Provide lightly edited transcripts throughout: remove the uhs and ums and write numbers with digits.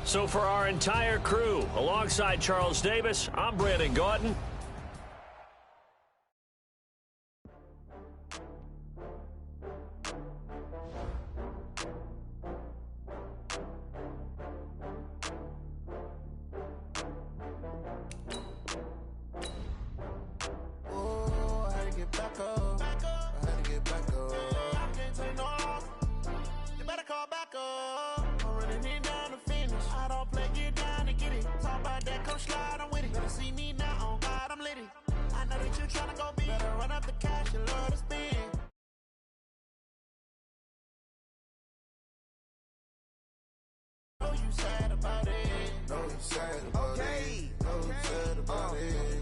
So for our entire crew, alongside Charles Davis, I'm Brandon Gaudin.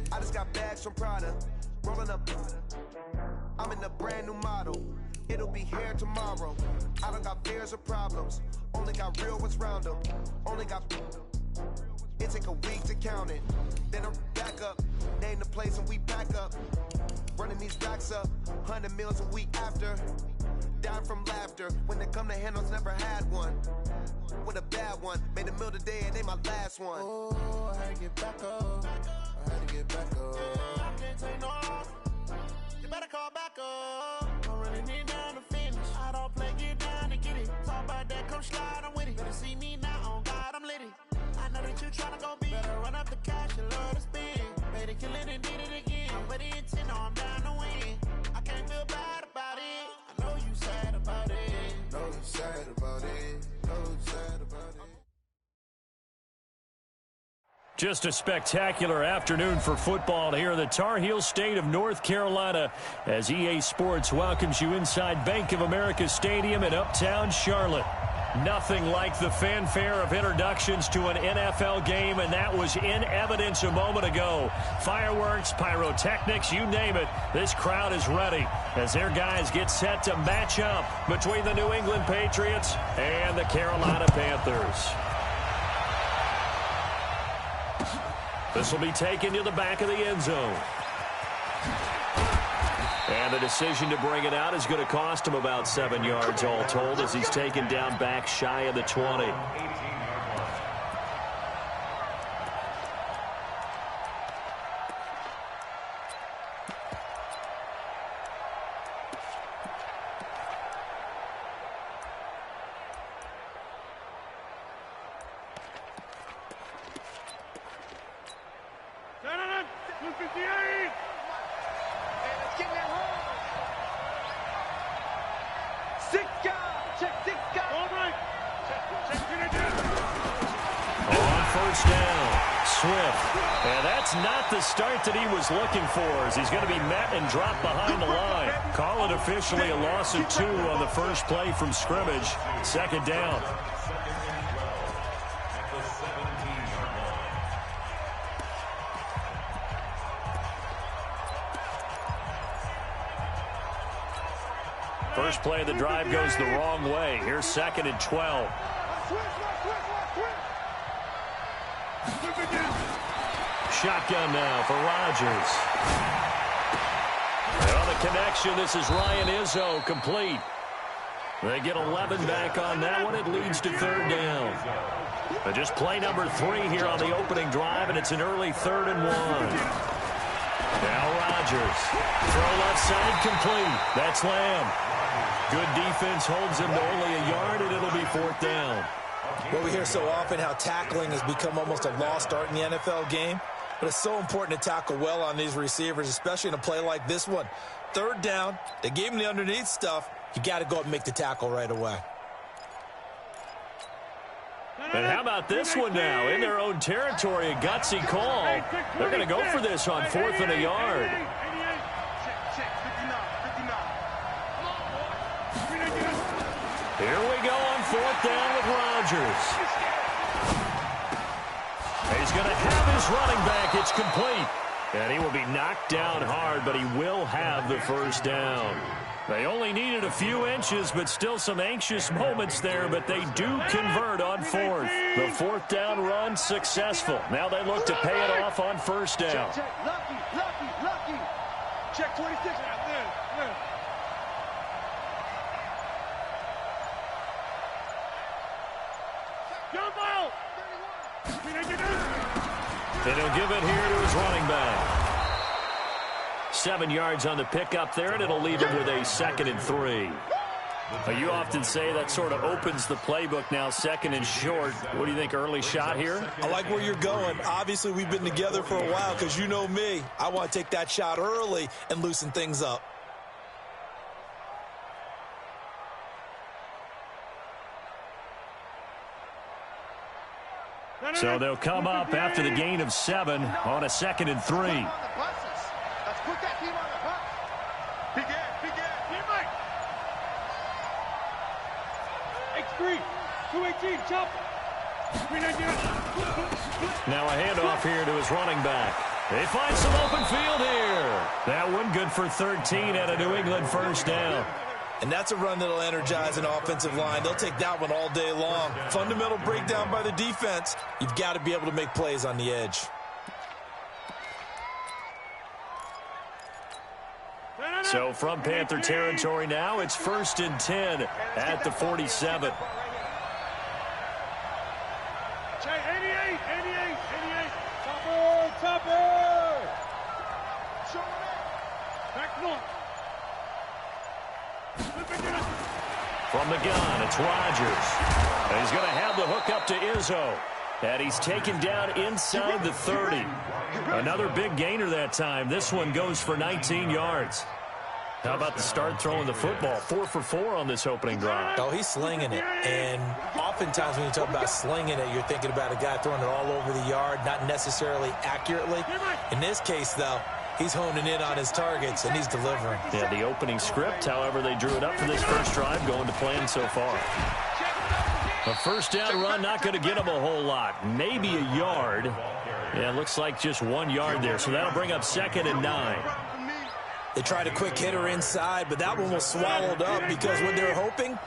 I just got bags from Prada, rolling up. I'm in a brand new model. It'll be here tomorrow. I don't got fears or problems. Only got real ones round them. Only got. It take a week to count it. Then I'm back up. Name the place and we back up. Running these racks up. 100 meals a week after. Down from laughter. When they come to handles, never had one. With a bad one. Made a meal today and they my last one. Oh, I had to get back up. I had to get back up. I can't take no off. You better call back up. I'm running it down to finish. I don't play, get down to get it. Talk about that, come slide, I'm with it. Better see me now, on God, I'm litty. I know that you tryna go big. Better run up the cash, you love to spend. Made it, kill it, and did it again. I'm with the intent, no, I'm down to win. I can't feel bad about it. I know you sad about it. Know you sad about it. Know you sad about it. Just a spectacular afternoon for football here in the Tar Heel state of North Carolina as EA Sports welcomes you inside Bank of America Stadium in Uptown Charlotte. Nothing like the fanfare of introductions to an NFL game, and that was in evidence a moment ago. Fireworks, pyrotechnics, you name it. This crowd is ready as their guys get set to match up between the New England Patriots and the Carolina Panthers. This will be taken to the back of the end zone. And the decision to bring it out is going to cost him about 7 yards all told as he's taken down back shy of the 20. That he was looking for as he's going to be met and dropped behind the line. Call it officially a loss of 2 on the first play from scrimmage. Second down. First play of the drive goes the wrong way. Here's 2nd and 12. Shotgun now for Rodgers. On the connection, this is Ryan Izzo, complete. They get 11 back on that one. It leads to 3rd down. But just play number 3 here on the opening drive, and it's an early 3rd and 1. Now Rodgers. Throw left side, complete. That's Lamb. Good defense holds him to only a yard, and it'll be 4th down. Well, we hear so often how tackling has become almost a lost art in the NFL game. But it's so important to tackle well on these receivers, especially in a play like this one. 3rd down, they gave him the underneath stuff. You got to go up and make the tackle right away. And how about this one now? In their own territory, a gutsy call. They're going to go for this on 4th and a yard. Here we go on 4th down with Rodgers. He's going to have his running back. It's complete. And he will be knocked down hard, but he will have the first down. They only needed a few inches, but still some anxious moments there, but they do convert on 4th. The 4th down run successful. Now they look to pay it off on 1st down. Check. Lucky. Check 26. Jump out. And he'll give it here to his running back. 7 yards on the pickup there, and it'll leave him with a 2nd and 3. You often say that sort of opens the playbook now, 2nd and short. What do you think, early shot here? I like where you're going. Obviously, we've been together for a while because you know me. I want to take that shot early and loosen things up. So they'll come up after the gain of 7 on a 2nd and 3. Let's put that team on the bus. Big Mike. X3, 218, chop. Now a handoff here to his running back. They find some open field here. That one good for 13 at a New England first down. And that's a run that'll energize an offensive line. They'll take that one all day long. Fundamental breakdown by the defense. You've got to be able to make plays on the edge. So from Panther territory now, it's 1st and 10 at the 47. 88. Topper. Show it. Back north. From the gun, it's Rodgers. And he's going to have the hook up to Izzo. And he's taken down inside the 30. Another big gainer that time. This one goes for 19 yards. How about the start throwing the football? 4 for 4 on this opening drive. Oh, he's slinging it. And oftentimes when you talk about slinging it, you're thinking about a guy throwing it all over the yard, not necessarily accurately. In this case, though, he's honing in on his targets, and he's delivering. Yeah, the opening script, however, they drew it up for this first drive, going to plan so far. A first down run, not going to get him a whole lot. Maybe a yard. Yeah, it looks like just 1 yard there, so that'll bring up 2nd and 9. They tried a quick hitter inside, but that one was swallowed up because what they're hoping,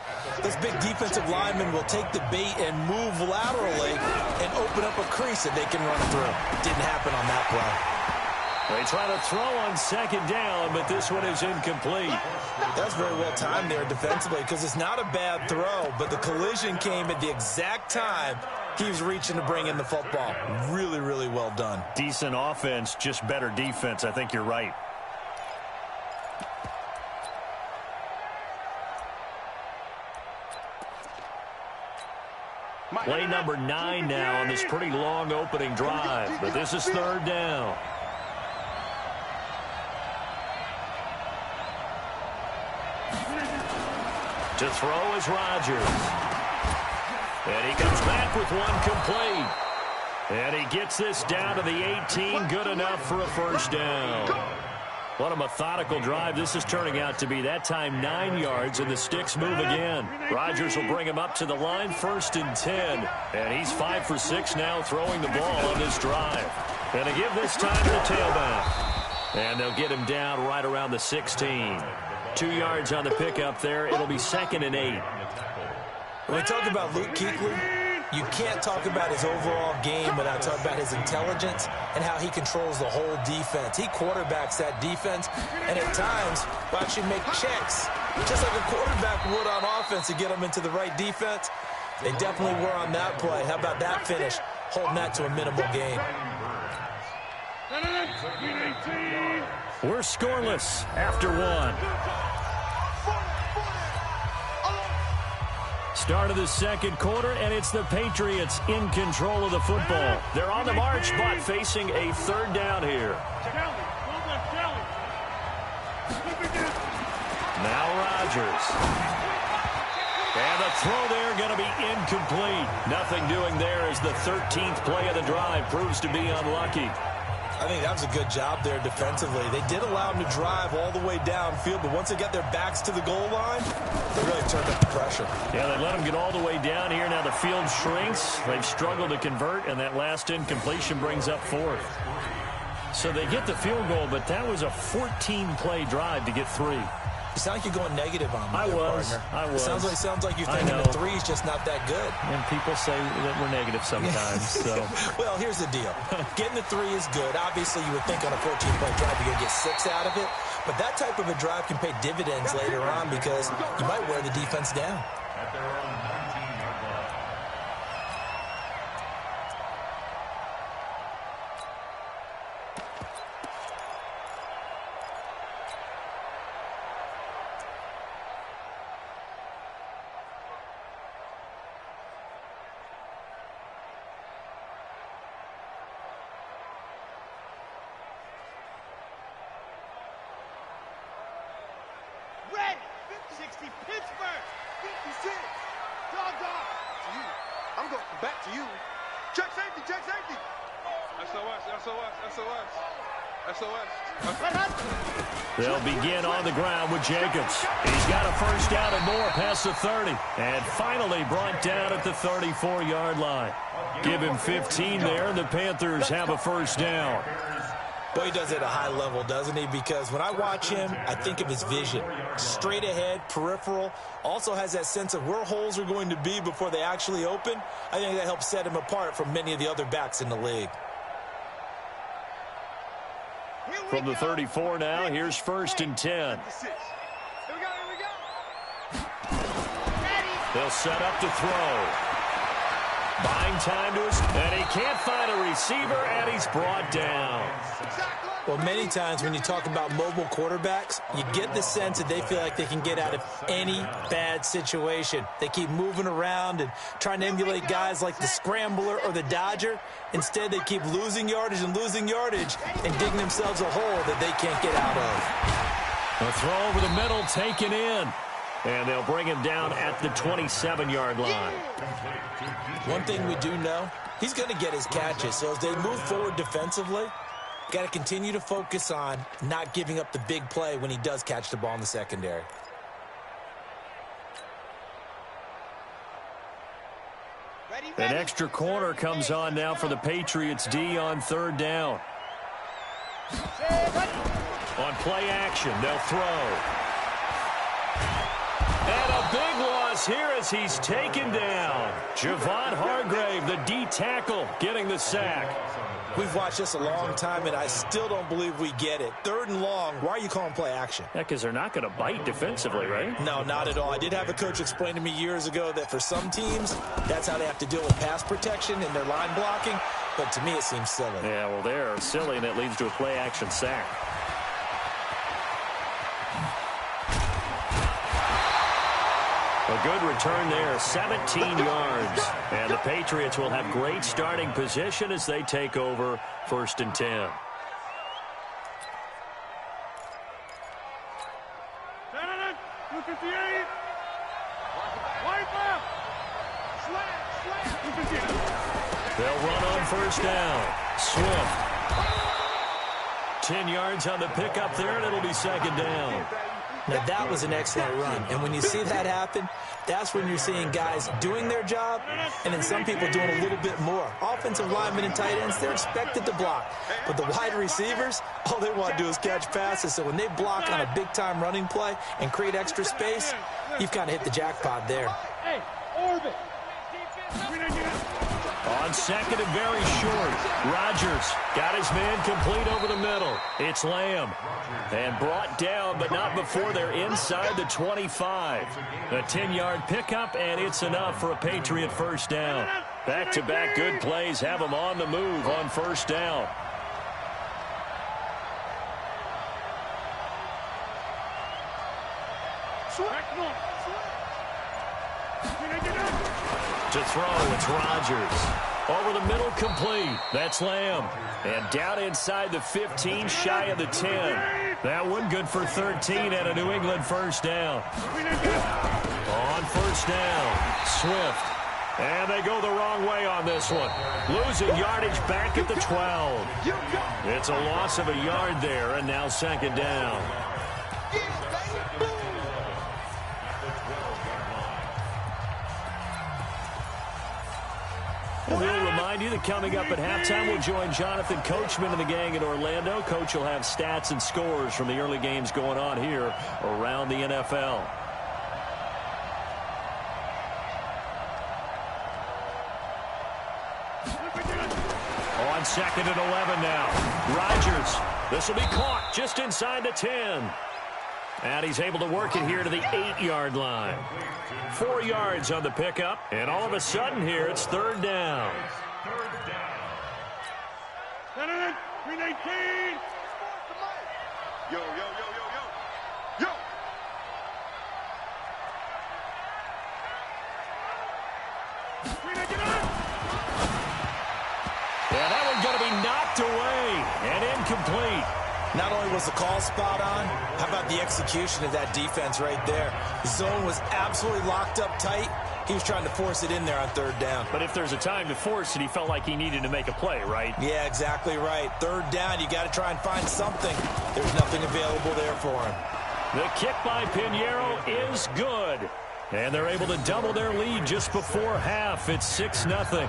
this big defensive lineman will take the bait and move laterally and open up a crease that they can run through. Didn't happen on that play. They try to throw on 2nd down, but this one is incomplete. That's very well timed there defensively because it's not a bad throw, but the collision came at the exact time he was reaching to bring in the football. Really, really well done. Decent offense, just better defense. I think you're right. Play number 9 now on this pretty long opening drive, but this is 3rd down. To throw is Rodgers. And he comes back with one complete. And he gets this down to the 18, good enough for a first down. What a methodical drive this is turning out to be. That time 9 yards, and the sticks move again. Rodgers will bring him up to the line, 1st and 10. And he's 5 for 6 now throwing the ball on this drive. And to give this time to the tailback. And they'll get him down right around the 16. 2 yards on the pickup there. It'll be 2nd and 8. When we talk about Luke Kuechly, you can't talk about his overall game without talking about his intelligence and how he controls the whole defense. He quarterbacks that defense, and at times will actually make checks, just like a quarterback would on offense to get them into the right defense. They definitely were on that play. How about that finish? Holding that to a minimal gain. We're scoreless after 1. Start of the 2nd quarter, and it's the Patriots in control of the football. They're on the march, but facing a 3rd down here. Now Rodgers. And the throw there going to be incomplete. Nothing doing there as the 13th play of the drive proves to be unlucky. I think that was a good job there defensively. They did allow them to drive all the way downfield, but once they got their backs to the goal line, they really turned up the pressure. Yeah, they let them get all the way down here. Now the field shrinks. They've struggled to convert, and that last incompletion brings up 4th. So they get the field goal, but that was a 14-play drive to get 3. You sound like you're going negative on me, partner. I was. Sounds like you're thinking the 3's just not that good. And people say that we're negative sometimes. So. Well, here's the deal. Getting the 3 is good. Obviously, you would think on a 14-play drive you're going to get 6 out of it. But that type of a drive can pay dividends later on because you might wear the defense down. 60, Pittsburgh. 56. Dog. To you. I'm going back to you. Check safety, check safety. They'll begin on the ground with Jacobs. He's got a first down and more past the 30. And finally brought down at the 34-yard line. Give him 15 there, and the Panthers have a first down. Well, he does it at a high level, doesn't he? Because when I watch him, I think of his vision. Straight ahead, peripheral. Also has that sense of where holes are going to be before they actually open. I think that helps set him apart from many of the other backs in the league. From the 34 now, here's 1st and 10. Here we go. They'll set up to throw. Buying time to us, and he can't find a receiver, and he's brought down. Well, many times when you talk about mobile quarterbacks, you get the sense that they feel like they can get out of any bad situation. They keep moving around and trying to emulate guys like the Scrambler or the Dodger. Instead, they keep losing yardage and digging themselves a hole that they can't get out of. A throw over the middle taken in. And they'll bring him down at the 27-yard line. One thing we do know, he's going to get his catches. So as they move forward defensively, got to continue to focus on not giving up the big play when he does catch the ball in the secondary. An extra corner comes on now for the Patriots D on 3rd down. On play action, they'll throw. And a big loss here as he's taken down. Javon Hargrave, the D tackle, getting the sack. We've watched this a long time, and I still don't believe we get it. 3rd and long, why are you calling play action? Yeah, because they're not going to bite defensively, right? No, not at all. I did have a coach explain to me years ago that for some teams, that's how they have to deal with pass protection and their line blocking. But to me, it seems silly. Yeah, well, they're silly, and it leads to a play action sack. A good return there, 17 yards. And the Patriots will have great starting position as they take over 1st and 10. They'll run on 1st down. Swift. 10 yards on the pickup there, and it'll be 2nd down. Now, that was an excellent run. And when you see that happen, that's when you're seeing guys doing their job and then some people doing a little bit more. Offensive linemen and tight ends, they're expected to block. But the wide receivers, all they want to do is catch passes. So when they block on a big-time running play and create extra space, you've kind of hit the jackpot there. Hey, orbit. On 2nd and very short, Rodgers got his man complete over the middle. It's Lamb. And brought down, but not before they're inside the 25. A 10-yard pickup, and it's enough for a Patriot 1st down. Back-to-back good plays have them on the move on 1st down. To throw, it's Rodgers. Over the middle, complete. That's Lamb. And down inside the 15, shy of the 10. That one good for 13 and a New England 1st down. On 1st down, Swift. And they go the wrong way on this one. Losing yardage back at the 12. It's a loss of a yard there, and now 2nd down. We'll remind you that coming up at halftime, we'll join Jonathan Coachman and the gang in Orlando. Coach will have stats and scores from the early games going on here around the NFL. On 2nd and 11 now. Rodgers. This will be caught just inside the 10. And he's able to work it here to the 8-yard line. 4 yards on the pickup, and all of a sudden here it's 3rd down. 319. Yo, yo, yo, yo, yo. Yo. Yeah, that one's going to be knocked away and incomplete. Not only was the call spot on, how about the execution of that defense right there? The zone was absolutely locked up tight. He was trying to force it in there on third down. But if there's a time to force it, he felt like he needed to make a play, right? Yeah, exactly right. Third down, you got to try and find something. There's nothing available there for him. The kick by Pinheiro is good. And they're able to double their lead just before half. It's 6-0.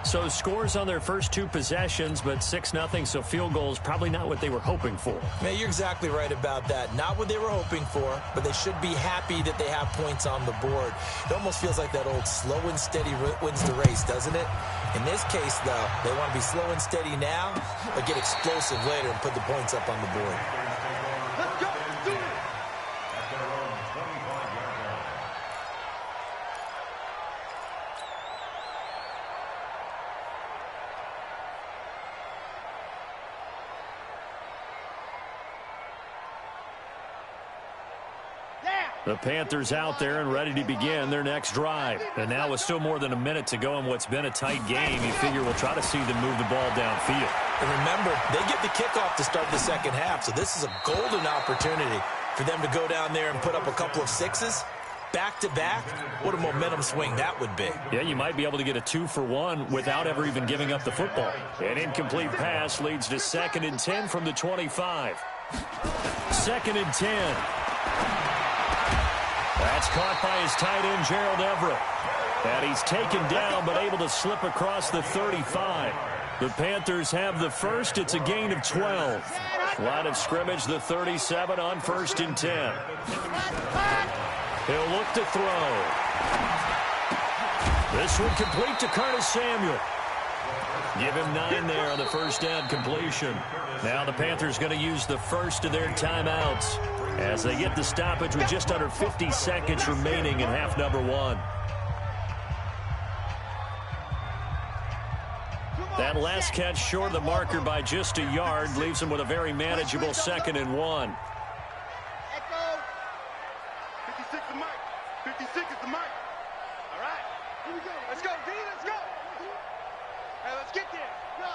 So scores on their first two possessions, but 6-0, so field goals probably not what they were hoping for. Man, you're exactly right about that. Not what they were hoping for, but they should be happy that they have points on the board. It almost feels like that old slow and steady wins the race, doesn't it? In this case, though, they want to be slow and steady now, but get explosive later and put the points up on the board. Let's go. Let's do it. The Panthers out there and ready to begin their next drive. And now with still more than a minute to go in what's been a tight game, you figure we'll try to see them move the ball downfield. And remember, they get the kickoff to start the second half, so this is a golden opportunity for them to go down there and put up a couple of sixes. Back-to-back, what a momentum swing that would be. Yeah, you might be able to get a 2-for-1 without ever even giving up the football. An incomplete pass leads to 2nd and 10 from the 25. 2nd and 10. That's caught by his tight end, Gerald Everett. And he's taken down, but able to slip across the 35. The Panthers have the first. It's a gain of 12. Line of scrimmage, the 37 on 1st and 10. He'll look to throw. This one complete to Curtis Samuel. Give him 9 there on the first down completion. Now the Panthers going to use the first of their timeouts as they get the stoppage with just under 50 seconds remaining in half number 1. That last catch short of the marker by just a yard leaves him with a very manageable 2nd and 1. 56 is the mic. 56 is the mic. All right. Here we go. Let's go, D. Let's go. Hey, let's get there. Go.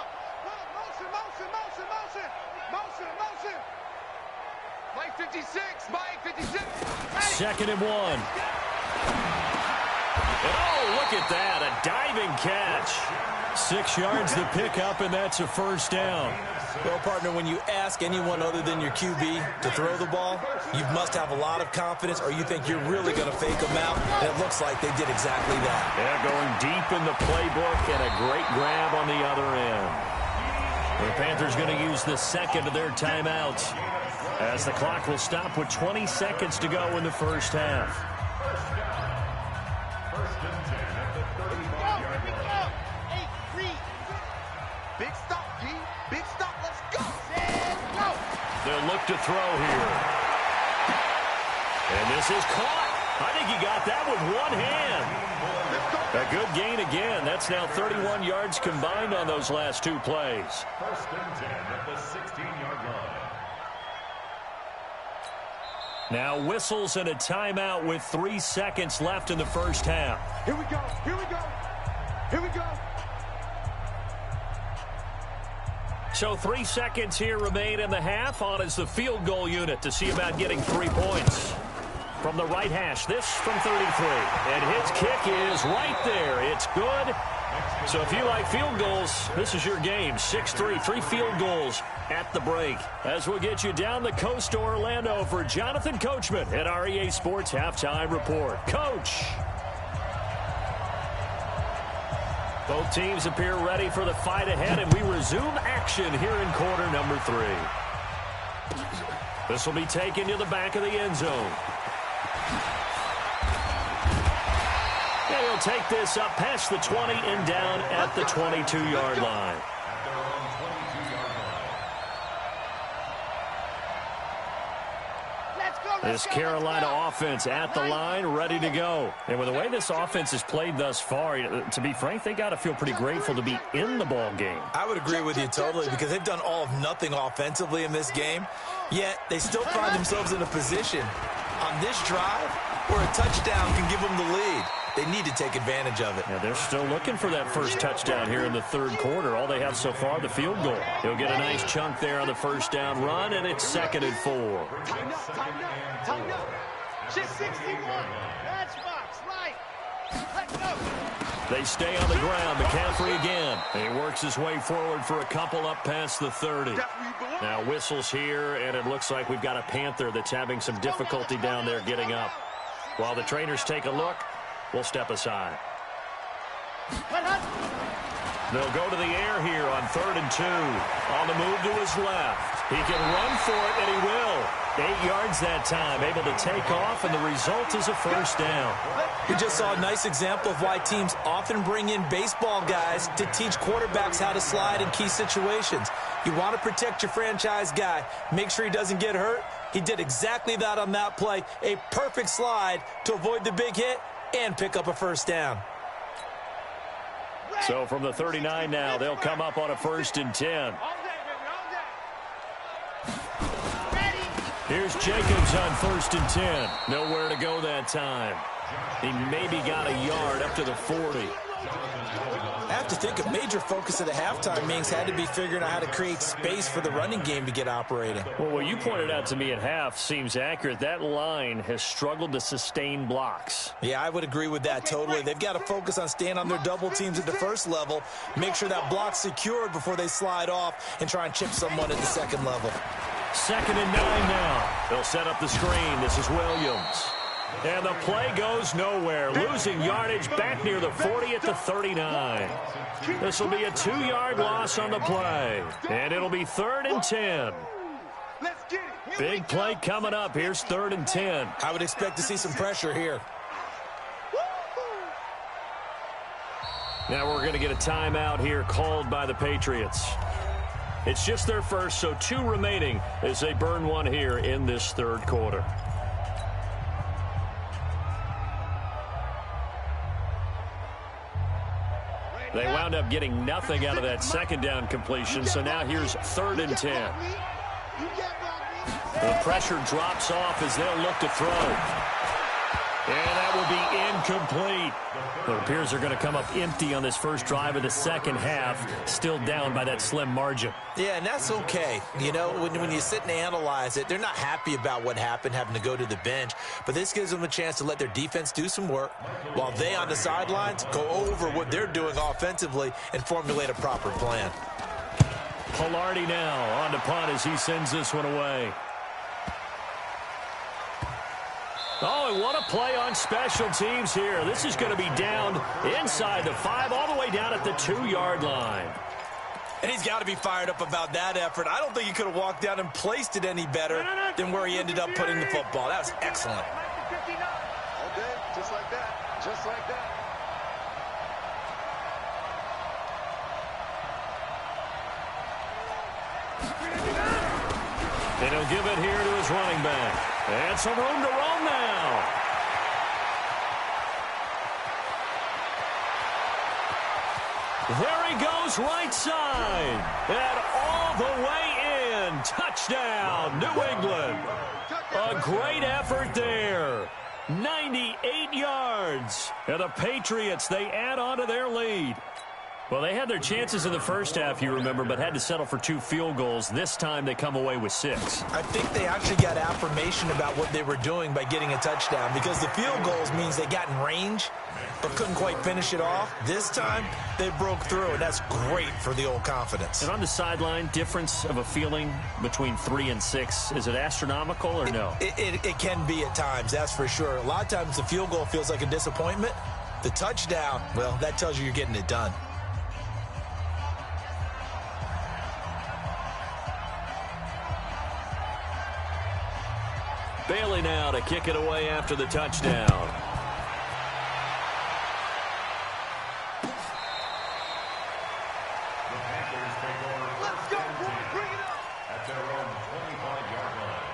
Motion, motion, motion, motion. Motion, motion. Mike 56. Mike 56. 2nd and 1. Oh, look at that. A diving catch. 6 yards the pickup, and that's a first down. Well, partner, when you ask anyone other than your QB to throw the ball, you must have a lot of confidence, or you think you're really going to fake them out, and it looks like they did exactly that. Yeah, going deep in the playbook, and a great grab on the other end. The Panthers going to use the second of their timeouts as the clock will stop with 20 seconds to go in the first half. Big stop, G. Big stop. Let's go. And go. They'll look to throw here. And this is caught. I think he got that with one hand. A good gain again. That's now 31 yards combined on those last 2 plays. 1st and 10 at the 16-yard line. Now whistles and a timeout with 3 seconds left in the first half. Here we go. Here we go. Here we go. So 3 seconds here remain in the half. On is the field goal unit to see about getting 3 points. From the right hash, this from 33. And his kick is right there. It's good. So if you like field goals, this is your game. 6-3, 3 field goals at the break. As we'll get you down the coast to Orlando for Jonathan Coachman at our EA Sports Halftime Report. Coach. Both teams appear ready for the fight ahead, and we resume action here in quarter number 3. This will be taken to the back of the end zone. And he'll take this up past the 20 and down at the 22-yard line. This Carolina offense at the line, ready to go. And with the way this offense has played thus far, to be frank, they got to feel pretty grateful to be in the ball game. I would agree with you totally, because they've done all of nothing offensively in this game, yet they still find themselves in a position on this drive where a touchdown can give them the lead. They need to take advantage of it. Yeah, they're still looking for that first touchdown here in the third quarter. All they have so far, the field goal. He'll get a nice chunk there on the first down run, and it's 2nd and 4. Tighten up, tighten up, tighten up. Just 61. That's box, right. Let go. They stay on the ground. McCaffrey again. He works his way forward for a couple up past the 30. Now whistles here, and it looks like we've got a Panther that's having some difficulty down there getting up. While the trainers take a look, we'll step aside. They'll go to the air here on 3rd and 2. On the move to his left. He can run for it, and he will. 8 yards that time, able to take off, and the result is a first down. We just saw a nice example of why teams often bring in baseball guys to teach quarterbacks how to slide in key situations. You want to protect your franchise guy. Make sure he doesn't get hurt. He did exactly that on that play. A perfect slide to avoid the big hit and pick up a first down. So from the 39 now, they'll come up on a 1st and 10. Here's Jacobs on 1st and 10. Nowhere to go that time. He maybe got a yard up to the 40. I have to think a major focus of the halftime meetings had to be figuring out how to create space for the running game to get operating. Well, what you pointed out to me at half seems accurate. That line has struggled to sustain blocks. Yeah, I would agree with that totally. They've got to focus on staying on their double teams at the first level, make sure that block's secured before they slide off and try and chip someone at the second level. 2nd and 9 now. They'll set up the screen. This is Williams. And the play goes nowhere. Losing yardage back near the 40 at the 39. This will be a 2-yard loss on the play. And it'll be 3rd and 10. Big play coming up. Here's 3rd and 10. I would expect to see some pressure here. Now we're going to get a timeout here called by the Patriots. It's just their first, so 2 remaining as they burn one here in this third quarter. They wound up getting nothing out of that second down completion, so now here's 3rd and 10. The pressure drops off as they'll look to throw. And that will be incomplete. It appears they're going to come up empty on this first drive of the second half, still down by that slim margin. Yeah, and that's okay. You know, when you sit and analyze it, they're not happy about what happened, having to go to the bench. But this gives them a chance to let their defense do some work while they on the sidelines go over what they're doing offensively and formulate a proper plan. Pilardi now on to punt as he sends this one away. Oh, and what a play on special teams here. This is going to be down inside the 5, all the way down at the 2-yard line. And he's got to be fired up about that effort. I don't think he could have walked down and placed it any better than where he ended up putting the football. That was excellent. All day, just like that. Just like that. And he'll give it here to his running back. And some room to roam now. There he goes right side. And all the way in. Touchdown, New England. A great effort there. 98 yards. And the Patriots, they add on to their lead. Well, they had their chances in the first half, you remember, but had to settle for 2 field goals. This time they come away with 6. I think they actually got affirmation about what they were doing by getting a touchdown, because the field goals means they got in range but couldn't quite finish it off. This time they broke through, and that's great for the old confidence. And on the sideline, difference of a feeling between 3 and 6, is it astronomical or no? It can be at times, that's for sure. A lot of times the field goal feels like a disappointment. The touchdown, well, that tells you you're getting it done. Bailey now to kick it away after the touchdown. Let's go, boy. Bring it up. At their own 25-yard line.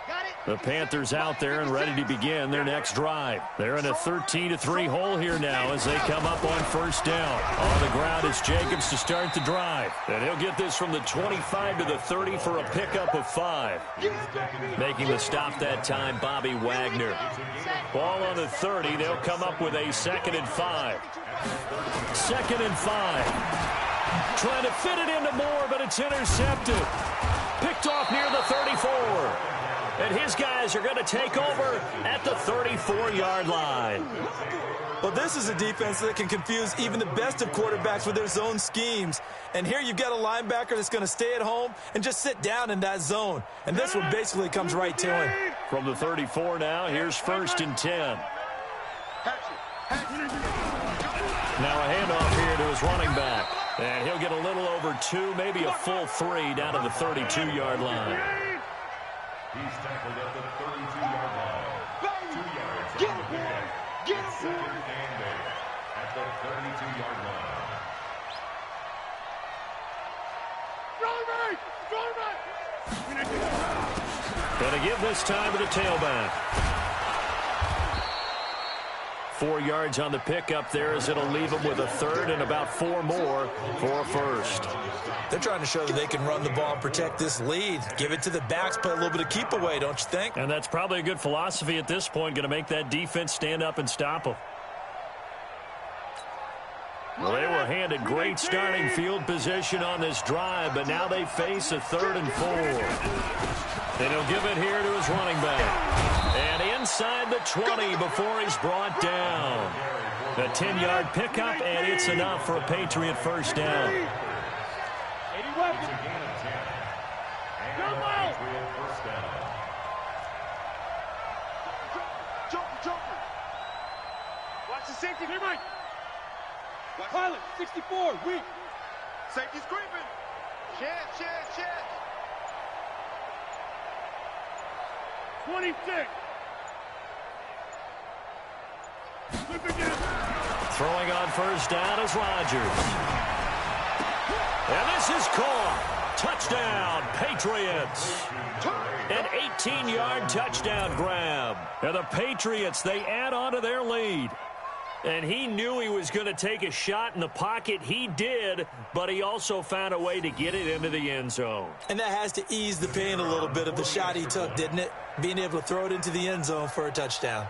Got it? The Panthers out there and ready to begin their next drive. They're in a 13-3 hole here now as they come up on first down. On the ground is Jacobs to start the drive. And he'll get this from the 25 to the 30 for a pickup of 5. Making the stop that time, Bobby Wagner. Ball on the 30. They'll come up with a 2nd and 5. 2nd and 5. Trying to fit it into Moore, but it's intercepted. Picked off near the 34. And his guys are going to take over at the 34-yard line. Well, this is a defense that can confuse even the best of quarterbacks with their zone schemes. And here you've got a linebacker that's going to stay at home and just sit down in that zone. And this one basically comes right to him. From the 34 now, here's 1st and 10. Now a handoff here to his running back. And he'll get a little over 2, maybe a full 3 down to the 32-yard line. He's tackled at the 32-yard line. 2 yards on the pickup. Second and 8 at the 32-yard line. Going to give this time to the tailback. 4 yards on the pickup there as it'll leave them with a 3rd and about 4 more for a 1st. They're trying to show that they can run the ball and protect this lead. Give it to the backs, play a little bit of keep away, don't you think? And that's probably a good philosophy at this point, going to make that defense stand up and stop them. Well, they were handed great starting field position on this drive, but now they face a 3rd and 4. And he'll give it here to his running back. And inside the 20 before he's brought down. A 10-yard pickup, and it's enough for a Patriot first down. It's a gain of 10. And a Patriot first down. Jumper. Watch the safety. Here, Mike. Pilot, 64, weak. Safety's creeping. Chance. 26. Look again. Throwing on first down is Rodgers. And this is caught. Touchdown, Patriots. An 18-yard touchdown grab. And the Patriots, they add on to their lead. And he knew he was going to take a shot in the pocket. He did, but he also found a way to get it into the end zone. And that has to ease the pain a little bit of the shot he took, didn't it? Being able to throw it into the end zone for a touchdown.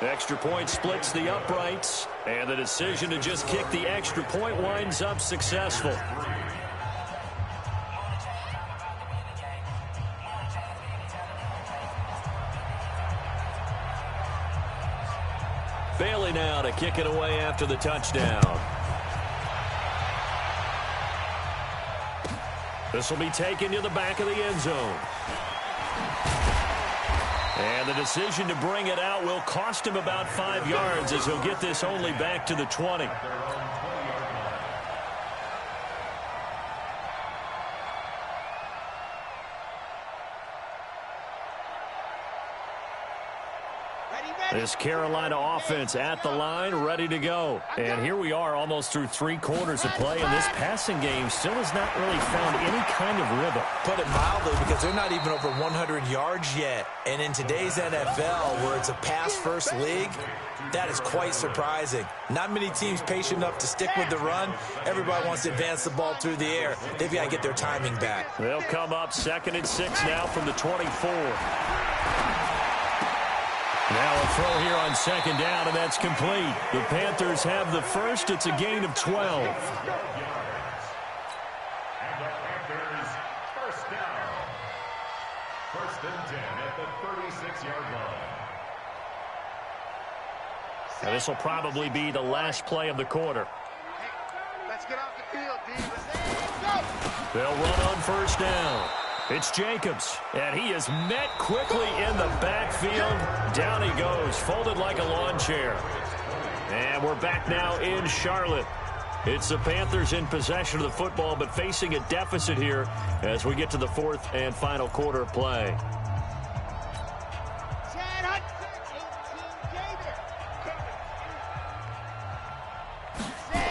Extra point splits the uprights, and the decision to just kick the extra point winds up successful. Bailey now to kick it away after the touchdown. This will be taken to the back of the end zone. And the decision to bring it out will cost him about 5 yards as he'll get this only back to the 20. This Carolina offense at the line, ready to go. And here we are almost through 3 quarters of play, and this passing game still has not really found any kind of rhythm. Put it mildly, because they're not even over 100 yards yet. And in today's NFL, where it's a pass-first league, that is quite surprising. Not many teams patient enough to stick with the run. Everybody wants to advance the ball through the air. They've got to get their timing back. They'll come up 2nd and 6 now from the 24. Now a throw here on 2nd down, and that's complete. The Panthers have the first. It's a gain of 12. And the Panthers first down. 1st and 10 at the 36-yard line. Now this will probably be the last play of the quarter. Let's get off the field, D. Let's go. They'll run on first down. It's Jacobs, and he is met quickly in the backfield. Down he goes, folded like a lawn chair. And we're back now in Charlotte. It's the Panthers in possession of the football, but facing a deficit here as we get to the 4th and final quarter of play.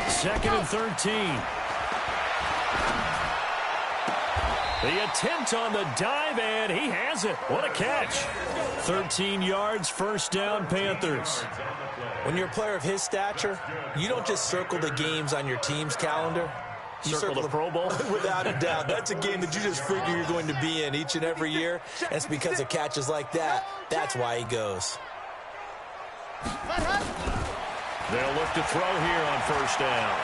Second and 13. The attempt on the dive, and he has it. What a catch. 13 yards, first down, Panthers. When you're a player of his stature, you don't just circle the games on your team's calendar. You circle the Pro Bowl? Without a doubt. That's a game that you just figure you're going to be in each and every year. And it's because of catches like that. That's why he goes. They'll look to throw here on first down.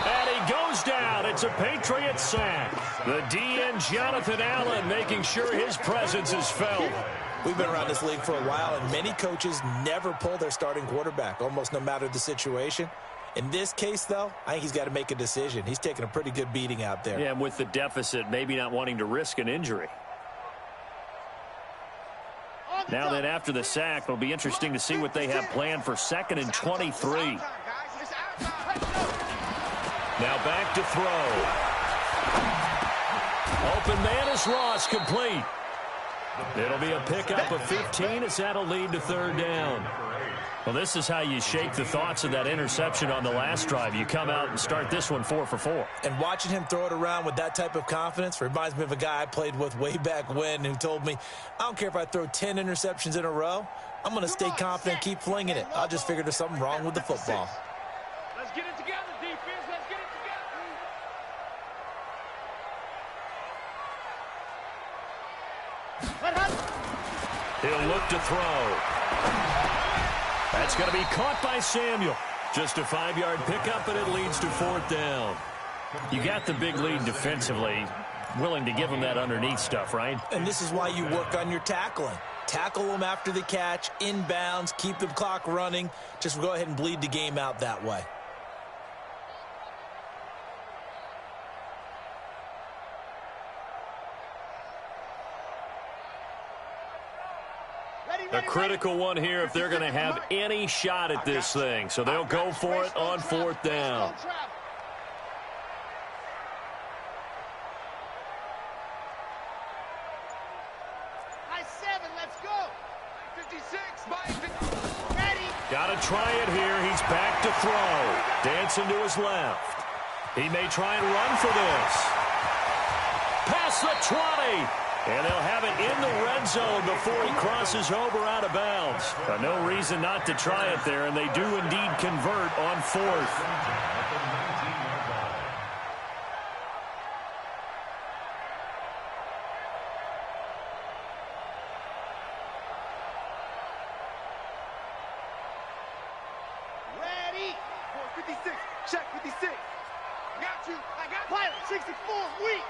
And he goes down. It's a Patriot sack. The DN, Jonathan Allen, making sure his presence is felt. We've been around this league for a while, and many coaches never pull their starting quarterback, almost no matter the situation. In this case, though, I think he's got to make a decision. He's taking a pretty good beating out there. Yeah, and with the deficit, maybe not wanting to risk an injury. Now then, after the sack, it'll be interesting to see what they have planned for 2nd and 23. Now back to throw. Open man is Ross, complete. It'll be a pickup of 15 as that'll lead to 3rd down. Well, this is how you shake the thoughts of that interception on the last drive. You come out and start this one 4 for 4. And watching him throw it around with that type of confidence reminds me of a guy I played with way back when who told me, I don't care if I throw 10 interceptions in a row. I'm going to stay confident, keep flinging it. I'll just figure there's something wrong with the football. Let's get it together, defense. Let's get it together. He'll look to throw. That's going to be caught by Samuel. Just a 5-yard pickup, and it leads to 4th down. You got the big lead defensively. Willing to give them that underneath stuff, right? And this is why you work on your tackling. Tackle them after the catch, inbounds, keep the clock running. Just go ahead and bleed the game out that way. A critical one here if they're going to have any shot at this thing. So they'll go for it on 4th down. Got to try it here. He's back to throw. Dancing to his left. He may try and run for this. Past the 20. And they'll have it in the red zone before he crosses over out of bounds. No reason not to try it there, and they do indeed convert on 4th. Ready. 56. Check 56. Got you. I got pilot 64. Weak.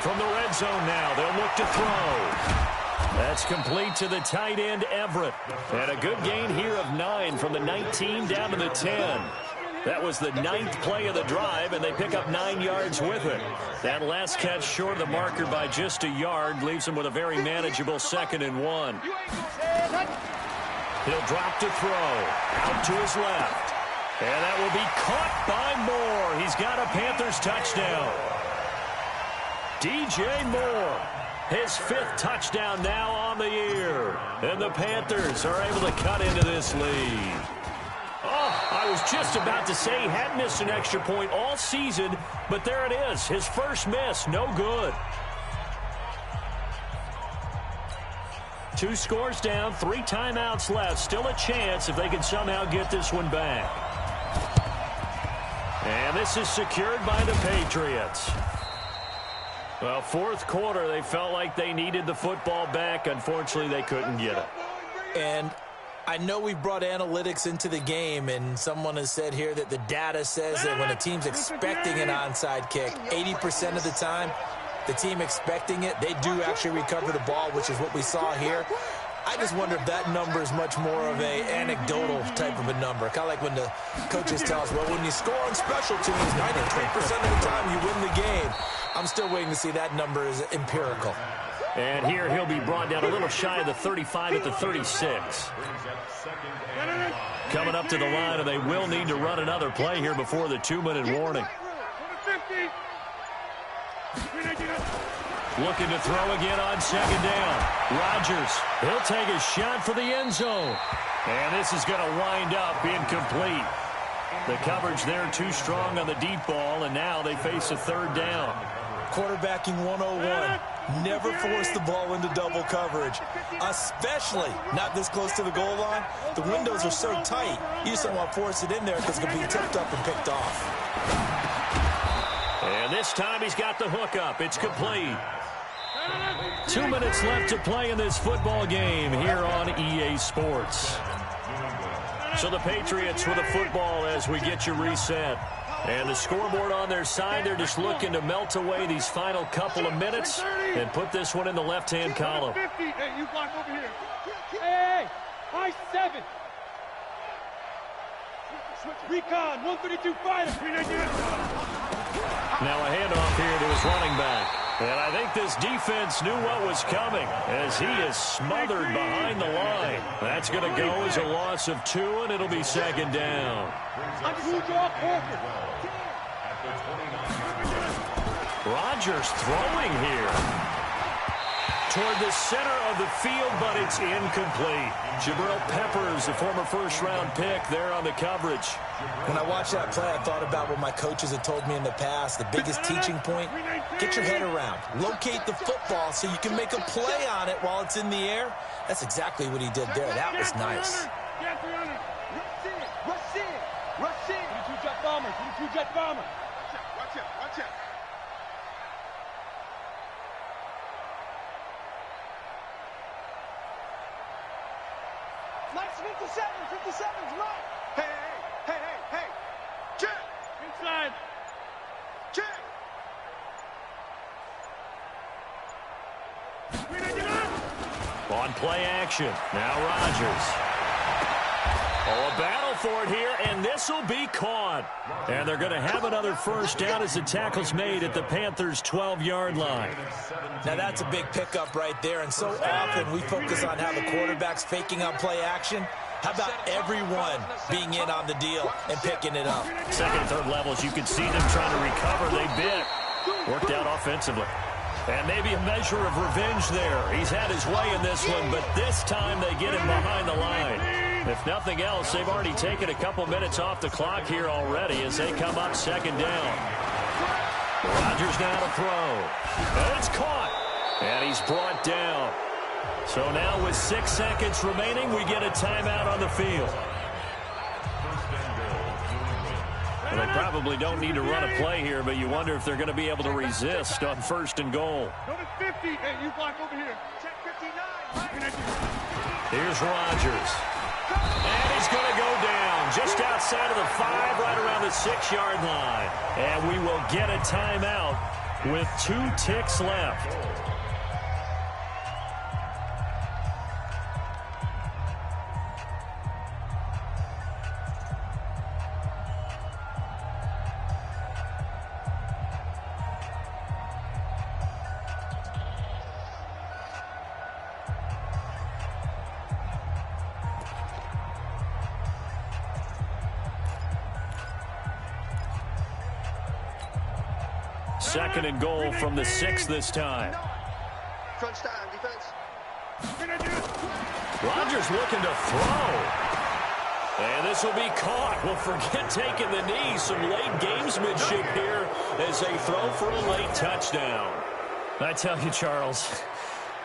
From the red zone now, they'll look to throw. That's complete to the tight end, Everett. And a good gain here of 9 from the 19 down to the 10. That was the 9th play of the drive, and they pick up 9 yards with it. That last catch short of the marker by just a yard leaves them with a very manageable 2nd and 1. He'll drop to throw. Out to his left. And that will be caught by Moore. He's got a Panthers touchdown. DJ Moore, his 5th touchdown now on the year. And the Panthers are able to cut into this lead. Oh, I was just about to say he hadn't missed an extra point all season, but there it is, his first miss, no good. 2 scores down, 3 timeouts left. Still a chance if they can somehow get this one back. And this is secured by the Patriots. Well, 4th quarter, they felt like they needed the football back. Unfortunately, they couldn't get it. And I know we brought analytics into the game, and someone has said here that the data says that when a team's expecting an onside kick, 80% of the time, the team expecting it, they do actually recover the ball, which is what we saw here. I just wonder if that number is much more of a anecdotal type of a number. Kind of like when the coaches tell us, well, when you score on special teams, 93% of the time you win the game. I'm still waiting to see that number is empirical. And here he'll be brought down a little shy of the 35 at the 36. Coming up to the line, and they will need to run another play here before the 2-minute warning. Looking to throw again on 2nd down. Rodgers, he'll take a shot for the end zone. And this is going to wind up incomplete. The coverage there too strong on the deep ball, and now they face a third down. Quarterbacking 101. Never force the ball into double coverage, especially not this close to the goal line. The windows are so tight, you just don't want to force it in there because it can be tipped up and picked off. And this time he's got the hook up. It's complete. 2 minutes left to play in this football game here on EA Sports. So the Patriots with a football as we get you reset. And the scoreboard on their side, they're just looking to melt away these final couple of minutes and put this one in the left-hand column. Hey, you block over here. Hey, high 7. Recon, 132 fighter. Now a handoff here to his running back. And I think this defense knew what was coming as he is smothered behind the line. That's going to go as a loss of 2, and it'll be second down. Rodgers throwing here toward the center of the field, but it's incomplete. Jabril Peppers, the former first-round pick, there on the coverage. When I watched that play, I thought about what my coaches had told me in the past. The biggest teaching point, get your head around. Locate the football so you can make a play on it while it's in the air. That's exactly what he did there. That was nice. Rush in. 22-jet bomber. 22-jet bomber. Watch out. Mike's 57's right. Hey. Check. Inside. Check. On play action. Now Rodgers. Oh, a battle for it here, and this will be caught. And they're going to have another first down as the tackle's made at the Panthers' 12-yard line. Now that's a big pickup right there, and so often we focus on how the quarterback's faking on play action. How about everyone being in on the deal and picking it up? Second and third levels, you can see them trying to recover. They bit. Worked out offensively. And maybe a measure of revenge there. He's had his way in this one, but this time they get him behind the line. If nothing else, they've already taken a couple minutes off the clock here already as they come up second down. Rodgers now to throw. And it's caught. And he's brought down. So now with 6 seconds remaining, we get a timeout on the field. And they probably don't need to run a play here, but you wonder if they're going to be able to resist on first and goal. Number 50. Hey, you block over here. Check 59. Here's Rodgers. And he's going to go down just outside of the 5, right around the 6-yard line. And we will get a timeout with 2 ticks left. Second and goal from the 6 this time. Crunch time, defense. Rodgers looking to throw. And this will be caught. Well, forget taking the knee. Some late gamesmanship here as they throw for a late touchdown. I tell you, Charles,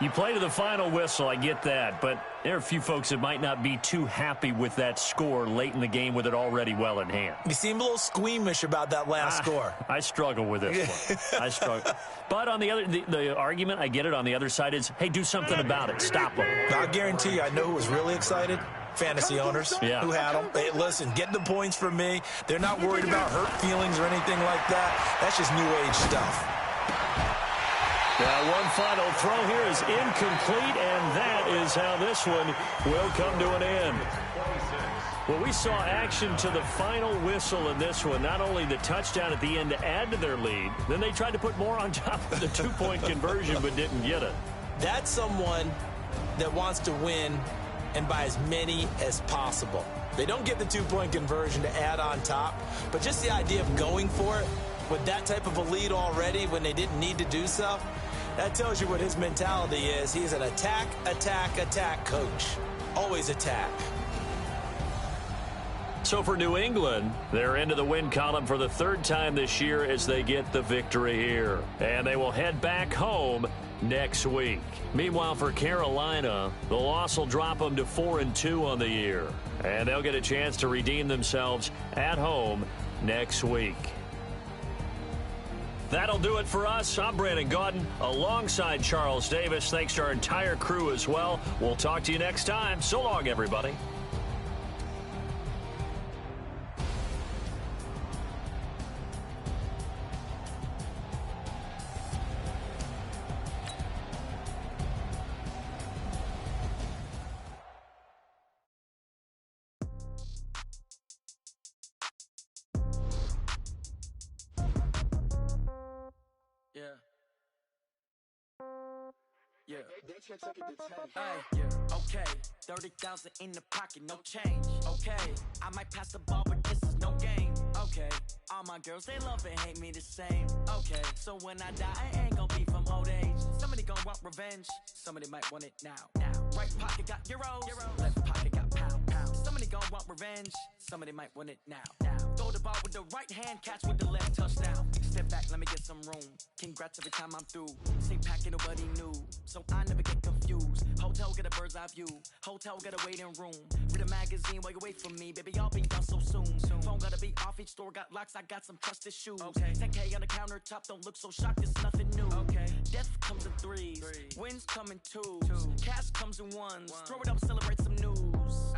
you play to the final whistle, I get that, but there are a few folks that might not be too happy with that score late in the game with it already well in hand. You seem a little squeamish about that last score. I struggle with this one. I struggle. But on the other, the argument, I get it, on the other side is, hey, do something about it. Stop them. I guarantee you, I know who was really excited. Fantasy owners who had them. Hey, listen, get the points from me. They're not worried about hurt feelings or anything like that. That's just new age stuff. Now, one final throw here is incomplete, and that is how this one will come to an end. Well, we saw action to the final whistle in this one. Not only the touchdown at the end to add to their lead, then they tried to put more on top of the two-point conversion but didn't get it. That's someone that wants to win and by as many as possible. They don't get the two-point conversion to add on top, but just the idea of going for it with that type of a lead already when they didn't need to do so, that tells you what his mentality is. He's an attack, attack, attack coach. Always attack. So for New England, they're into the win column for the third time this year as they get the victory here. And they will head back home next week. Meanwhile, for Carolina, the loss will drop them to 4-2 on the year. And they'll get a chance to redeem themselves at home next week. That'll do it for us. I'm Brandon Gaudin alongside Charles Davis. Thanks to our entire crew as well. We'll talk to you next time. So long, everybody. Okay, 30,000 in the pocket, no change. Okay, I might pass the ball, but this is no game. Okay, all my girls, they love and hate me the same. Okay, so when I die, I ain't gonna be from old age. Somebody gonna want revenge, somebody might want it now. Right pocket got euros, left pocket got pounds. Somebody gonna want revenge, somebody might want it now. Throw the ball with the right hand, catch with the left, touchdown. Step back, let me get some room. Congrats every time I'm through. Same packet, nobody knew, so I never get confused. Hotel get a bird's eye view, hotel get a waiting room. Read a magazine while you wait for me, baby, I'll be done so soon. Phone gotta be off, each store got locks, I got some trusted shoes. 10K on the countertop, don't look so shocked, it's nothing new. Death comes in threes, wins come in twos, cash comes in ones. Throw it up, celebrate some news.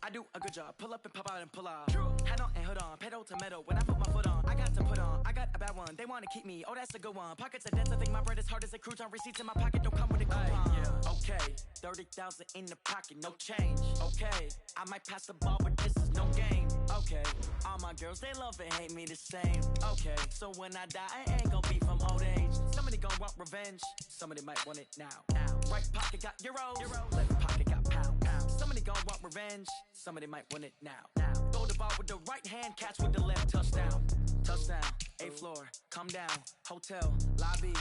I do a good job, pull up and pop out and pull out. Head on and hood on, pedal to metal. When I put my foot on, I got to put on. I got a bad one, they wanna keep me, oh that's a good one. Pockets are dense, I think my bread is hard as a crouton. Receipts in my pocket don't come with a coupon. Okay, 30,000 in the pocket, no change. Okay, I might pass the ball, but this is no game. Okay, all my girls, they love and hate me the same. Okay, so when I die, I ain't gonna be from old age. Somebody gonna want revenge, somebody might want it now. Right pocket got euros, left pocket got pounds. Somebody gonna want revenge, somebody might want it now. Throw the ball with the right hand, catch with the left, touchdown. Touchdown, 8th floor, come down, hotel, lobby.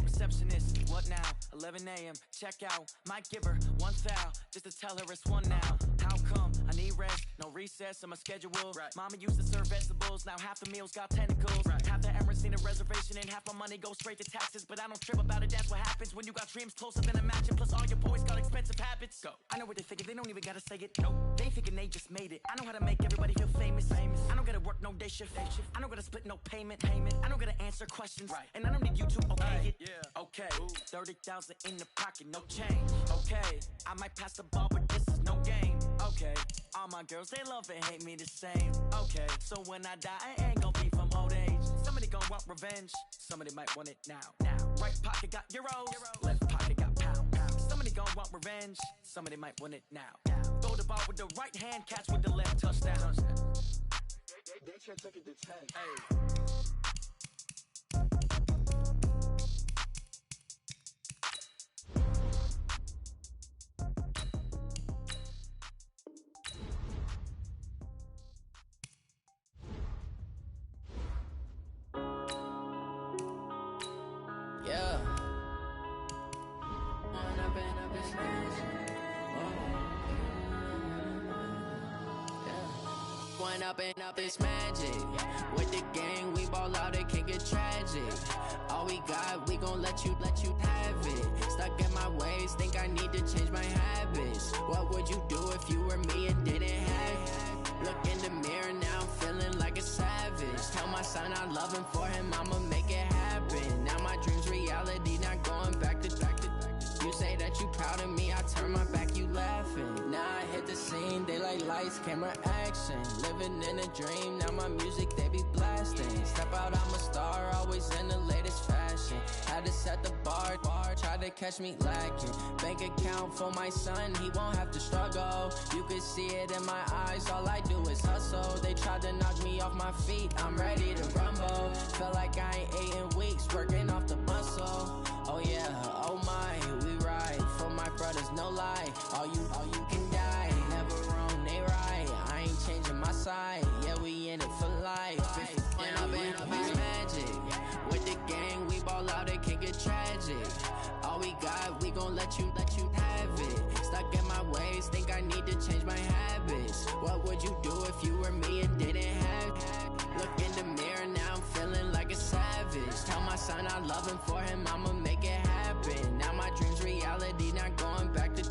Receptionist, what now? 11 a.m., check out. Might give her one foul, just to tell her it's one now. How come? I need rest, no recess in my schedule. Mama used to serve vegetables, now half the meals got tentacles. Half the Emirates need a reservation and half my money goes straight to taxes. But I don't trip about it, that's what happens when you got dreams closer than a match. And plus all your boys got expensive habits. Go. I know what they thinking, they don't even gotta say it. Nope. They thinking they just made it. I know how to make everybody feel famous. I don't gotta work no day shift. I don't gotta split no payment. I don't gotta answer questions. And I don't need you to okay it. Okay, 30,000 in the pocket, no change. Okay, I might pass the ball, but this is no game. Okay, all my girls, they love and hate me the same. Okay, so when I die, I ain't gonna be from old age. Somebody gonna want revenge, somebody might want it now. Right pocket got euros, left pocket got pounds. Somebody gonna want revenge, somebody might want it now. Throw the ball with the right hand, catch with the left, touchdown. They should take it to 10. Up it's magic. With the gang, we ball out, it can get tragic. All we got, we gon' let you have it. Stuck in my ways, think I need to change my habits. What would you do if you were me and didn't have it? Look in the mirror, now I'm feeling like a savage. Tell my son I love him, for him I'ma make it happen. Now my dream's reality, not going back to. You say that you proud of me, I turn my back, you laughing. Now I hit the scene, they like lights, camera, action. Living in a dream, now my music, they be blasting. Step out, I'm a star, always in the latest fashion. Had to set the bar, try to catch me lacking. Bank account for my son, he won't have to struggle. You could see it in my eyes, all I do is hustle. They tried to knock me off my feet, I'm ready to rumble. Feel like I ain't ate in weeks, working off the muscle. Oh yeah, oh my, we ride for my brothers, no lie. All you can die, never wrong, they right. I ain't changing my side, yeah, we in it for life. It's magic. With the gang, we ball out, it can get tragic. All we got, we gon' let you have it. Stuck in my ways, think I need to change my habits. What would you do if you were me and didn't have it? Look in the mirror, now I'm feeling like a savage. Tell my son I love him, for him I'ma make it happen. Now my dream's reality, not going back to.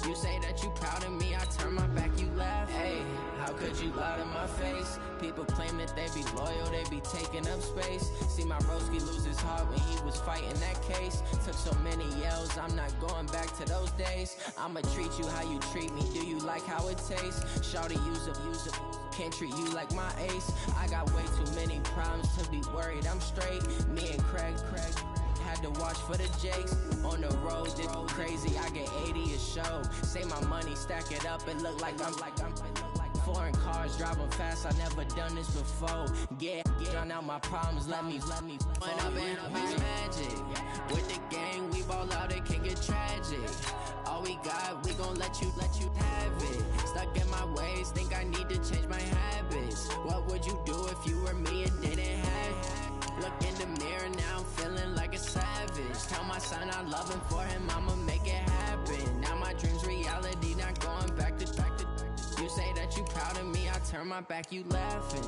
You say that you proud of me, I turn my back, you laugh. Hey, how could you lie to my face? People claim that they be loyal, they be taking up space. See my broski lose his heart when he was fighting that case. Took so many yells, I'm not going back to those days. I'ma treat you how you treat me, do you like how it tastes? Shawty, use up, can't treat you like my ace. I got way too many problems to be worried, I'm straight. Me and Craig had to watch for the Jakes. On the road, this crazy, I get 80 a show. Say my money, stack it up, it look like I'm foreign cars, driving fast, I never done this before. Drown out my problems, let me When up in it's magic. With the gang, we ball out, it can get tragic. All we got, we gon' let you have it. Stuck in my ways, think I need to change my habits. What would you do if you were me and didn't have it? Look in the mirror, now I'm feeling like a savage. Tell my son I love him, for him I'ma make it happen. Now my dream's reality, not going back to. You say that you proud of me, I turn my back, you laughing.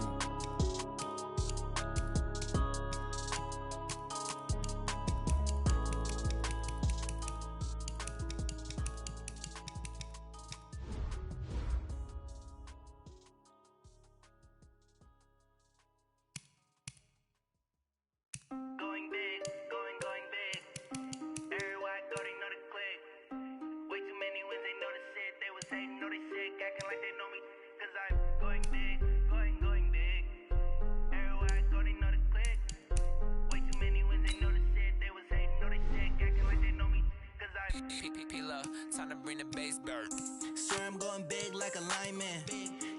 Time to bring the bass bird. Swear I'm going big like a lineman.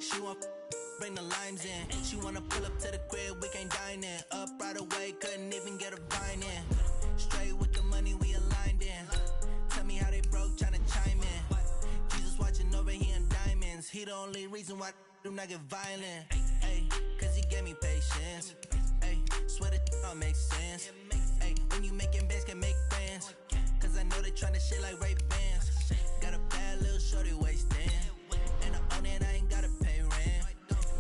She want bring the limes in. She wanna pull up to the crib, we can't dine in. Up right away, couldn't even get a vine in. Straight with the money, we aligned in. Tell me how they broke, tryna chime in. Jesus watching over here in diamonds. He the only reason why I do not get violent. Ay, cause he gave me patience. Ay, swear that all makes sense. Ay, when you making bands, can make friends. Cause I know they tryna shit like Ray-Bans. Got a bad little shorty wasting. And I own it, I ain't gotta pay rent.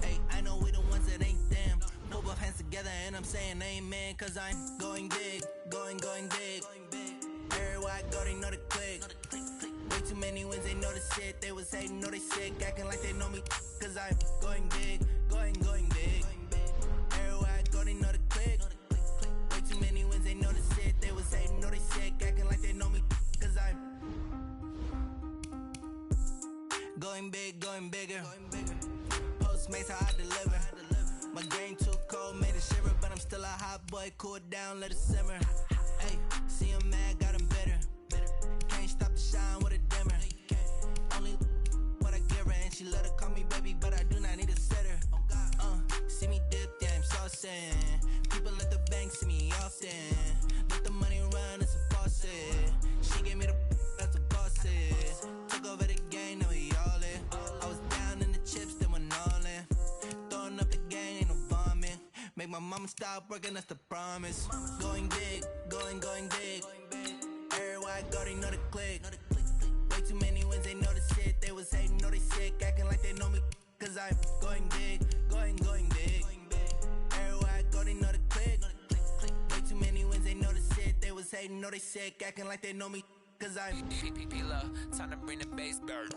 Hey, I know we the ones that ain't them. Put both hands together and I'm saying amen. Cause I'm going big, going big. Everywhere I go, they know the click. Way too many wins, they know the shit. They was hating, know they sick, acting like they know me. Cause I'm going big, going big. Everywhere I go, they know the click. Way too many wins, they know the shit. They was hating, know they sick, acting like they know me. Cause I'm going big, going bigger. Postmates how I deliver. My game too cold, made it shiver, but I'm still a hot boy. Cool it down, let it simmer. Hey, see him mad, got him bitter. Can't stop the shine with a dimmer. Only what I give her, and she let her call me baby, but I do not need a sitter. See me dip, yeah, I'm saucing. People at the bank see me often. Let the money run, it's a faucet. She gave me the that's a faucet. Took over the game, now we all in. I was down in the chips, then went all in. Throwing up the gang, ain't no vomit. Make my mama stop working, that's the promise. Going big, going big. Everywhere I go, they know the click. Way too many wins, they know the shit. They was hating, know they sick, acting like they know me. Cause I'm going big, going big. Everywhere I go, they know the click. Way too many wins, they know the shit. They was hating, know they sick, acting like they know me. Cause I'm time to bring the bass bird.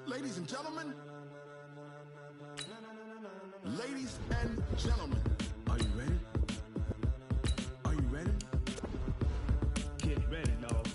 Ladies and gentlemen, ladies and gentlemen, are you ready? Are you ready? Get ready, dog.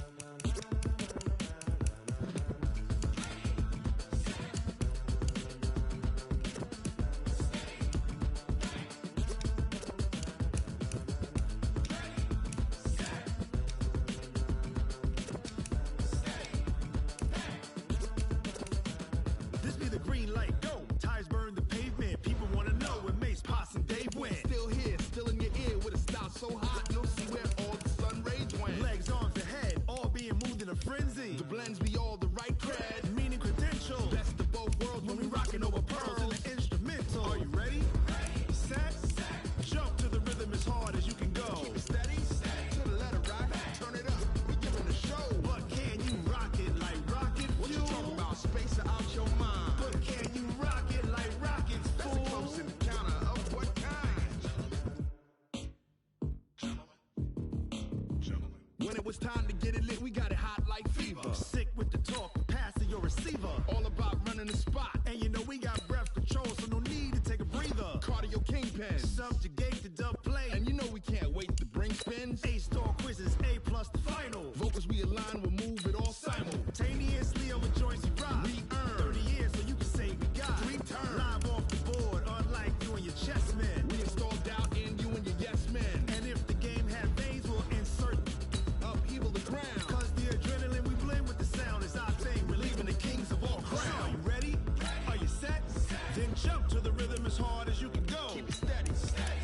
When it was time to get it lit, we got it hot like fever. Sick with the talk, passing your receiver. All about running the spot. And you know we got breath control, so no need to take a breather. Cardio kingpin, subjugate the dub play. And you know we can't wait to bring spins. A-star quizzes, A+ the final. Vocals we align, we'll move it all simultaneously over joints we ride. We earn 30 years, so you can say we got 3 turns. Live off the board, unlike you and your chess men. We installed doubt in you and your yes men. And if the game had veins, we'll insert upheaval the ground. Cause the adrenaline we blend with the sound is our thing. We're leaving the kings of all crowns. So are you ready? Are you set? Then jump to the rhythm as hard as you can go. Keep it steady,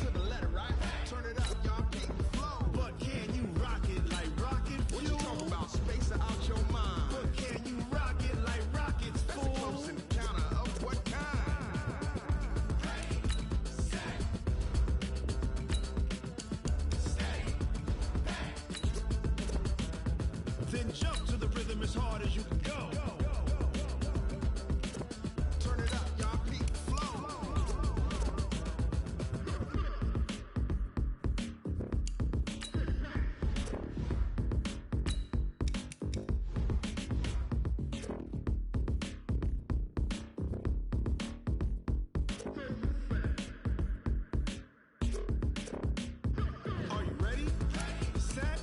to the letter, right? Turn it up, y'all, keep the flow. But can you rock it like rocket fuel? What you talking about? Space out your mind. But can you rock it like rockets, fool? That's a close encounter of what kind? Then jump to the rhythm as hard as you can go. Turn it up, y'all, peak flow. Are you ready? Set?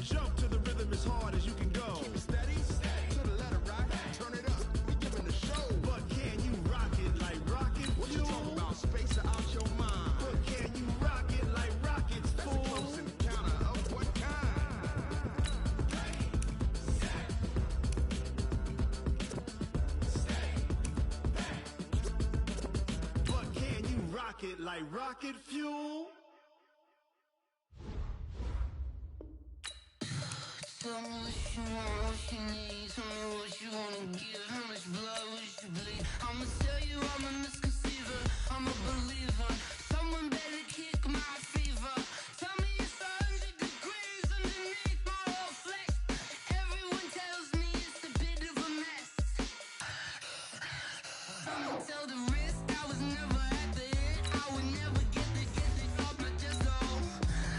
Jump to the rhythm as hard as you can go. Keep it steady, to the letter, right? Turn it up, we giving the show. But can you rock it like rocket fuel? What you talking about? Space out your mind. But can you rock it like rockets, fool? That's a close encounter of what kind? But can you rock it like rocket fuel? Tell me what you want, what you need. Tell me what you wanna give. How much blood would you bleed? I'ma tell you I'm a misconceiver. I'm a believer. Someone better kick my fever. Tell me it's 100 degrees underneath my whole flesh. Everyone tells me it's a bit of a mess. I'ma tell the risk I was never at the hit. I would never get the off my chest, though.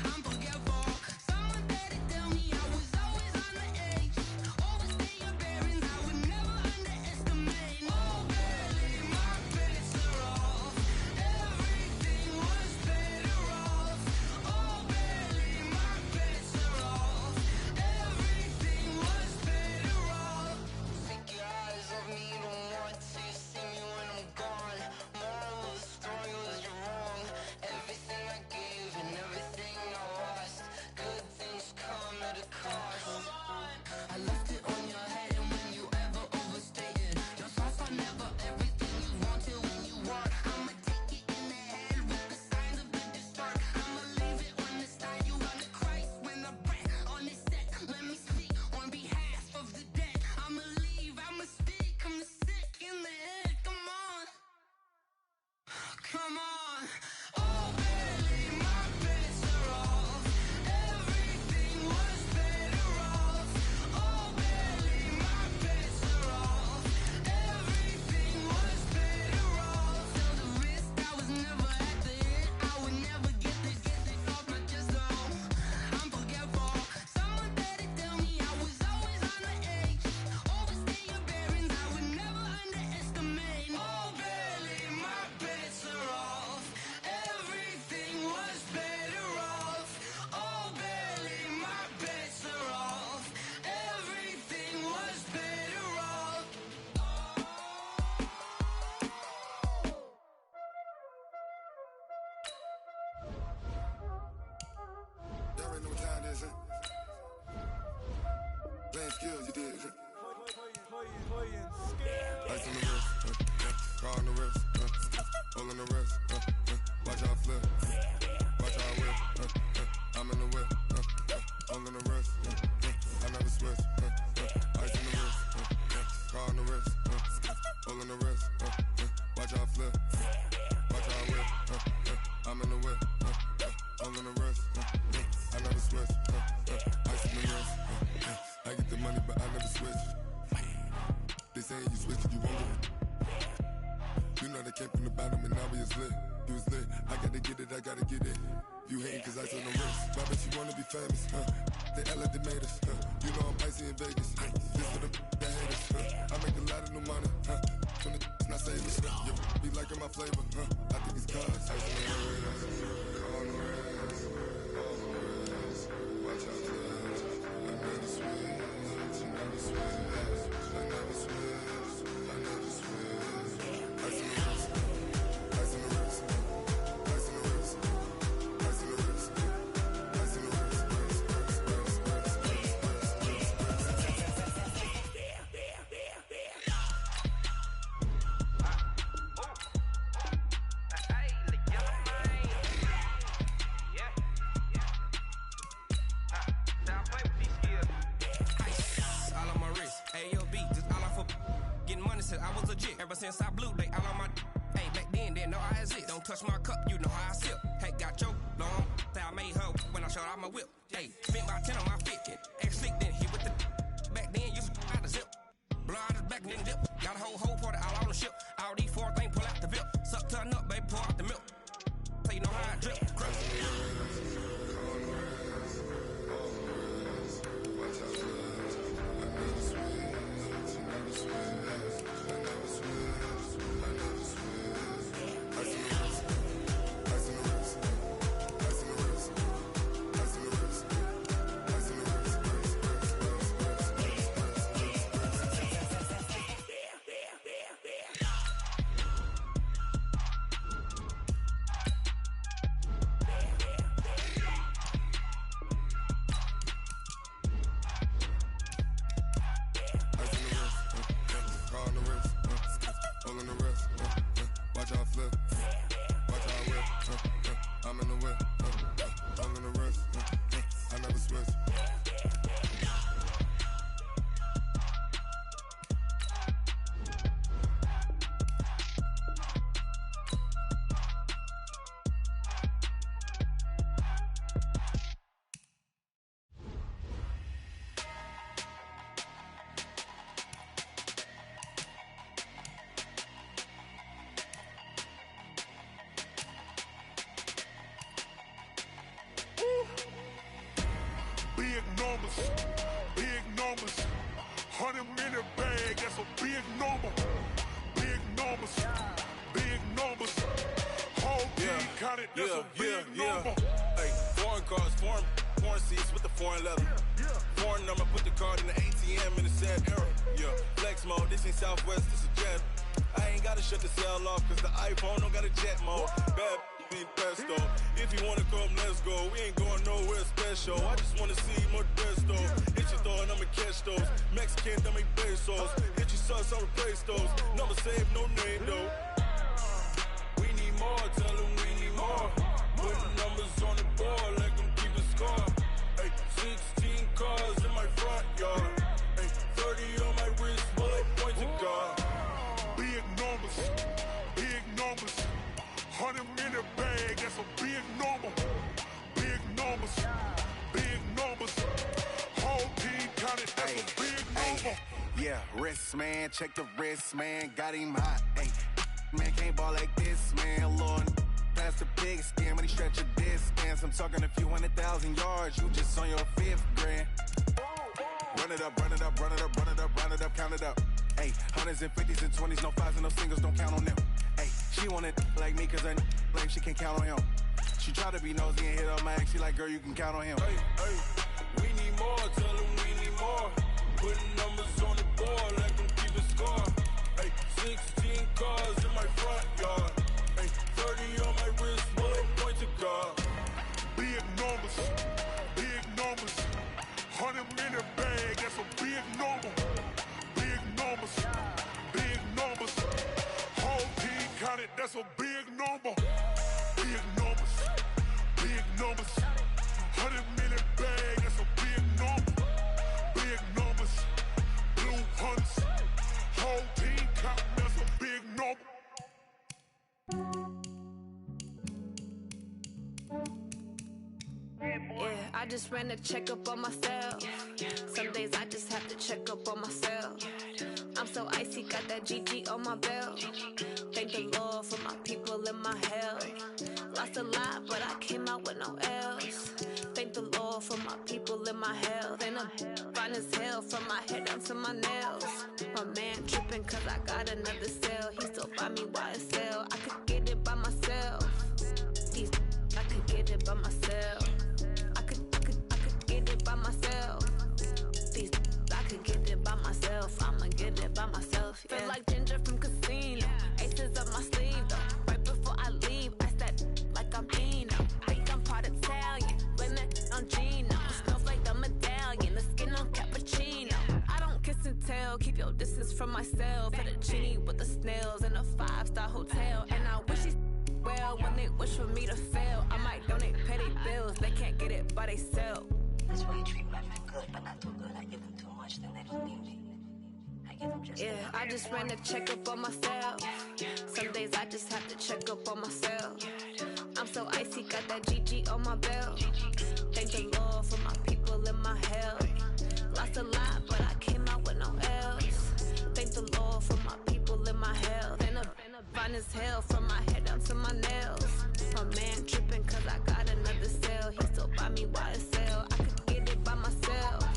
I'm forgetful. Someone better tell me I was always on the edge. Overstay your bearings, I would never underestimate. Oh, barely, my bets are off. Everything was better off. Oh, barely, my bets are off. Everything was better off. Take your eyes off me, you don't want to see me when I'm gone. Moral of the story was you're wrong. Everything I gave and everything I lost. Good things come at a cost. I left it on your head, and when you ever overstated, your thoughts are never everything you wanted when you want. I'ma take it in the head with the signs of the distort. I'ma leave it on the side. You wanna Christ when the breath on this set. Let me speak on behalf of the dead. I'ma leave, I'ma speak. I'm the sick in the head. Come on, come on. Oh, barely, my bets are off. Everything was better off. Oh, barely, my bets are off. Everything was better off. Tell the risk I was never at the hit. I would never get this off my chest, though. I'm forgetful. Someone better tell me I was always on the edge. Overstay your bearings, I would never underestimate. Oh, barely, my bets are off. Everything was better off. Oh, barely, my bets are off. Everything was better off. Y'all already know what time it is, huh? Playing skills, you did, huh? Ice on the wrist, car on the wrist, hole in the wrist, watch how I flip, watch how I whip, I'm in the whip, hole in the wrist, I never switch, ice on the wrist, car on the wrist, hole in the wrist, watch how I flip, watch how I whip, I'm in the whip, hole in the wrist, I never switch, ice on the wrist, I get the money but I never switch. They say you switch it, you won't get it. You know they came from the bottom and now we is lit. You was lit, I gotta get it, I gotta get it. You hating cause I on the wrist. Why bet you wanna be famous, huh? the L that made us. You know I'm icy in Vegas. This for the that hate us. I make a lot of new money. When the not saving. Be liking my flavor. I think it's cause. Ice on the wrist. On the wrist. On the wrist. Watch out, please. I never switch. I never switch. I never switch. I never switch. Ice on the wrist. Ice on the wrist. Ice on the wrist. Ice on the wrist. Ice on the wrist. I was legit ever since I blew they all on my hey back then didn't know I exist. Don't touch my cup, you know how I sip. Hey, got your long that I made her when I showed out my whip. Hey, spent about 10 on my fit. Ex slick then he with the back then used to out the zip. Blow out his back then dip. Got a whole party all on the ship. All these four things pull out the VIP. Suck turn up, baby, pour out the milk. So you know how I drip. Crush. Big numbers, 100-minute bag, that's a big number. Big numbers, big numbers. Whole team counted, that's a big number. Hey, foreign cars, foreign seats with the foreign leather. Foreign number, put the card in the ATM in the sad era. Yeah, flex mode, this ain't Southwest, this a jet. I ain't gotta shut the cell off, cause the iPhone don't got a jet mode. Bad need pesto. If you wanna come, let's go. We ain't going nowhere special. I just wanna see more Modesto. Hit your throw and I'ma catch those. Mexican, that make pesos. Hit your sauce, I'll replace those. Number save, no name though. We need more, tell them we need more. Putting numbers on the board, let them keep a score. Hey, 16 cars in my front yard. Hey, 30 on my wrist, bullet point to God. Big numbers, big numbers. 100-minute bag, that's a big number. Big numbers, big numbers. Whole team counted, that's a big number. Yeah, wrist man, check the wrist man, got him hot. Ay, man can't ball like this, man. Lord, past the big skin when he stretch a distance. I'm talking a few 100,000 yards, you just on your 5th grand. Run it up, run it up, run it up, run it up, run it up, count it up. Ay, hundreds and 50s and 20s, no 5s and no singles, don't count on them. Ay, she want it like me, cause her like she can't count on him. She try to be nosy and hit up my ex, she like, girl, you can count on him. Hey, hey, we need more, tell them we need more. Putting numbers on the board, let them keep a score. Hey, 16 cars in my front yard. Hey, 30 on my wrist, bullet point to God. Big numbers, big numbers. 100-minute bag, that's a big number. Big numbers, big numbers. Whole team counted, that's a big number. Big numbers, big numbers. 100-minute bag, that's a big number. Big numbers, blue hunts. Whole team counting, that's a big number. Yeah, I just ran a checkup on myself. Some days I just have to check up on myself. I'm so icy, got that GG on my belt. Thank the Lord for my people and my health. Lost a lot, but I came out with no else. Thank the Lord for my people in my health. Ain't no fine as hell from my head down to my nails. My man tripping cause I got another cell. He still buy me YSL. I could get it by myself. I could get it by myself. I could get it by myself. I could get it by myself. I'ma get it by myself. Yeah. Feel like Ginger from Casino. Aces up my sleeve though. Right before I leave, I start like I'm Eno. Think I'm part Italian. Blame it on Gino. Smells like the medallion. The skin on cappuccino. I don't kiss and tell. Keep your distance from myself. Fettuccine with the snails in a 5-star hotel. And I wish he's well when they wish for me to fail. I might donate petty bills. They can't get it by they self. That's why you treat women good, but not too good. I give them too much, then they don't need me. I give them just I just ran a checkup on myself. Some days I just have to check up on myself. I'm so icy, got that GG on my belt. Thank the Lord for my people in my health. Lost a lot, but I came out with no else. Thank the Lord for my people in my health. And fine as hell from my head down to my nails. My man tripping cause I got another cell. He still buy me YSL. I could get it by myself.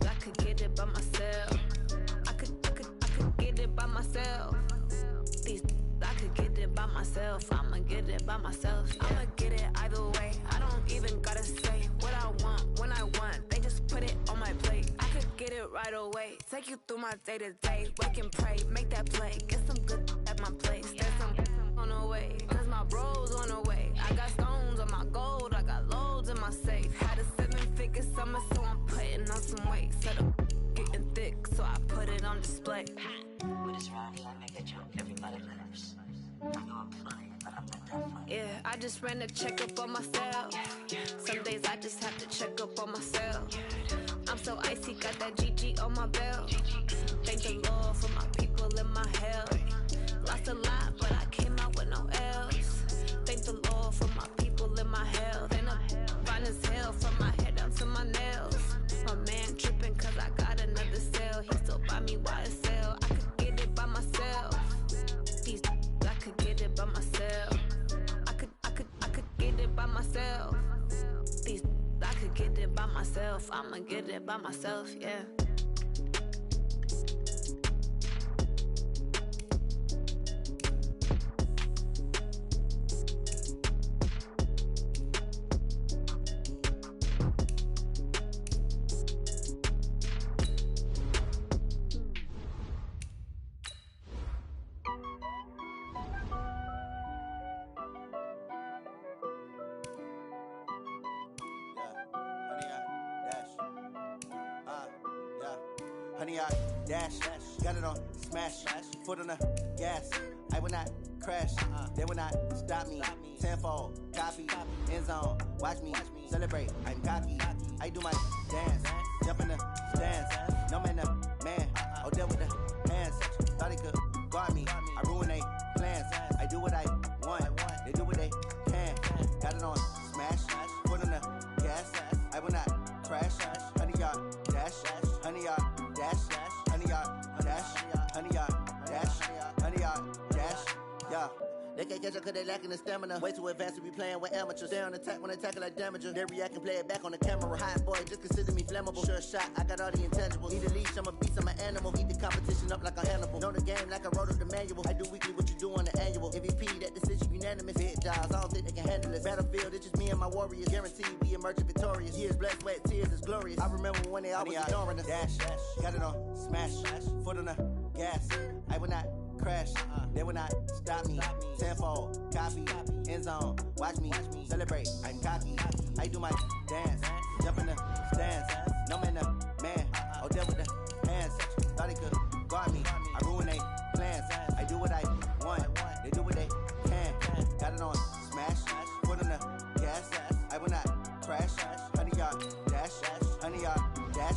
I could get it by myself. I could get it by myself. I could get it by myself. I'ma get it by myself. I'ma get it either way. I don't even gotta say what I want when I want. They just put it on my plate. I could get it right away. Take you through my day to day. Wake and pray, make that play. Get some good at my place. There's some on the way. Cause my bros on the way. I got stones on my gold. I got loads in my safe. Had a 7-figure summer, so I'm putting on some weight. Set up getting thick, so I put it on display. With this rhymes, I make a joke. Everybody laughs. I know I'm funny, but I'm not that funny. Yeah, I just ran a checkup on myself. Some days I just have to check up on myself. I'm so icy, got that GG on my belt. Thank the Lord for my people in my health. Lost a lot, but I came out with no else. Thank the Lord for my people in my health. And I'm fine as hell from my head down to my nails. My man tripping cause I got another cell. He still buy me YSL. I could get it by myself. I could get it by myself. I could get it by myself. I could get it by myself. I'ma get it by myself, yeah. Honey, I dash, got it on smash, foot on the gas. I will not crash, they will not stop me. Tenfold, copy, end zone, watch me celebrate. I'm cocky, I do my dance, jump in the stands. No man, the man, oh deal with the hands. Thought he could guard me, I ruin they plans. I do what I want, they do what they can. Got it on smash, foot on the gas. I will not crash, honey, y'all dash, honey, y'all dash, honey, y'all dash, honey, y'all dash, honey, y'all dash, yeah. They can't catch up cause they lacking the stamina. Way too advanced to be playing with amateurs. They on attack when they tackle like damager. They react and play it back on the camera. Hot boy, just consider me flammable. Sure shot, I got all the intangibles. Need a leash, I'm a beast, I'm an animal. Eat the competition up like a Hannibal. Know the game like I wrote up the manual. I do weekly what you do on the annual. MVP, that decision unanimous. Hit jobs, I don't think they can handle it. Battlefield, it's just me and my warriors. Guaranteed we emerge victorious. Years, blood, sweat, tears, is glorious. I remember when they always ignoring us. Dash, got it on smash, foot on the gas. I will not crash, they will not stop me. Tenfold, copy, end zone, watch me celebrate. I'm cocky, I do my dance, jump in the stands. No man, the man, oh deal with the hands. Thought he could guard me, I ruin they plans. I do what I want, they do what they can. Got it on smash, foot on the gas. I will not crash, honey, y'all dash, honey, y'all dash,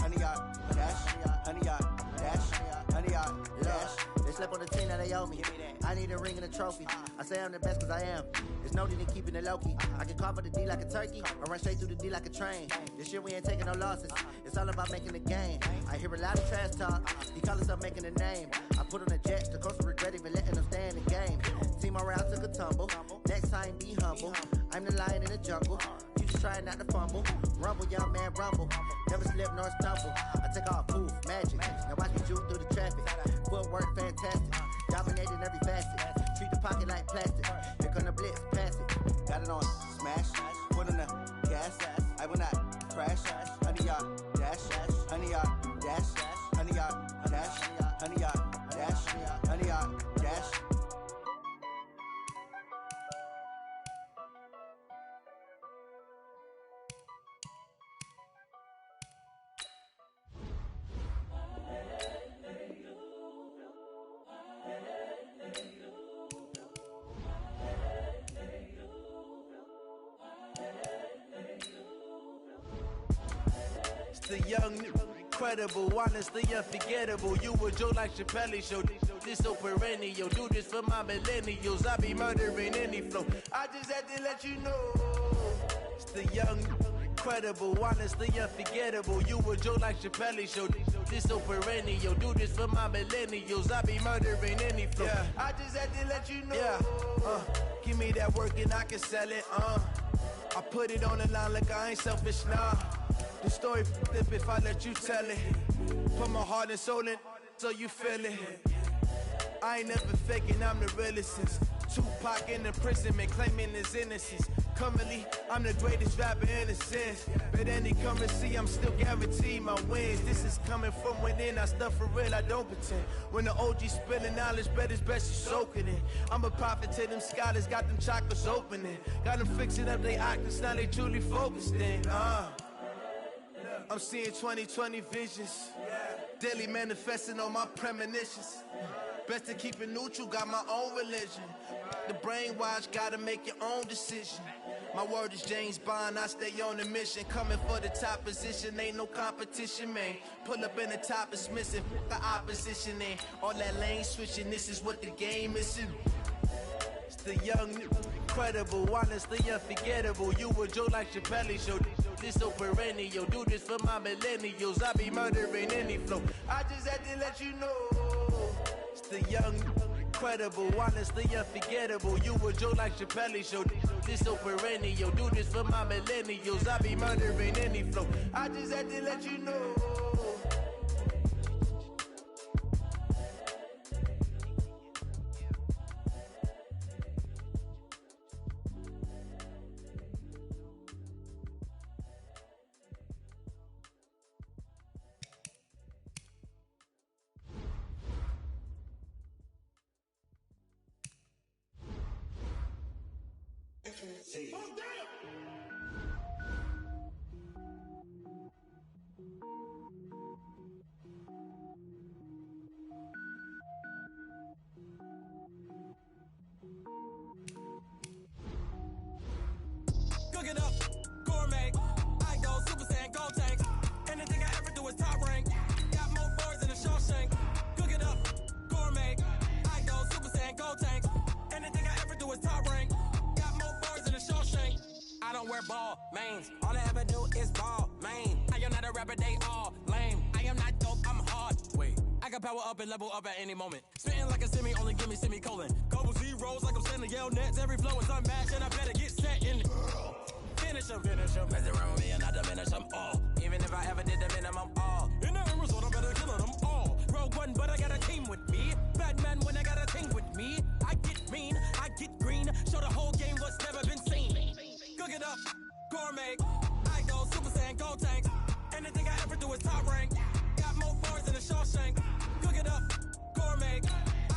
honey, y'all dash, honey, y'all dash, honey, y'all dash. They slept on the team that they owe me. I need a ring and a trophy. I say I'm the best cause I am. There's no need in keeping it low-key. I can carve up the D like a turkey or run straight through the D like a train. This year we ain't taking no losses. It's all about making the game. I hear a lot of trash talk. He call himself making a name. I put on the jets. The coach will regret even letting them stay in the game. Team morale took a tumble. Next time be humble. I'm the lion in the jungle. You just trying not to fumble. Rumble, rumble. Never slip nor stumble. I take off, move, magic. Now watch me juke through the traffic. Footwork fantastic. Dominating every facet. Treat the pocket like plastic. Here come the blitz, pass it. Got it on smash. Put on the gas. I will not crash. 100-yard dash. 100-yard dash. 100-yard dash. 100-yard dash. 100-yard dash. The young, incredible, honestly unforgettable. You a Joe like Chappelle show. This so perennial. Do this for my millennials. I be murdering any flow. I just had to let you know. It's the young, incredible, honestly unforgettable. You a Joe like Chappelle show. This so perennial. Do this for my millennials. I be murdering any flow. Yeah. I just had to let you know. Yeah. Give me that work and I can sell it. I put it on the line like I ain't selfish, nah. The story flip if I let you tell it. Put my heart and soul in so you feel it. I ain't never faking, I'm the realest since Tupac in imprisonment, claiming his innocence. Currently, I'm the greatest rapper in a sense. But any come and see, I'm still guaranteed my wins. This is coming from within, I stuff for real, I don't pretend. When the OG spilling knowledge, bet it's best you soak it in. I'm a prophet to them scholars, got them chakras opening. Got them fixing up they octaves, now they truly focused in. I'm seeing 2020 visions. Daily manifesting on my premonitions. Best to keep it neutral, got my own religion. The brainwash, gotta make your own decision. My word is James Bond, I stay on a mission. Coming for the top position, ain't no competition, man. Pull up in the top, it's missing, the opposition ain't. All that lane switching, this is what the game is. It's the young, incredible, honestly unforgettable. You a Joe like Chappelle show. This so perennial. Do this for my millennials. I be murdering any flow. I just had to let you know. It's the young, incredible, honestly unforgettable. You a Joe like Chappelle show. This so perennial. Do this for my millennials. I be murdering any flow. I just had to let you know. Cook it up, gourmet. I go Super Saiyan, gold tanks. Anything I ever do is top rank. Got more boards than a Shawshank. Cook it up, gourmet. I go Super Saiyan, gold tanks. Anything I ever do is top rank. Got more boards than a Shawshank. I don't wear ball mains. All I ever do is ball main. I am not a rapper, they all lame. I am not dope, I'm hard. Wait, I can power up and level up at any moment. Spitting like a semi, only give me semicolon. Couple zeros like I'm sending yell nets. Every flow is unmatched and I better get set in. Finish them. Mess around with me and I diminish them all. Even if I ever did the minimum all. In the end result, I better kill them all. Rogue One, but I got a team with me. Batman when I got a team with me. I get mean, I get green. Show the whole game what's never been seen. Cook it up, gourmet. I go Super Saiyan, gold tanks. Anything I ever do is top rank. Got more boards than a Shawshank. Cook it up, gourmet.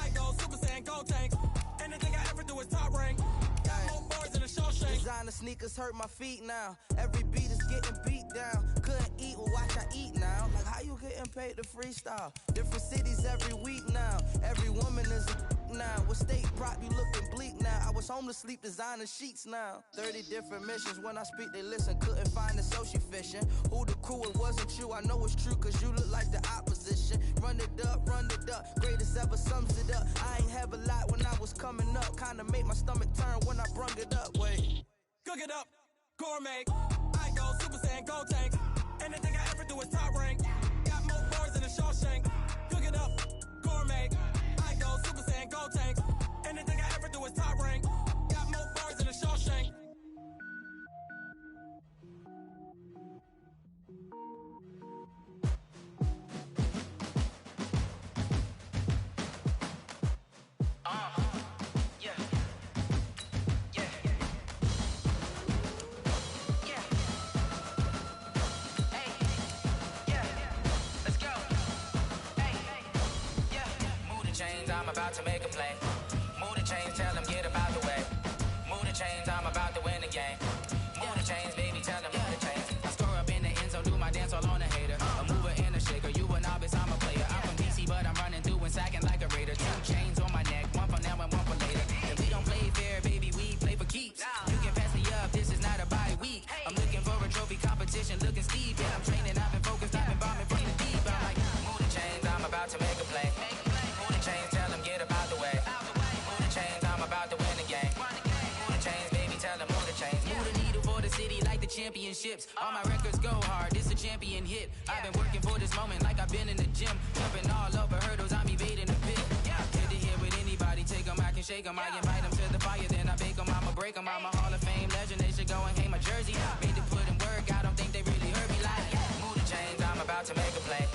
I go Super Saiyan, gold tanks. Anything I ever do is top rank. Got more boards than a Shawshank. Designer sneakers hurt my feet now. Every beat is getting beat down. Couldn't eat, well watch I eat now. Like how you getting paid to freestyle? Different cities every week now. Every woman is a now. With state prop you looking bleak now. I was home to sleep designer sheets now. 30 different missions. When I speak they listen. Couldn't find it so she fishing. Who the crew, it wasn't you. I know it's true cause you look like the opposition. Run it up. Greatest ever sums it up. I ain't have a lot when I was coming up. Kinda made my stomach turn when I brung it up. Wait. Cook it up, gourmet. I go Super Saiyan, gold tanks. Anything I ever do is top rank. Got more boards than a Shawshank. Cook it up, gourmet. I go Super Saiyan, gold tanks. Anything I ever do is top rank. Got more boards than a Shawshank. game. Move the chains, baby, tell them move the chains. I score up in the end zone, do my dance all on a hater. A mover and a shaker, you a novice, I'm a player. I'm from DC, but I'm running through and sacking like a raider. 2 chains on my neck, one for now and one for later. If we don't play fair, baby, we play for keeps. You can pass me up, this is not a bye week. I'm looking for a trophy competition, looking steep. Yeah, I'm training, I've been focused, I've been bombing from the deep. I'm like, move the chains, I'm about to make a play. Move the chains, tell them get up out the way. Move the chains, I'm about to win the game. Move the chains, baby, tell them move the chains. Move the needle for the city like the championships. All my records go hard, this a champion hit. I've been working for this moment like I've been in the gym. Jumping all over hurdles, I'm evading the pit. Head to head with anybody, take them, I can shake them. I invite them to the fire, then I bake them, I'ma break them. I'm a Hall of Fame legend, they should go and hang my jersey. Made to put in work, I don't think they really heard me like, move the chains, I'm about to make a play.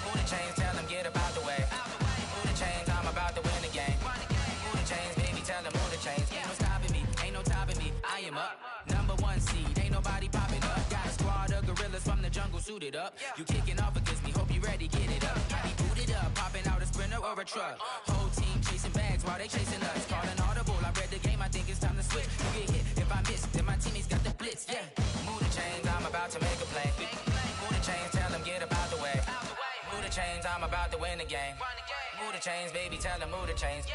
Move the chains, tell them get up out the way. Move the chains, I'm about to win the game. Move the chains, baby, tell them move the chains. Ain't no stopping me, ain't no topping me, I am up. Number 1 seed, ain't nobody popping up. Got a squad of gorillas from the jungle suited up. You kicking off against me, hope you ready, get it up. I be booted up, popping out a sprinter or a truck. Whole team chasing bags while they chasing us. Calling audible, I read the game, I think it's time to switch. You get hit, if I miss, then my teammates got the blitz, yeah. Move the chains, I'm about to make a play. Move the chains, tell them get up out the way. Move the chains, I'm about to win the game. Move the chains, baby, tell them move the chains.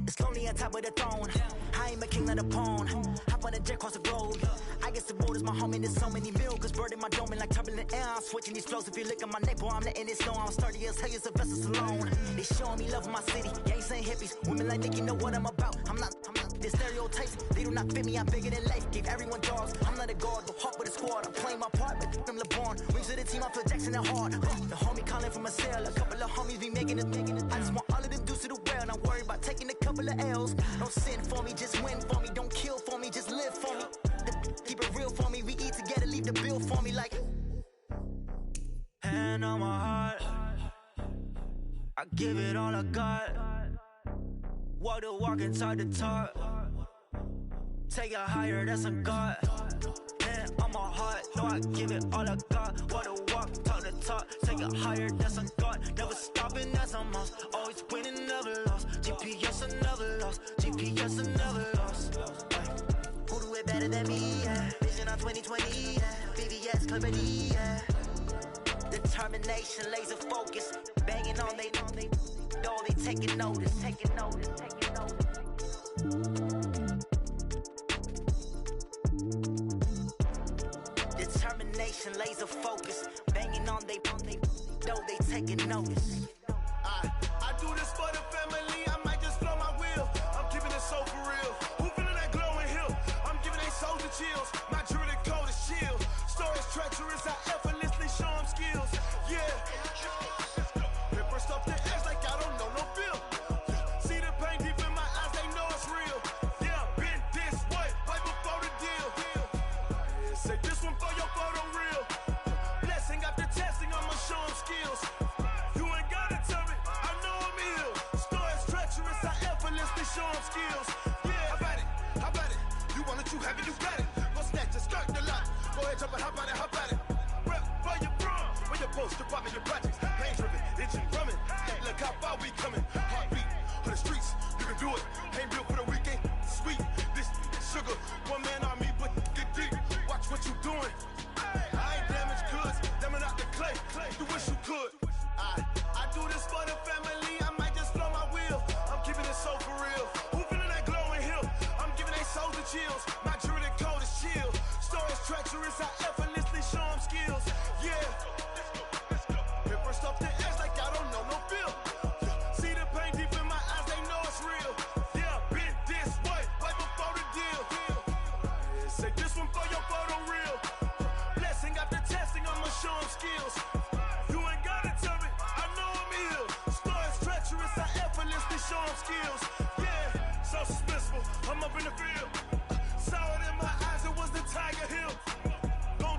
It's lonely on top of the throne. I ain't a king of the pawn. Hop on a jet across the globe. I guess the road is my home and there's so many milk. Bird in my dome and like turbulent air. I'm switching these flows. If you look at my neck, boy, I'm letting it slow. I'm sturdy as hell as Sylvester Stallone. They showing me love in my city. Yeah, ain't saying hippies. Women like Nick, you know what I'm about. I'm not the stereotypes. They do not fit me. I'm bigger than life. Gave everyone dogs. I'm not a guard, but hawk with a squad. I'm playing my part, but I'm LeBron. Wings of the team, I feel Jackson and hard. The homie calling from a cell. A couple of homies be making it. I just want all of them dudes to the well. Not worried about taking a couple of L's. Don't sin for me, just win for me. Don't kill for me, just live for me. Keep it real for me. We eat together, leave the bill for me like. Hand on my heart, I give it all I got. Walk the walk and talk the talk. Take it higher, that's a God. Hand on my heart, no, I give it all I got. Walk the walk, talk the talk. Take it higher, that's a God. Never stopping, that's a must. Always winning, never lost. GPS, I never lost. GPS, I never lost. Who do it better than me? Yeah. Vision on 2020. Yeah. VVS, clarity. Yeah. Determination, laser focus. Banging on they door, they taking notice. Taking notice. Taking notice. Determination, laser focus. Banging on they door, they taking notice. I do this for the family. I might just blow my wheel. I'm keeping it so for real. Who feeling that glowing hill? I'm giving they soldier chills. My jewelry cold as chill. Stories treacherous. I effortlessly show them skills. Yeah. Paper stuff the edge like I don't know no feel. See the pain deep in my eyes. They know it's real. Yeah, been this way right before the deal. Say this one for your photo real. Blessing after testing. I'ma show them skills. You ain't gotta tell me. I know I'm ill. Stories treacherous. I effortlessly show them skills. Yeah, how about it? How about it? You want it, you have it, you got it. Go snatch and skirt the lot. Go ahead, jump it, how about it, how about it? Rep for your bro, for your post, your pop, your projects. Pain driven, itching, drumming. Hey, look how far we coming. Heartbeat for the streets, you can do it. Ain't built for the weekend. Sweet, this sugar. One man army, but get deep. Watch what you doing. I ain't damaged goods, damn it out the clay. You wish you could. I do this for the family. I might just blow my wheel. I'm keeping it so for real. Who feeling that glowing hill? I'm giving they soldier chills. My jewelry cold is chill. Stories treacherous. I effortlessly show them skills. Yeah. Paper stuff the edge like I don't know no feel. See the pain deep in my eyes. They know it's real. Yeah, been this way right before the deal. Say this one for your photo real. Blessing after testing. I'ma show them skills. You ain't gotta tell me. I know I'm ill. Stories treacherous. I effortlessly show them skills. Yeah, so suspenseful. I'm up in the field. Saw it in my eyes. It was the Tiger Hill. Go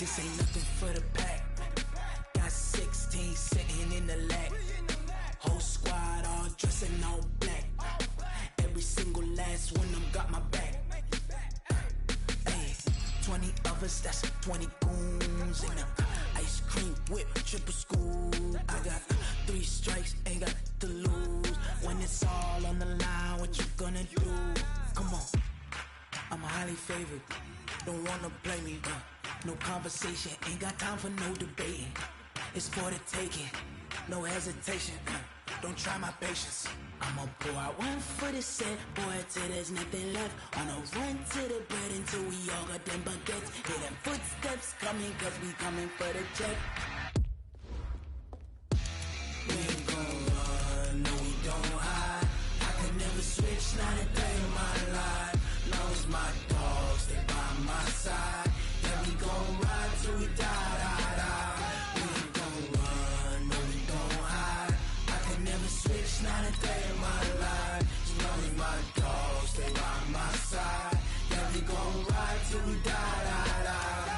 This ain't nothing for the pack. Got 16 sitting in the lap. Whole squad all dressing all black. Every single last one of them got my back. Hey, 20 of us, that's 20 goons in a ice cream whip, triple school. I got 3 strikes, ain't got to lose. When it's all on the line, what you gonna do? Come on, I'm highly favored. Don't wanna play me, no conversation, ain't got time for no debating. It's for the taking, no hesitation. Don't try my patience. I'ma pour out one for the set, boy, till there's nothing left. On a run to the bread until we all got them baguettes. Hear them footsteps coming, cause we coming for the check. We ain't gon' run, no we don't hide. I can never switch, not a day in my life. Long as my dogs, they by my side. Yeah, we gon' ride till we die, die, die. We ain't gon' run, no we don't hide. I can never switch, not a day in my life. As long as my dogs, they by my side. Yeah, we gon' ride till we die, die, die.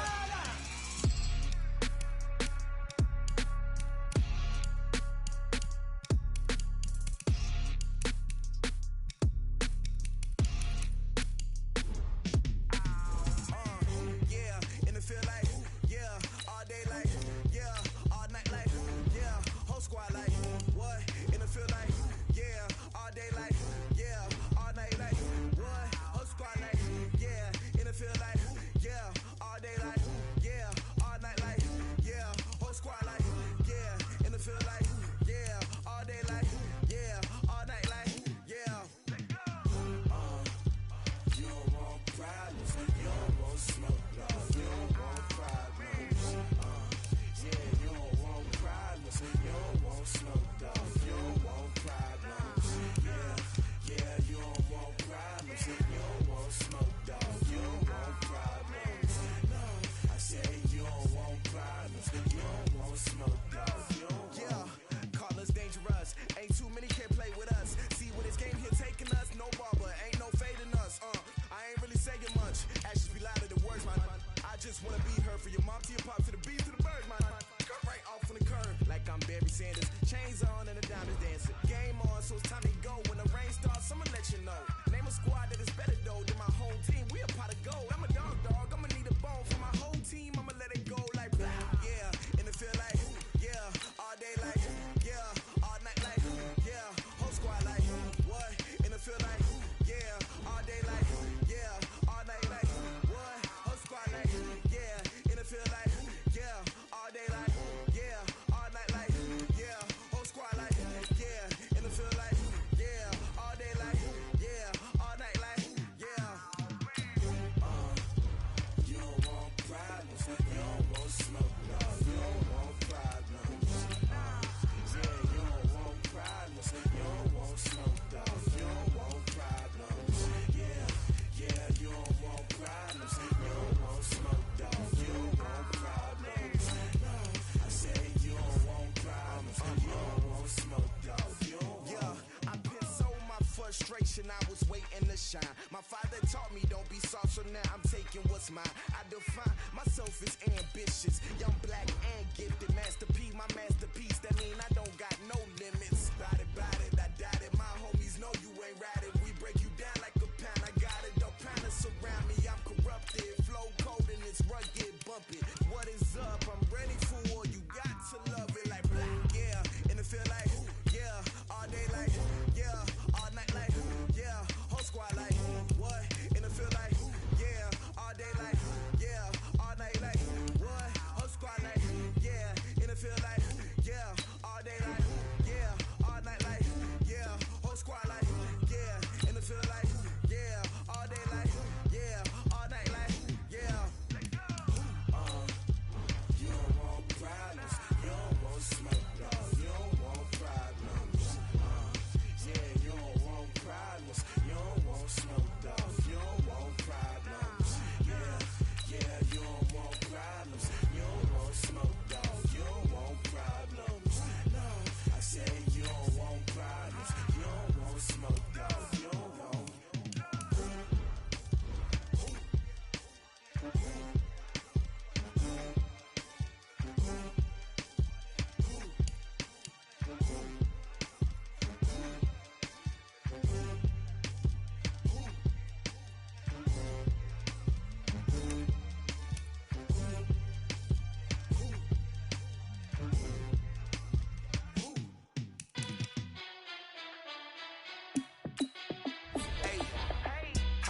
I was waiting to shine. My father taught me don't be soft, so now I'm taking what's mine. I define myself as ambitious, young, black, and gifted. Master P, my masterpiece. That mean I don't got no limits. Bout it, I doubt it. My homies know you ain't ratted. We break you down like a pound. I got it, don't pound us around me. I'm corrupted, flow cold and it's rugged, bump it. What is up? I'm ready for war. You got to love it like black, yeah. And it feel like, yeah, all day like, yeah, all night like,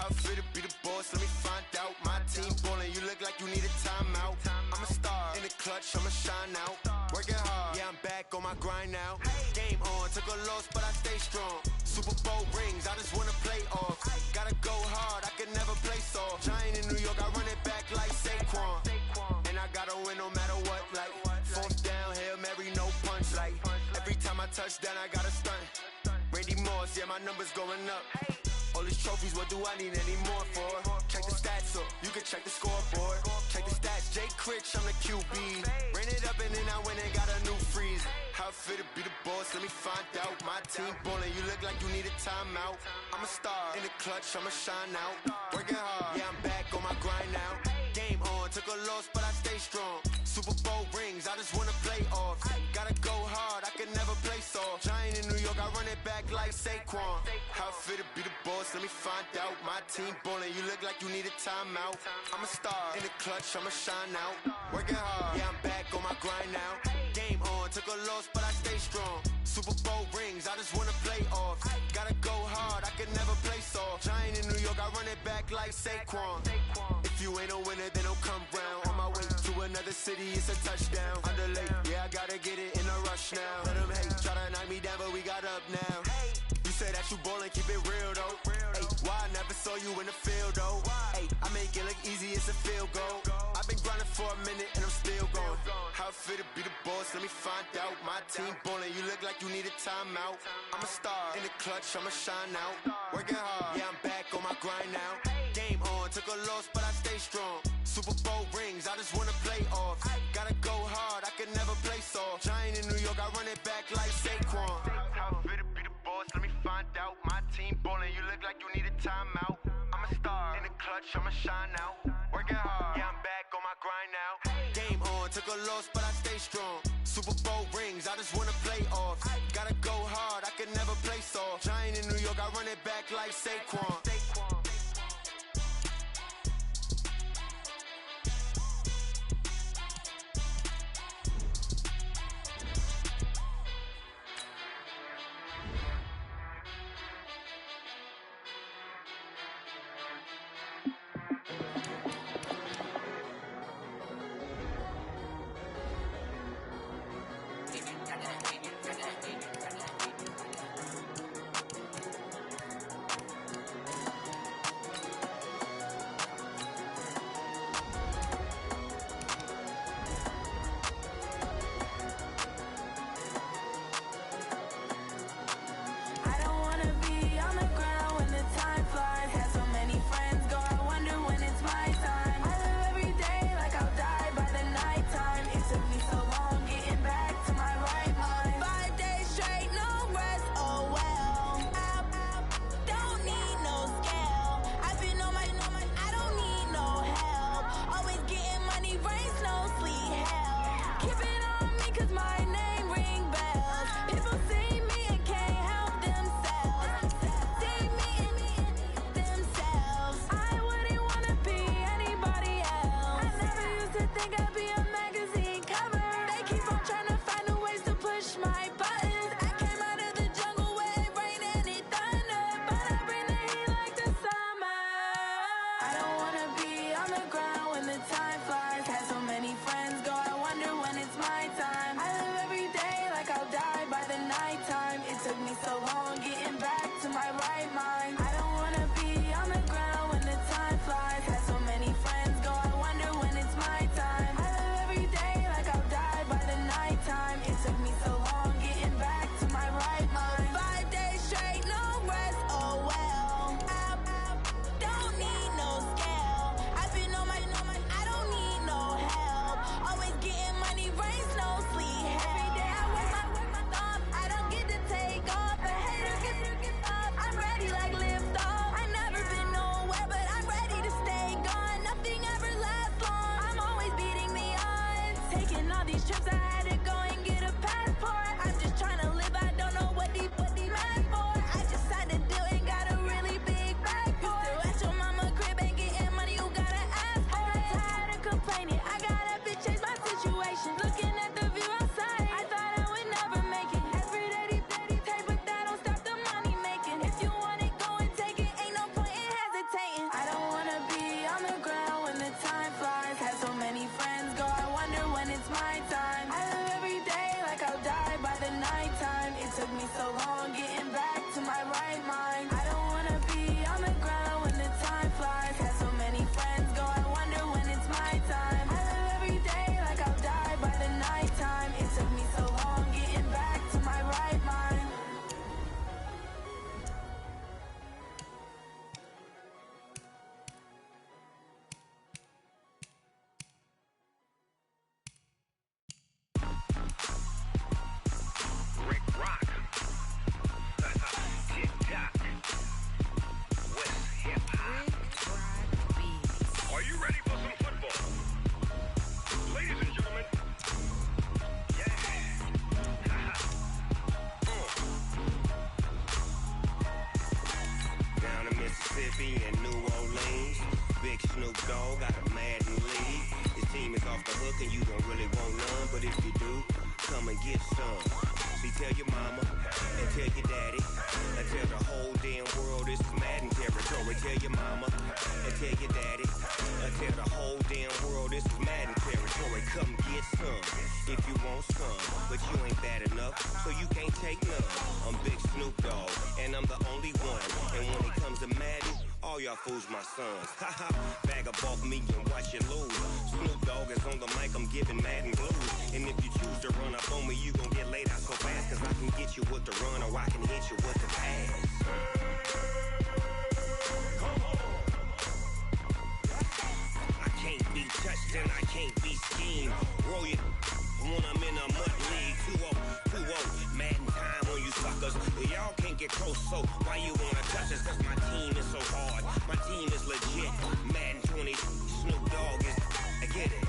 How I feel to be the boss, let me find out. My team ballin', you look like you need a timeout. I'm a star, in the clutch, I'ma shine out. Working hard, yeah, I'm back on my grind now. Game on, took a loss, but I stay strong. Super Bowl rings, I just wanna play off. Gotta go hard, I can never play soft. Giant in New York, I run it back like Saquon. And I gotta win no matter what, like fourth down, Hail Mary, no punch, like every time I touch down, I gotta stunt. Randy Moss, yeah, my numbers going up. All these trophies, what do I need any more for? Check the stats up, you can check the scoreboard. Check the stats, Jake Critch, I'm the QB. Ran it up and then I went and got a new freeze. How I feel to be the boss, let me find out. My team ballin', you look like you need a timeout. I'm a star, in the clutch, I'ma shine out. Working hard, yeah, I'm back on my grind now. Game on, took a loss, but I stay strong. Super Bowl rings, I just wanna play off. Gotta go hard, I can never play soft. Giant in New York, I run it back like Saquon. How I feel to be the boss, let me find out. My team ballin', you look like you need a timeout. I'm a star, in the clutch, I'ma shine out. Working hard, yeah, I'm back on my grind now. Game on, took a loss, but I stay strong. Super Bowl rings, I just wanna play off. Gotta go hard, I can never play soft. Giant in New York, I run it back like Saquon. If you ain't a winner, then don't come round. On my way to another city, it's a touchdown. Underlay, yeah, I gotta get it in a rush now. Let them hate, try to knock me down, but we got up now. You say that you ballin', keep it real though. Hey, why I never saw you in the field though? Hey, I make it look easy, it's a field goal. I've been grinding for a minute and I'm still going. How I feel to be the boss, let me find out. My team ballin', you look like you need a timeout. I'm a star, in the clutch, I'ma shine out. Working hard, yeah, I'm back on my grind now. Game on, took a loss, but I stay strong. Super Bowl rings, I just wanna play off. Gotta go hard, I can never play soft. Giant in New York, I run it back like Saquon. How I feel to be the boss, let me find out. My team ballin', you look like you need a timeout. I'm a star, in the clutch, I'ma shine out. Working hard, yeah, I'm back on my grind now. Game on, took a loss, but I stay strong. Super Bowl rings, I just wanna play off. Gotta go hard, I can never play soft. Giant in New York, I run it back like Saquon. hesitating. Mississippi and New Orleans. Big Snoop Dogg got a Madden lead. His team is off the hook and you don't really want none, but if you do, come and get some. See, tell your mama and tell your daddy and tell the whole damn world this is Madden territory. Tell your mama and tell your daddy and tell the whole damn world this is Madden territory. Come get some if you want some, but you ain't bad enough, so you can't take none. I'm Big Snoop Dogg, and I'm the only one. And when it comes to Madden, all y'all fools my sons. Haha, bag up off me and watch you lose. Snoop Dogg is on the mic, I'm giving Madden blues. And if you choose to run up on me, you gon' get laid out so fast, cause I can get you with the run or I can hit you with the pass. I can't be touched and I can't be schemed. Roll you when I'm in a mud league. 2-0, Madden time on you suckers. Y'all can't get close, so why you wanna touch us? Cause my team is so hard, my team is legit. Madden 20, Snoop Dogg is, I get it.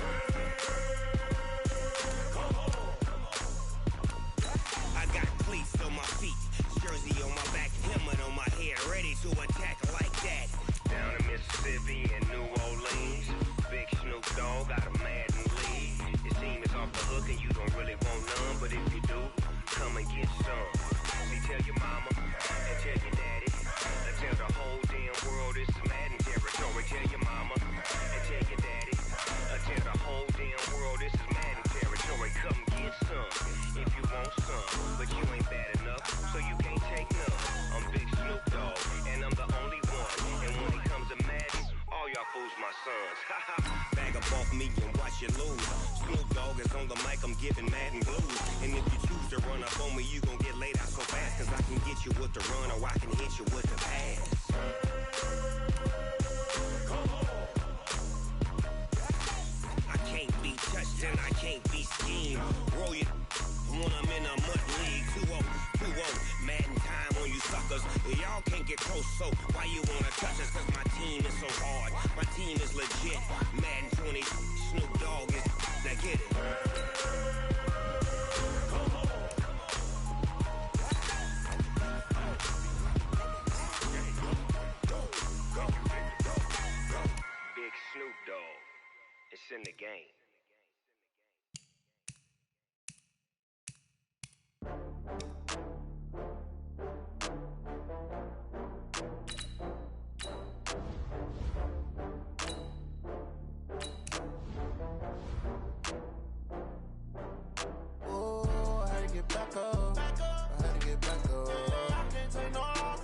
I got cleats on my feet, jersey on my back, helmet on my head, ready to attack like that. Down in Mississippi and New Orleans, Big Snoop Dogg got a Madden lead. His team is off the hook and you don't really want none, but if you do, come and get some. See, tell your mama and tell your daddy and tell the whole damn world this is Madden territory. Tell your mama and tell your daddy and tell the whole damn world this is Madden territory. Come get some if you want some, but you ain't bad enough, so you can't take none. I'm Big Snoop Dogg, and I'm the only one. And when it comes to Madden, all y'all fools my sons. Haha, bag up off me and watch you lose. Snoop Dogg is on the mic, I'm giving Madden blues. And if you choose to run up on me, you gon' get laid out so fast, cause I can get you with the run or I can hit you with the pass. I can't be touched and I can't be schemed. Roll you when I'm in a mud league. 2-0, Madden time on you suckers. Y'all can't get close, so why you wanna touch us? Cause my team is so hard, my team is legit. Madden 20, Snoop Dogg is, now get it. Big Snoop Dogg, it's in the game. Get back up. I had to get back up. I can't take no longer.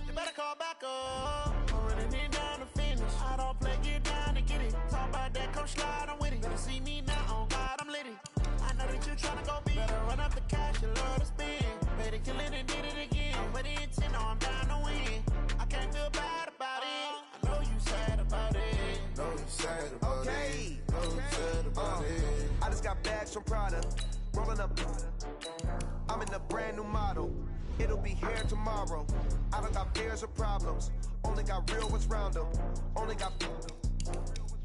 You better call back up. I'm running it down to finish. I don't play, get down to get it. Talk about that, come slide, I'm with it. Better see me now, on God, I'm lit it. I know that you tryna go big. Better run up the cash, you love to spend. Better kill it and did it again. I'm with the intent, no, I'm down to win. I can't feel bad about it. I know you sad about it. Know you sad about Okay. it. Know you sad about it. I just got bags from Prada. Rolling up. I'm in a brand new model. It'll be here tomorrow. I don't got fears or problems. Only got real ones round them. Only got.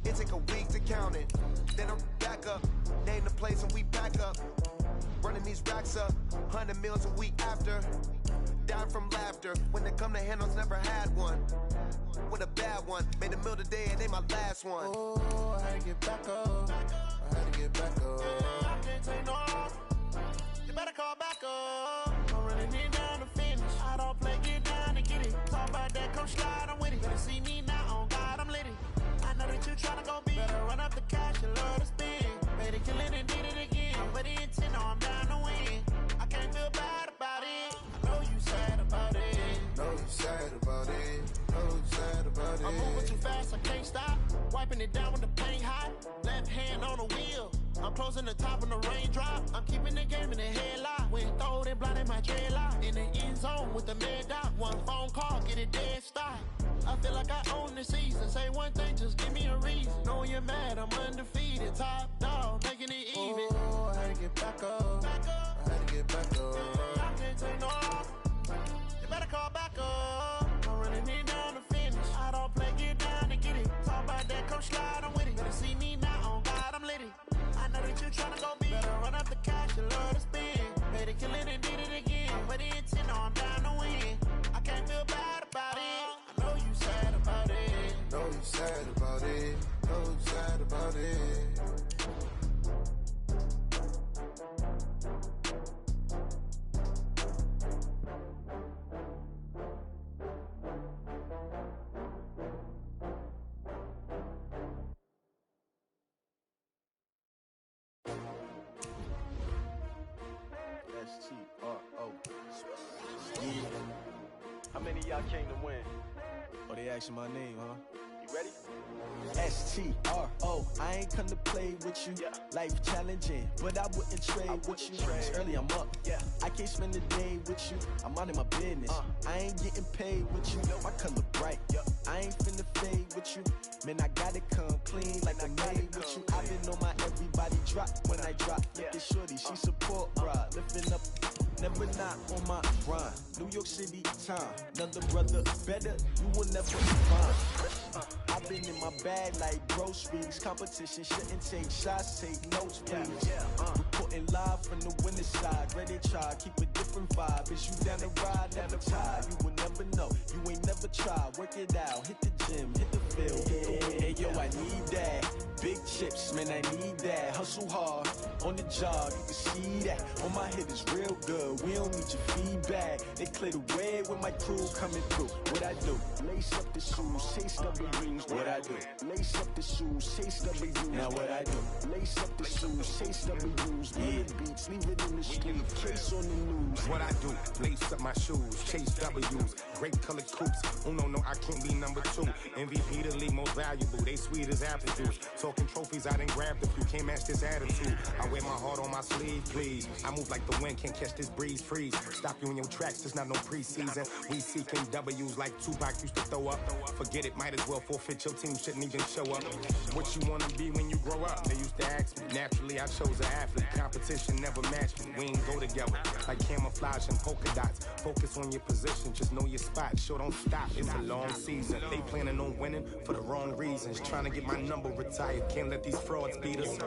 It take a week to count it. Then I'm back up. Name the place and we back up. Running these racks up. 100 meals a week after. Down from laughter. When they come to handles, never had one. With a bad one. Made a meal today and they my last one. Oh, I had to get back up. I had to get back up. I can't take no longer. You better call back up. I'm running it down to finish. I don't play, get down to get it. Talk about that, come slide, I'm with it. Better see me now, on God, I'm lit it. I know that you tryna go big. Better run up the cash, you love to spend. Better kill it and did it again. I'm with the intent, no, I'm down to win. I can't feel bad about it. I know you sad about it. Know you sad about it. Know you sad about it. I'm moving too fast, I can't stop. Wiping it down when the paint hot. Left hand on the wheel. I'm closing the top when the raindrop. I'm keeping the game in the headlock. When throwed and blinded my dreadlock. In the end zone with the mad dot. One phone call, get it dead stop. I feel like I own the season. Say one thing, just give me a reason. Knowing you're mad, I'm undefeated. Top dog, making it even. Oh, I had to get back up. I had to get back up. I can't take no longer. You better call back up. I'm running it down to finish. I don't play, get down to get it. Talk about that, come slide, I'm with it. Better see me now, on God, I'm lit it. I know that you tryna go big. Better run up the cash, you love to spend. Better kill it and did it again. With the intent, no, I'm down to win. I can't feel bad about it. I know you sad S-T-R-O. Yeah. How many of y'all came to win? Oh, they asking my name, huh? You ready? S-T-R-O. I ain't come to play with you. Yeah. Life challenging, but I wouldn't trade with you. It's early, I'm up. Yeah. I can't spend the day with you. I'm out of my business. I ain't getting paid with you. My color bright. I ain't finna fade with you. Man, I gotta come clean like I made with you. I've been on my everybody drop when I drop. Look at shorty, she support, bruh. Lifting up, never not on my grind. New York City time, another brother better, you will never find. I've been in my bag like groceries. Competition shouldn't take shots, take notes, please. Reporting live from the winning side. Ready to try, keep a different vibe. Is you down the ride, never tired. You will never know, you ain't never tried. Work it out, hit the gym, hit the field. Hey yo, I need that. Big chips, man, I need that. Hustle hard, on the job, you can see that. On my head is real good, we don't need your feedback. They clear the way with my crew coming through. What I do? Lace up the shoes, chase W's. What I do? Lace up the shoes, chase W's. Now what I do? Lace up the shoes, chase W's. Yeah, beats, leave it in the street, case on the news. What I do? Lace up my shoes, chase W's. Grape colored coops. Oh no, I can't be number 2. MVP the league most valuable. They sweet as apple juice. Talking trophies, I done grabbed a few. Can't match this attitude. I wear my heart on my sleeve, please. I move like the wind, can't catch this breeze. Freeze. Stop you in your tracks. There's not no preseason. We seeking W's like Tupac used to throw up. Forget it, might as well forfeit. Your team shouldn't even show up. What you wanna be when you grow up? They used to ask me. Naturally, I chose an athlete. Competition never matched me. We ain't go together like camouflage and polka dots. Focus on your position, just know your spot. Sure, don't stop. It's a long season. They planning on winning for the wrong reasons. Trying to get my number retired. Can't let these frauds beat us.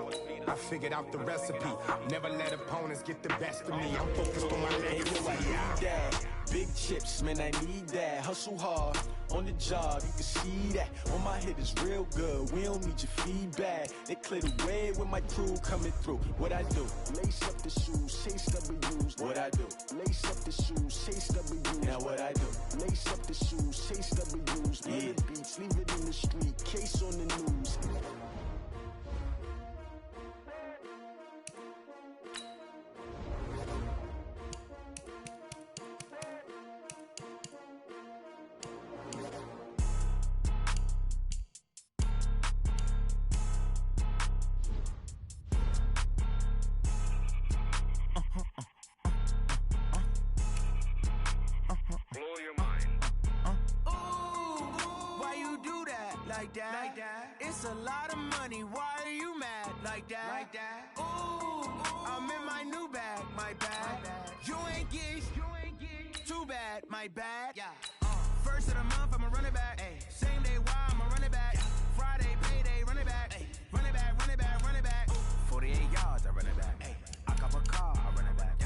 I figured out the recipe. Never let opponents get the best of me. I'm focused on my legacy. Big chips, man, I need that. Hustle hard, on the job, you can see that. On my head is real good, we don't need your feedback. They clear the way with my crew coming through. What I do? Lace up the shoes, chase W's. What I do? Lace up the shoes, chase W's. Now what I do? Lace up the shoes, chase W's. Yeah, beats, leave it in the street, case on the news. It's a lot of money, why are you mad like that? Ooh, I'm in my new bag, my bad. You ain't get too bad, my bad. First of the month, I'ma run it back. Same day, why I'ma run it back. Friday, payday, run it back. Run it back, run it back, run it back. 48 yards, I run it back. I cop a car, I run it back.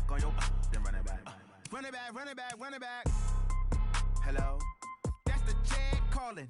Go your then run it back. Run it back, run it back, run it back. Hello? That's the check calling.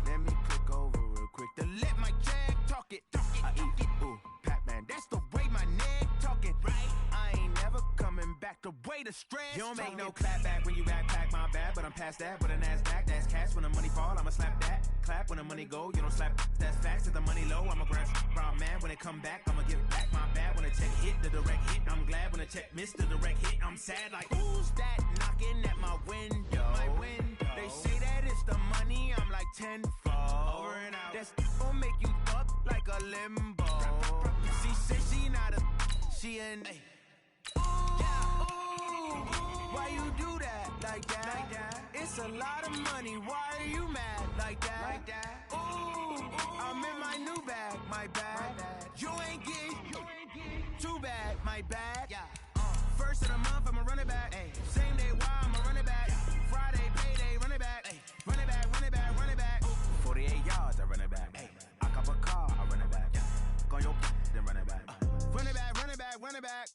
Let me click over real quick to let my check talk it. I eat it, ooh, Pac-Man. That's the way my neck talking. Right? I ain't never coming back. The way the stress. You don't make no clap back when you backpack, my bad. But I'm past that with a NASDAQ. That's cash when the money fall. I'ma slap that. Clap when the money go. You don't slap. That's facts. If the money low, I'ma grab brown man. When it come back, I'ma give back my bad. When the check hit, the direct hit. I'm glad when the check missed the direct hit. I'm sad like who's that knocking at my window? My window. They say that it's the money. I'm like tenfold. Over and out. That's gon' make you up like a limbo. She said she not a. She an. Why you do that like that? It's a lot of money. Why are you mad like that? Ooh, I'm in my new bag, my bad. You ain't get too bad, my bad. First of the month, I'ma run it back. Same day, why I'ma run it back. Friday, payday, run it back. Run it back, run it back, run it back. 48 yards, I run it back. I cop a car, I run it back. Go your then run it back. Run it back, run it back, run it back.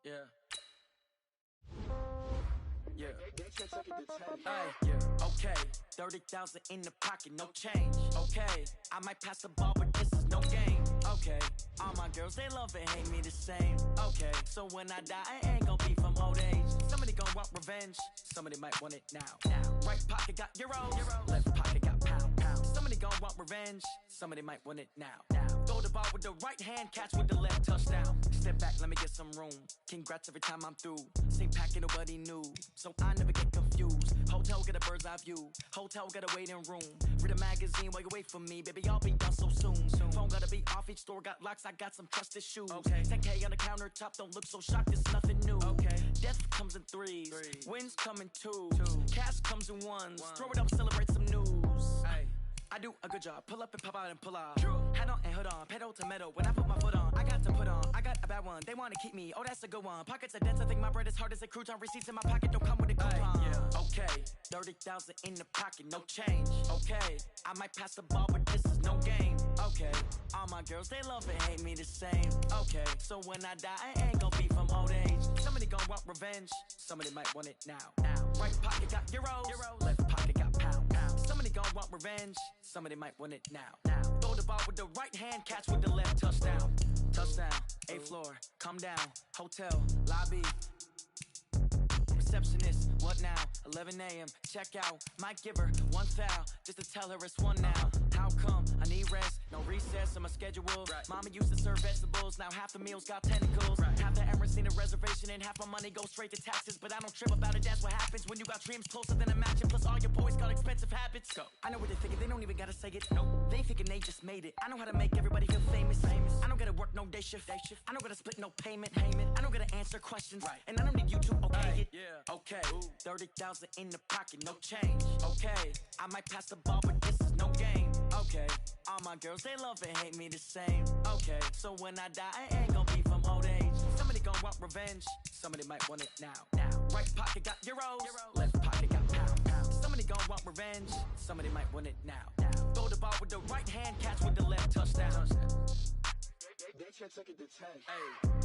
Yeah. Yeah. Yeah. Okay. 30,000 in the pocket, no change. Okay. I might pass the ball, but this is no game. Okay. All my girls, they love and hate me the same. Okay. So when I die, I ain't gonna be from old age. Somebody gonna want revenge. Somebody might want it now. Right pocket got euros. Left pocket got pound. Somebody gonna want revenge. Somebody might want it now. Throw the the ball with the right hand, catch with the left, touchdown. Step back, let me get some room. Congrats every time I'm through. Same packet, nobody knew, so I never get confused. Hotel, get a bird's eye view. Hotel, get a waiting room. Read a magazine while you wait for me, baby, I'll be done so soon. Phone gotta be off, each store got locks, I got some trusted shoes. Okay. 10K on the countertop, don't look so shocked, it's nothing new. Okay. Death comes in threes, wins come in twos, cash comes in ones. Throw it up, celebrate some news. Ay. I do a good job, pull up and pop out and pull out. Head on and hood on, pedal to metal. When I put my foot on, I got to put on. I got a bad one, they wanna keep me, oh that's a good one. Pockets are dense, I think my bread is hard as a crouton. Receipts in my pocket don't come with a coupon. Yeah. Okay, 30,000 in the pocket, no change. Okay, I might pass the ball, but this is no game. Okay, all my girls, they love and hate me the same. Okay, so when I die, I ain't gon' be from old age. Somebody gon' want revenge, somebody might want it now. Right pocket got euros, left pocket got pound. Somebody gon' want revenge, somebody might want it now. Throw the ball with the right hand, catch with the left, touchdown. Touchdown, 8th floor, come down, hotel, lobby. Receptionist, what now? 11 a.m., check out. Might give her one foul, just to tell her it's one now. How come? I need rest, no recess on my schedule. Mama used to serve vegetables, now half the meals got tentacles. Half the Emirates need a reservation and half my money goes straight to taxes. But I don't trip about it, that's what happens when you got dreams closer than a match. And plus all your boys got expensive habits. Go. I know what they're thinking, they don't even gotta say it. Nope. They ain't thinking they just made it. I know how to make everybody feel famous. I don't gotta work no day shift. I don't gotta split no payment. I don't gotta answer questions. And I don't need you to okay it. Okay, 30,000 in the pocket, no change. Okay, I might pass the ball, but this is no game. Okay, all my girls, they love and hate me the same. Okay, so when I die, I ain't gon' be from old age. Somebody gon' want revenge, somebody might want it now. Right pocket got euros, left pocket got pound. Somebody gon' want revenge, somebody might want it now. Throw the ball with the right hand, catch with the left, touchdown. They can't take it to 10. Hey.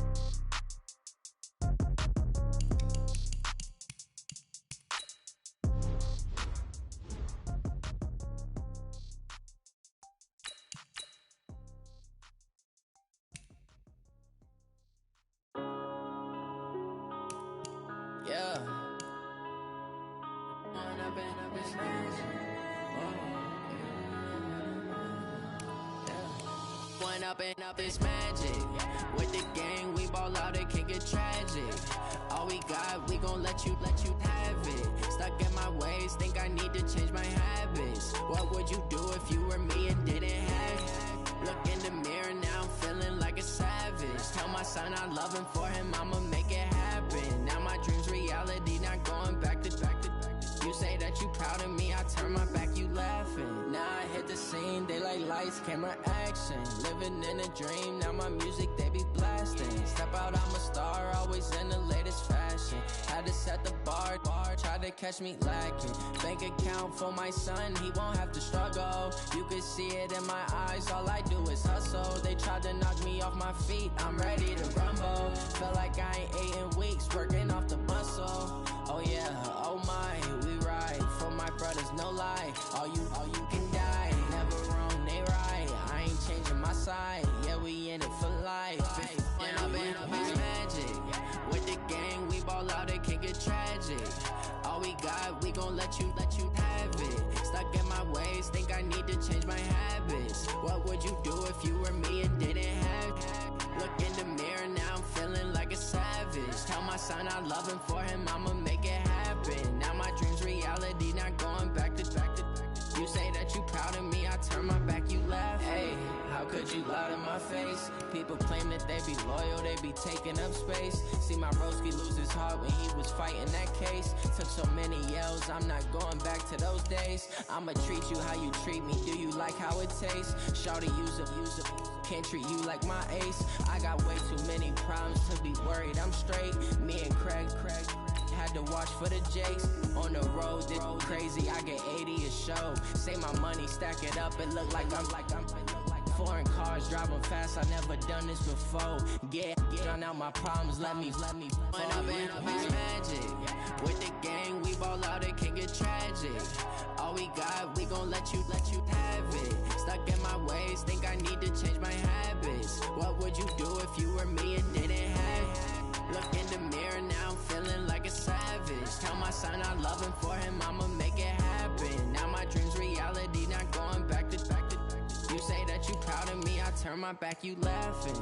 Yeah. One up and up is magic. With the gang, we ball out, it can get tragic. All we got, we gon' let you have it. Stuck in my ways, think I need to change my habits. What would you do if you were me and didn't have it? Look in the mirror, now I'm feeling like a savage. Tell my son I love him, for him I'ma make it happen. Now my dream's reality, not going back to. You say that you proud of me, I turn my back, you laughing. Now I hit the scene, they like lights, camera, action. Living in a dream, now my music, they be blasting. Step out, I'm a star, always in the latest fashion. Had to set the bar, try to catch me lacking. Bank account for my son, he won't have to struggle. You can see it in my eyes, all I do is hustle. They tried to knock me off my feet, I'm ready to rumble. Feel like I ain't ate in weeks, working off the muscle. Oh yeah, oh my, we ride for my brothers, no lie. All you can die, never wrong, they right. I ain't changing my side, yeah, we in it for life. When up is magic. With the gang, we ball out, it can get tragic. All we got, we gon' let you have it. Stuck in my ways, think I need to change my habits. What would you do if you were me and didn't have it? Look in the mirror, now I'm feeling like a savage. Tell my son I love him, for him I'ma make it happen. Now my dream's reality, not going back to. You say that you proud of me, I turn my back, you laugh. Hey, how could you lie to my face? People claim that they be loyal, they be taking up space. See my broski lose his heart when he was fighting that case. Took so many yells, I'm not going back to those days. I'ma treat you how you treat me, do you like how it tastes? Shawty, use up, can't treat you like my ace. I got way too many problems to be worried, I'm straight. Me and Craig had to watch for the Jakes. On the road, this crazy, I get 80 a show. Say my money, stack it up, it look like I'm foreign cars, driving fast, I never done this before. Get on out my problems, let me When up is magic. With the gang, we ball out, it can get tragic. All we got, we gon' let you have it. Stuck in my ways, think I need to change my habits. What would you do if you were me and didn't have it? Look in the mirror, now I'm feeling like a savage. Tell my son I love him, for him I'ma make it happen. Now my dream's reality, not going back to. You say that you proud of me, I turn my back, you laughing.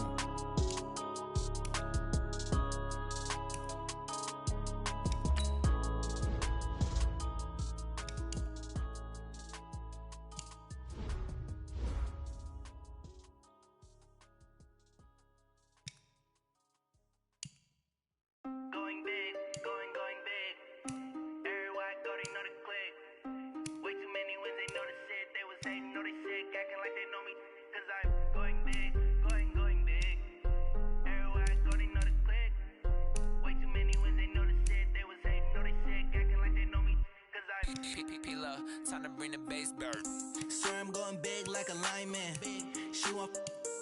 Going big, going big. Everywhere I go, they know the click. Way too many wins, they know the shit. They was hating, know they sick, acting like they know me. Cause I'm going big, going big. Everywhere I go, they know the click. Way too many wins, they know the shit. They was hating, know they sick, acting like they know me. Cause I'm P-P-P-Love, time to bring the bass bird. swear I'm going big like a lineman. She want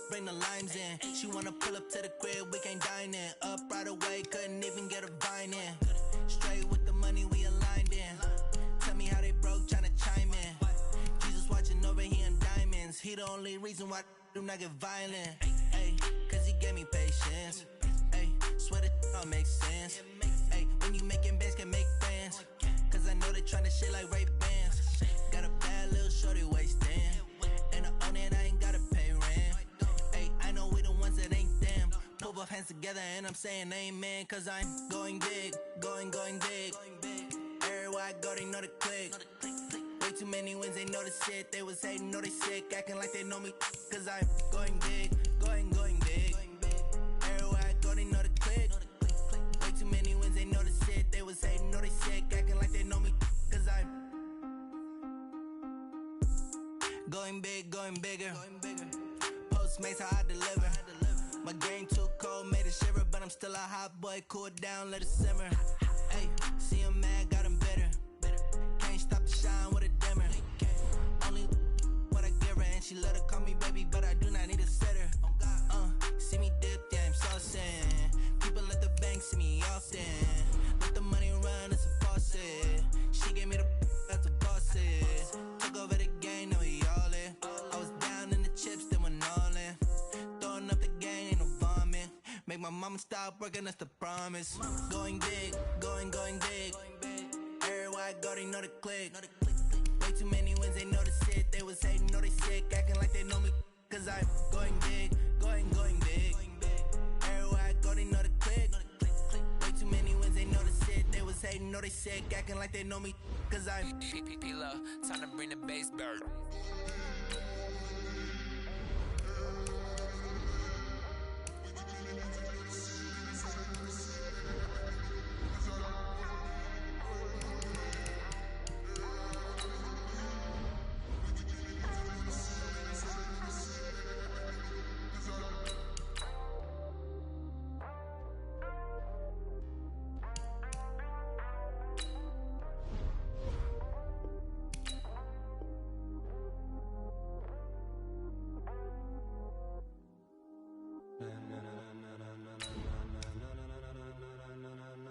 bring the limes in. She wanna pull up to the crib, we can't dine in. Up right away, couldn't even get a vine in. Straight with the money, we aligned in. Tell me how they broke, tryna chime in. Jesus watching over here in diamonds. He the only reason why I do not get violent. Ay, cause he gave me patience. Ay, swear that all makes sense. Ay, when you making bands, can make friends. Cause I know they tryna shit like Ray-Bans. Got a bad little shorty wasting. And I own it, I ain't gotta pay rent. Ay, I know we the ones that ain't them. Pull both hands together and I'm saying amen. Cause I'm going big, going big. Everywhere I go, they know the click. Way too many wins, they know the shit. They was hating, know they sick, acting like they know me. Cause I'm going big, going big. Everywhere I go, they know the click. Way too many wins, they know the shit. They was hating, know they sick, acting like they know me. Cause I'm going big, going bigger. Postmates, how I deliver. My game too cold, made it shiver, but I'm still a hot boy. Cool it down, let it simmer. Hey, see him mad, got him bitter. Can't stop the shine with a dimmer. Only what I give her, and she let her call me baby, but I do not need a sitter. See me dip, yeah, I'm saucing. People at the bank see me often. Let the money run, it's a faucet. She gave me the that's a boss is. Took over the game, now we all in. I was down in the chips, then went all in. Throwing up the game, ain't no vomit. Make my mama stop working, that's the promise. Going big, going big. Everywhere I go, they know the click. Way too many wins, they know the shit. They was hating, know they sick, acting like they know me. Cause I'm going big, going big. Everywhere I go, they know the click. Way too many wins, they know the shit. They was hating, know they sick, acting like they know me. Cause I'm P-P-P-Love, time to bring the bass bird.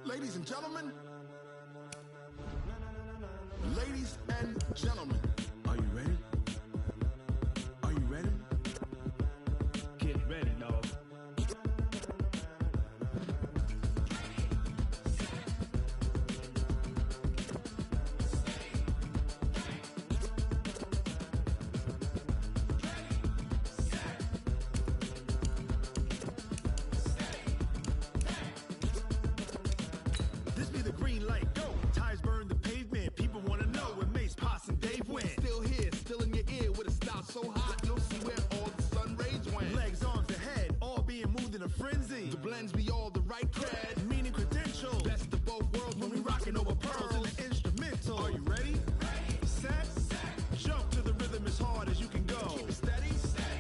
Ladies and gentlemen, ladies and gentlemen, are you ready? Are you ready? Get ready, dog. This be the green light, go. Tires burn the pavement. People wanna know when Mace, Pops, and Dave went. Still here, still in your ear with a style so hot, you'll see where all the sun rays went. Legs, arms, the head, all being moved in a frenzy. The blends be all the right cred, meaning credentials. Best of both worlds when we rockin' over pearls in the instrumental. Are you ready? Set, jump to the rhythm as hard as you can go. Keep it steady,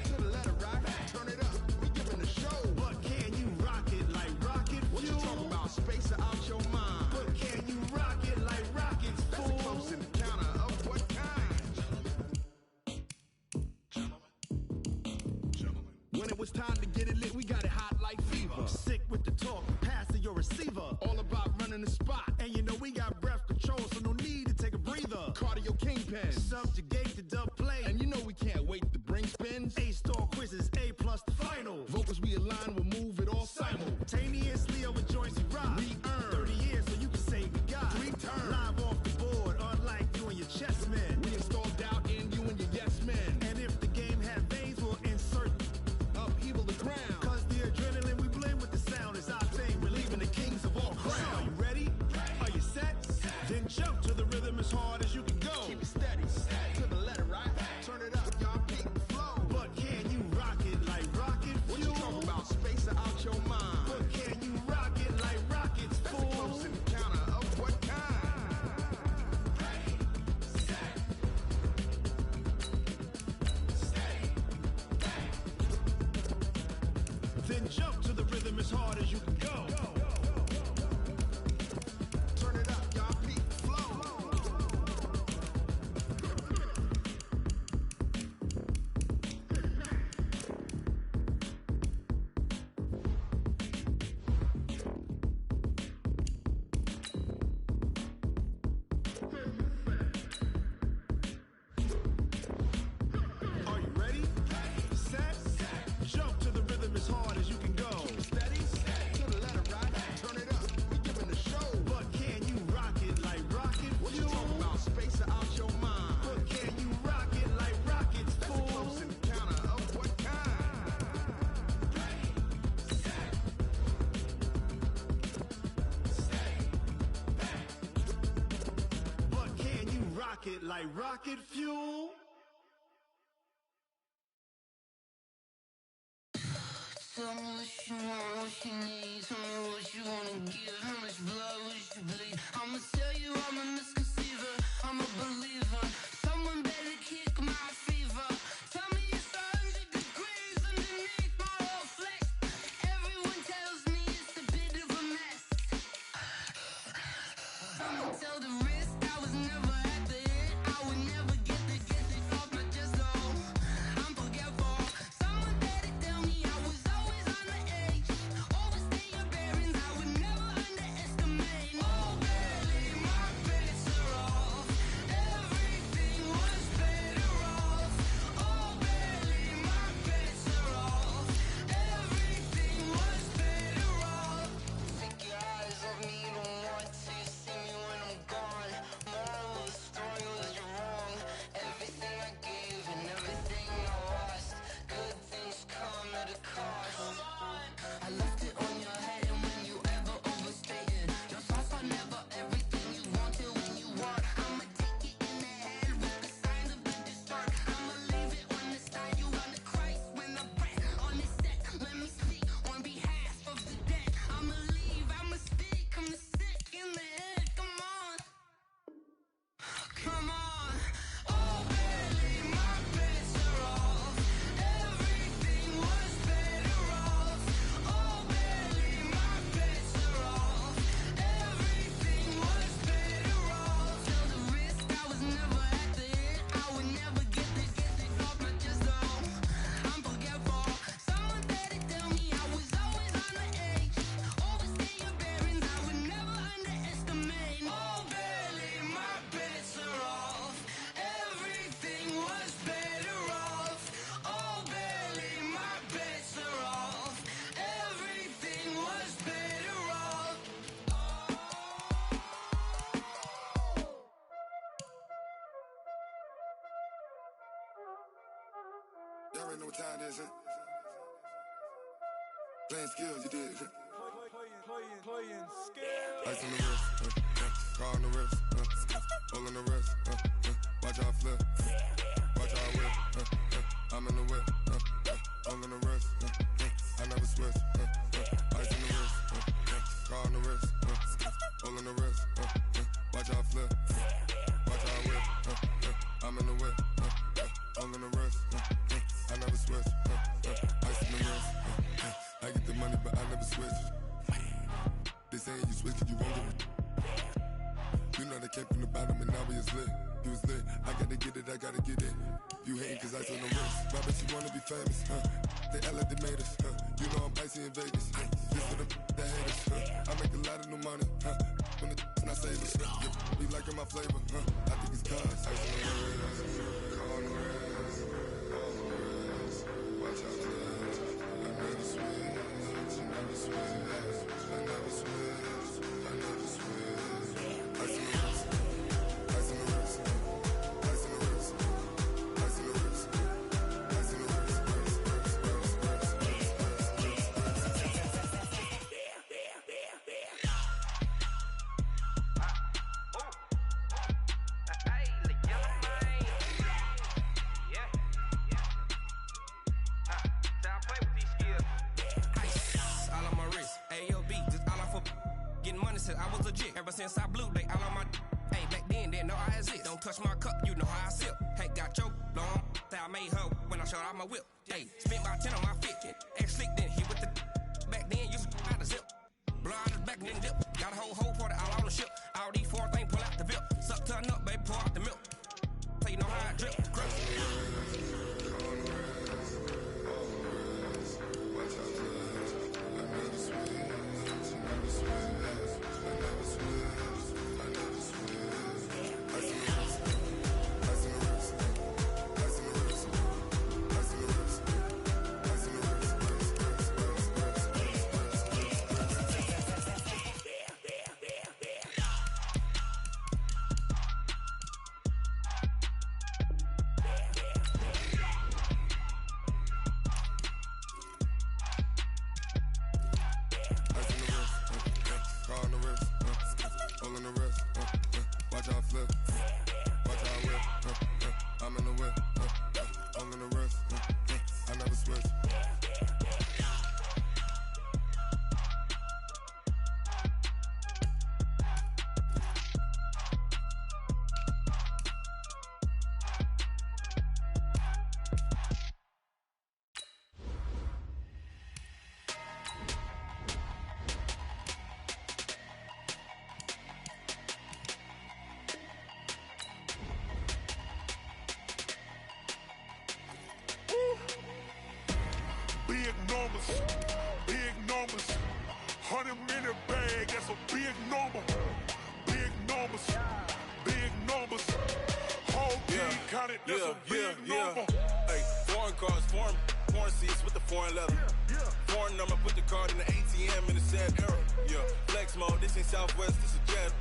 to the letter right. Turn it up, we giving a show. But can you rock it like rocket fuel? What you talking about? Space out your mind. But can you rock it like rockets, fool? That's a close encounter of what kind? When it was time to get it lit, we got it hot like fever. Sick with the talk, pass to your receiver. All about running the spot. And you know we got breath control, so no need to take a breather. Cardio kingpin, subjugate the dub play. And you know we can't wait to bring spins. A-star quizzes, A+ the final. Vocals we align, we'll move it all simultaneously over joints we rock. We earn 30 years so you can say we got 3 turns. Live off the board, unlike you and your chess men. We install doubt in you and your yes men. And if the game had veins, we'll insert pocket like rocket fuel. Tell me what you want, what you need. Tell me what you wanna give. How much blood would you bleed? I'ma tell you I'm a misconceiver. I'm a believer. Someone better kick my fever. Tell me it's 100 degrees underneath my whole flesh. Everyone tells me it's a bit of a mess. Someone tell the risk I was never at the hit. I would never get the off my chest though. I'm forgetful. Someone better tell me I was always on the edge. Overstay your bearings, I would never underestimate. Oh, barely, my bets are off. Everything was better off. Oh, barely, my bets are off. Everything was better off. Take your eyes off me, you don't want to see me when I'm gone. Moral of the story was you're wrong. Everything I gave and everything I lost. Good things come at a cost. I left it on your head, and when you ever overstated, your thoughts are never everything you wanted when you want. I'ma take it in the head with the signs of the distort. I'ma leave it on the side. You on the Christ when the breath on the set. Let me speak on behalf of the dead. I'ma leave, I'ma speak. I'm the sick in the head. Come on. Come on. Oh, barely, my bets are off. Everything was better off. Oh, barely, my bets are off. Everything was better off. Tell the risk I was never at the hit. I would never get it off my chest though. I'm forgetful. Someone better tell me I was always on the edge. Overstay your bearings, I would never underestimate. Oh, barely, my bets are off. Everything was better off. Oh, barely, my bets are off. Everything was better off. Y'all already know what time it is, huh? Playing skills, you did. Playing skills. Ice on the wrist, car on the wrist, hole in the wrist, watch how I flip, watch how I whip, I'm in the whip, hole in the wrist, I never switch, ice on the wrist, car on the wrist, hole in the wrist, watch how I flip, watch how I whip, I'm in the whip, hole in the wrist, I never switch, ice on the wrist, I get the money but I never switch. They saying you switch 'cause you won't get it. You know they came from the bottom and now we is lit. You was lit, I gotta get it, I gotta get it. You hating 'cause ice on the wrist. Why bet you wanna be famous, They act like they made us, You know I'm icy in Vegas, This for the that haters, I make a lot of new money, When the not savers, Be liking my flavor, I think it's cause ice on the wrist, on the wrist, on the wrist. Watch out, I never switch, I never switch, I never switch, I never switch. Ice on the wrist, ice on the wrist, ice on the wrist, ice on the wrist, ice on the wrist, I was legit ever since I blew they all on my. Hey, back then didn't know I exist. Don't touch my cup, you know how I sip. Hey, got your long. I made her when I showed out my whip. Hey, spent about 10 on my fit. Ex-slick then hit with the. Back then used to out the zip. Blow out his back and then dip. Got a whole party all on the ship. All these four things pull out the VIP. Suck turn up, baby, pour out the milk. So you know how I drip. Grip. Watch how I flip, watch how I that's a big number. Hey, foreign cars, foreign seats with the foreign leather. Foreign number, put the card in the ATM in the sad era. Yeah, flex mode, this ain't Southwest, this is jet.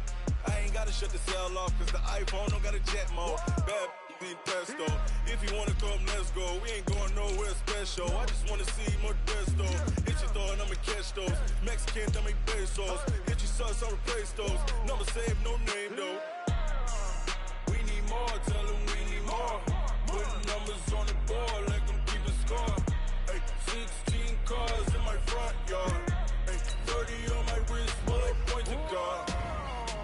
I ain't gotta shut the cell off, cause the iPhone don't got a jet mode. Bad be pesto. If you wanna come, let's go. We ain't going nowhere special. I just wanna see more desto. Hit your thought, I'ma catch those. Mexican, dame pesos. Hit your sus, I'll replace those. Number save, no name though. We need more, tell them we need more. Putting numbers on the board, like them keep a score. Hey, 16 cars in my front yard. Hey, 30 on my wrist, bullet point to God.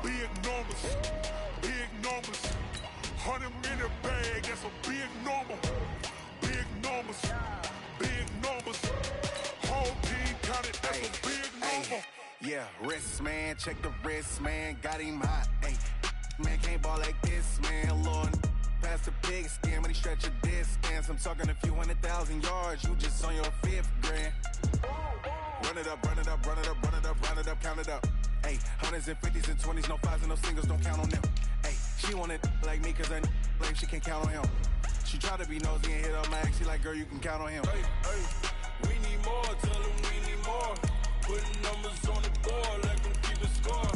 Big numbers, big numbers. 100 minute bag, that's a big number. Big numbers, big numbers. Whole team counted, that's a big number. Yeah, wrist man, check the wrist man, got him hot. Hey, man can't ball like this, man. Lord, past the pig skin when he stretch a distance. I'm talking a few 100,000 yards, you just on your 5th grand. Run it up, run it up, run it up, run it up, run it up, count it up. Hey, hundreds and 50s and 20s, no 5s and no singles, don't count on them. Hey, she want it like me, cause I like she can't count on him. She try to be nosy and hit her max, she like, girl, you can count on him. Hey, we need more, tell them we need more. Putting numbers on the board, like them keep a score.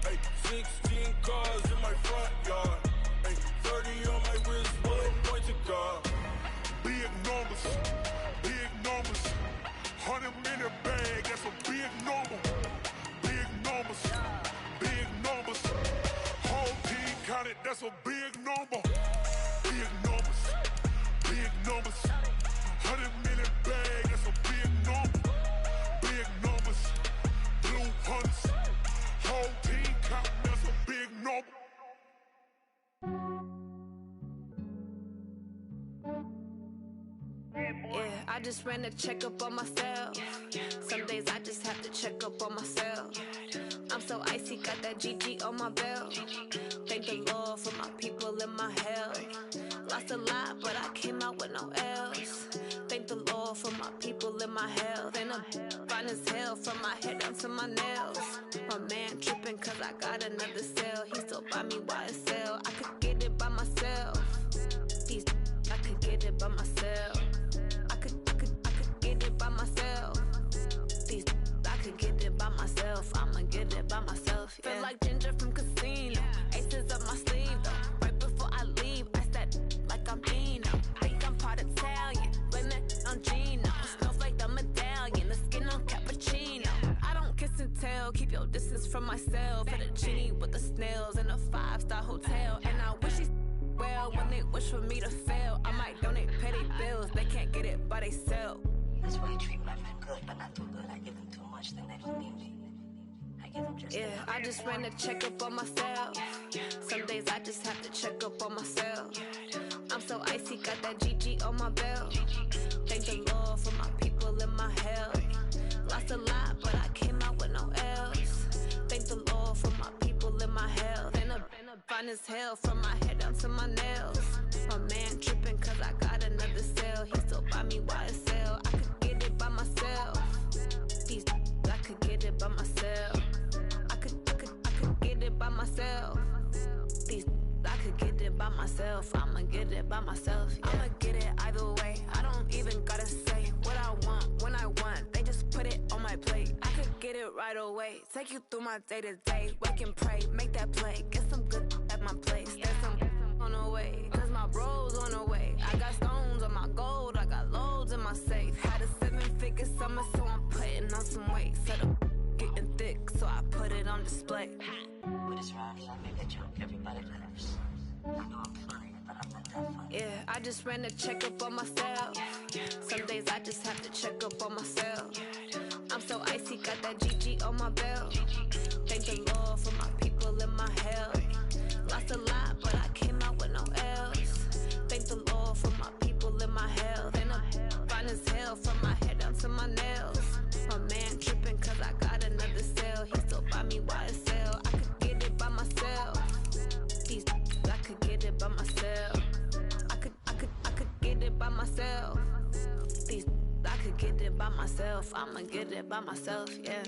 Hey, 16 cars in my front yard. Hey, 30 on my wrist, bullet point to God. Big numbers, big numbers. 100 minute bag, that's a big number. Big numbers, big numbers. Whole team counted, that's a big number. Big numbers, big numbers. 100 minute bag, that's a big number. Big numbers, blue hunts. Whole team count, that's a big number. Yeah, I just ran a checkup on myself. Some days I just have to check up on myself. I'm so icy, got that GG on my belt. Thank the Lord for my people in my health. Lost a lot, but I came out with no L's. Thank the Lord for my people in my health. And I'm fine as hell from my head down to my nails. My man tripping cause I got another cell. He still buy me YSL. I could get it by myself. These I could get it by myself. I could get it by myself. These I could get it by myself. I'ma get it by myself. Yeah. Feel like Ginger from Casino. Aces up my sleeve though. Right before I leave, I said like I'm Dino. Think I'm part Italian. Blame it on Gino. Snowflake the medallion. The skin on cappuccino. I don't kiss and tell. Keep your distance from myself. At a genie with the snails in a 5-star hotel. And I wish he's well when they wish for me to fail. I might donate petty bills. They can't get it by they sell. That's why I treat my men good, but not too good. I give them too much, then they don't need me. I give them just yeah, I just ran a checkup on myself. Some days I just have to check up on myself. I'm so icy, got that GG on my belt. Thank the Lord for my people in my health. Lost a lot, but I came out with no L's. Thank the Lord for my people in my health. And I'm fine as hell from my head down to my nails. My man tripping cause I got another cell. He still buy me YSL. I could get it by myself. These I could get it by myself. I could get it by myself. These I could get it by myself. I'ma get it by myself. Yeah. I'ma get it either way. I don't even gotta say what I want when I want. They just put it on my plate. I could get it right away. Take you through my day to day. Wake and pray, make that play. Get some good at my place. There's some on the way. Cause my bro's on the way. I got stones on my gold. I got loads in my safe. Had a 7-figure summer, so I'm putting on some weight. Set up getting thick, so I put it on display. With this rhyme, I make a joke, everybody laughs. I know I'm funny, but I'm not that funny. Yeah, I just ran a checkup on myself. Some days I just have to check up on myself. I'm so icy, got that GG on my belt. Thank the Lord for my people in my health. Lost a lot, but I came out with no L's. Thank the Lord for my people in my health. And I'm fine as hell from my head down to my nails. My man tripping cause I got another cell. He still buy me YSL. I could get it by myself. These I could get it by myself. I could get it by myself. These I could get it by myself. I'ma get it by myself, yeah.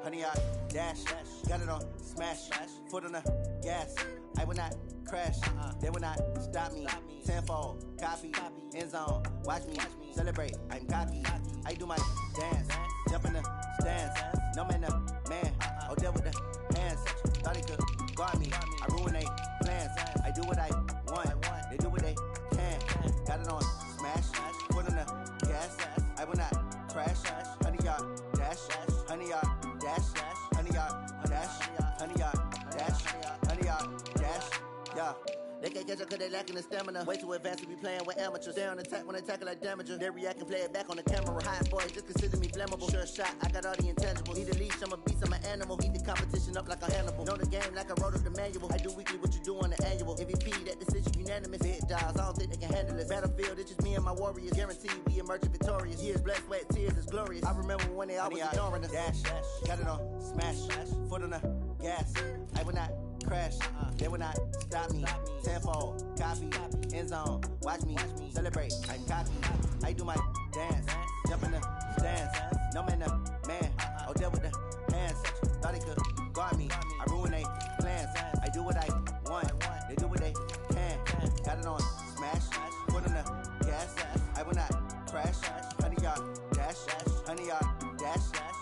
100 yard dash. Got it on smash. Foot on the gas. I will not crash. They will not stop me. Tenfold, copy, end zone. Watch me celebrate. I'm cocky. I do my dance. Jump in the stands. No man, the man. Oh, deal with the hands. Thought he could guard me. I ruin they plans. I do what I want. They do what they can. Got it on smash. Foot on the gas. I will not crash. 100 yard dash. 100 yard dash. 100 yard dash. 100 yard dash. 100 yard dash. Yeah. They can't catch up cause they lacking the stamina. Way too advanced to be playing with amateurs. Stay on attack when I tackle like damager. They react and play it back on the camera. Hot boy, just consider me flammable. Sure shot, I got all the intangibles. Need a leash, I'm a beast, I'm an animal. Heat the competition up like a Hannibal. Know the game like I wrote up the manual. I do weekly what you do on the annual. MVP, that decision unanimous. Big dials, I don't think they can handle it. Battlefield, it's just me and my warriors. Guaranteed we emerge victorious. Years, blood, sweat, tears, it's glorious. I remember when they always ignoring us. Dash, got it on smash. Foot on the gas. I will not crash. They will not stop me. Tenfold, copy, end zone. Watch me celebrate. I'm cocky. I do my dance. Jump in the stands. No man, the man. Oh, deal with the hands. Thought he could guard me. I ruin they plans. I do what I want. They do what they can. Got it on smash. Foot on the gas. I will not crash. 100 yard dash. 100 yard dash.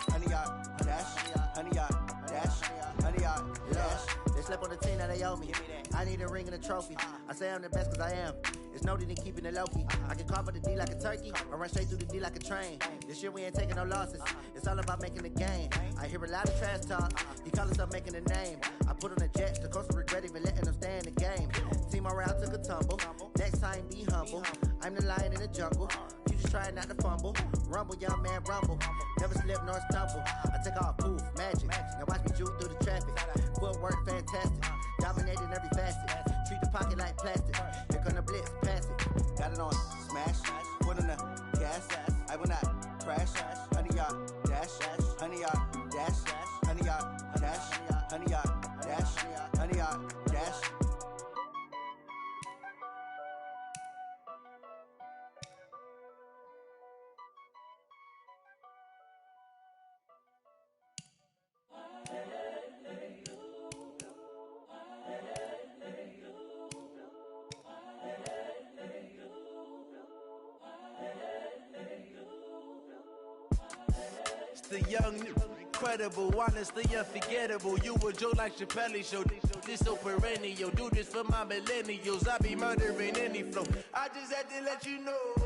100 yard dash. 100 yard dash. 100 yard dash. They slept on the team that they owe me. I need a ring and a trophy. I say I'm the best cause I am. It's no need in keeping it low-key. I can carve up the D like a turkey or run straight through the D like a train. This year we ain't taking no losses. It's all about making the game. I hear a lot of trash talk. He call himself making a name. I put on the jets. The coach will regret even letting them stay in the game. Team morale took a tumble. Next time be humble. I'm the lion in the jungle. You just try not to fumble. Rumble, young man, rumble. Never slip nor stumble. I take off, poof, magic. Now watch me juke through the traffic. Footwork fantastic. Dominating every facet. Treat the pocket like plastic. Here come the blitz, pass it. Got it on smash. Foot on the gas. I will not crash. 100 yard dash. 100 yard dash. 100 yard dash. 100 yard dash. 100 yard dash. The young, incredible, honestly unforgettable. You a joke like Chappelle show. This so perennial. Do this for my millennials. I be murdering any flow. I just had to let you know.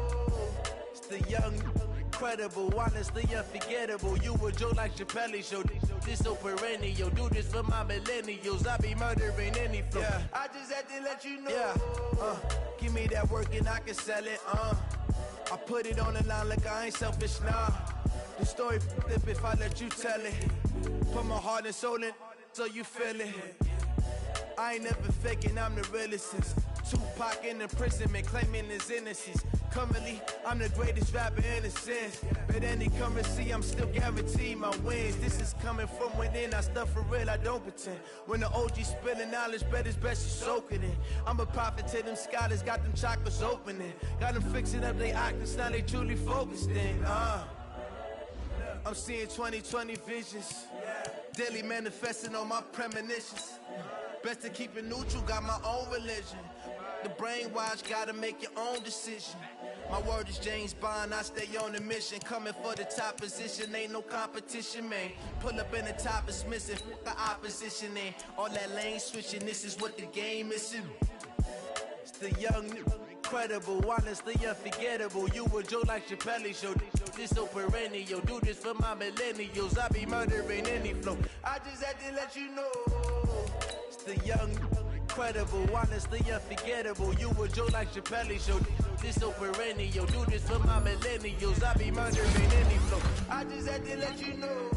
It's the young, incredible, honestly unforgettable. You a joke like Chappelle show. This so perennial. Do this for my millennials. I be murdering any flow. Yeah. I just had to let you know. Yeah. Give me that work and I can sell it. I put it on the line like I ain't selfish, nah. The story flip if I let you tell it. Put my heart and soul in so you feel it. I ain't never faking, I'm the realest since Tupac in imprisonment, claiming his innocence. Currently, I'm the greatest rapper in a sense. But any currency, I'm still guaranteed my wins. This is coming from within, I stuff for real, I don't pretend. When the OG spilling knowledge, bet it's best you soak it in. I'm a prophet to them scholars, got them chakras opening. Got them fixing up they octaves, now they truly focused in. I'm seeing 2020 visions. Daily manifesting on my premonitions. Best to keep it neutral, got my own religion. The brainwash, gotta make your own decision. My word is James Bond, I stay on a mission. Coming for the top position, ain't no competition, man. Pull up in the top, it's missing, the opposition ain't. All that lane switching, this is what the game is. It's the young, incredible, honestly unforgettable. You a joke like Chappelle show. This so perennial. Do this for my millennials. I be murdering any flow. I just had to let you know. It's the young, incredible, honestly unforgettable. You a joke like Chappelle show. This so perennial. Do this for my millennials. I be murdering any flow. I just had to let you know.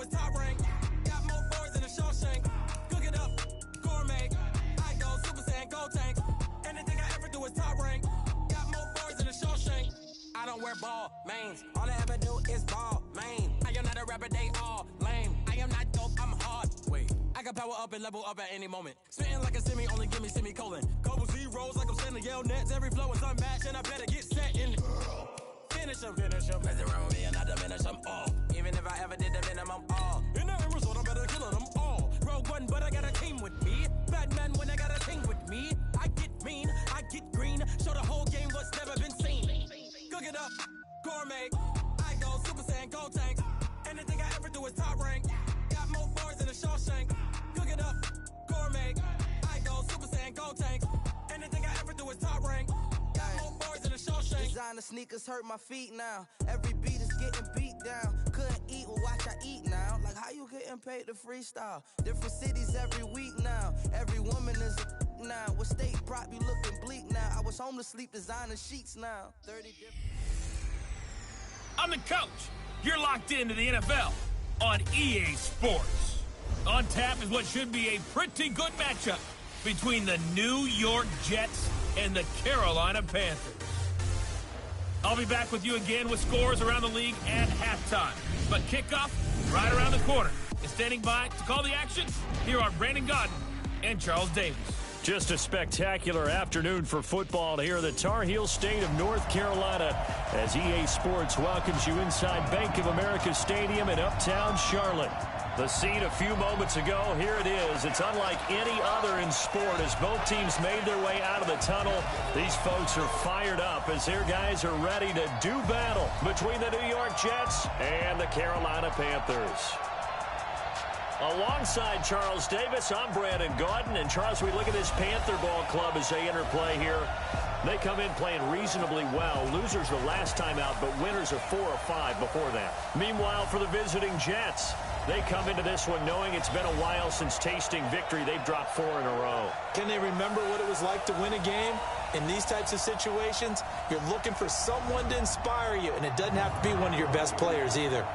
is top rank. Got more bars than a Shawshank. Cook it up, gourmet. I go Super Saiyan, Gold Tank. Anything I ever do is top rank. Got more bars than a Shawshank. I don't wear ball mains. All I ever do is ball main. I am not a rapper, they all lame. I am not dope, I'm hard. Wait, I can power up and level up at any moment. Spitting like a semi, only give me semicolon. Couple zeros like I'm sending yell nets. Every flow is unmatched and I better get set in. Finish them. Mess around with me and I diminish them all. Even if I ever did the minimum all. In the end result, I'm better killing them all. Rogue One, but I got a team with me. Batman when I got a team with me. I get mean, I get green. Show the whole game what's never been seen. Cook it up, gourmet. I go Super Saiyan, Gold Tank. Anything I ever do is top rank. Got more bars than a Shawshank. Cook it up, gourmet. I go Super Saiyan, Gold Tank. Anything I ever do is top rank. Got more bars than a Shawshank. Designer sneakers hurt my feet now. Every beat is getting beat down. Couldn't eat, well watch I eat now. Like how you getting paid to freestyle? Different cities every week now. Every woman is a now. What state prop you looking bleak now? I was home to sleep designer sheets now. 30 different. I'm the coach. You're locked into the NFL on EA Sports. On tap is what should be a pretty good matchup between the New York Jets and the Carolina Panthers. I'll be back with you again with scores around the league at halftime. But kickoff right around the corner. And standing by to call the action, here are Brandon Godden and Charles Davis. Just a spectacular afternoon for football here in the Tar Heel state of North Carolina as EA Sports welcomes you inside Bank of America Stadium in uptown Charlotte. The scene a few moments ago, here it is. It's unlike any other in sport as both teams made their way out of the tunnel. These folks are fired up as their guys are ready to do battle between the New York Jets and the Carolina Panthers. Alongside Charles Davis, I'm Brandon Godden. And Charles, we look at this Panther ball club as they interplay here. They come in playing reasonably well. Losers the last time out, but winners of 4 or 5 before that. Meanwhile, for the visiting Jets, they come into this one knowing it's been a while since tasting victory. They've dropped 4 in a row. Can they remember what it was like to win a game? In these types of situations, you're looking for someone to inspire you, and it doesn't have to be one of your best players either.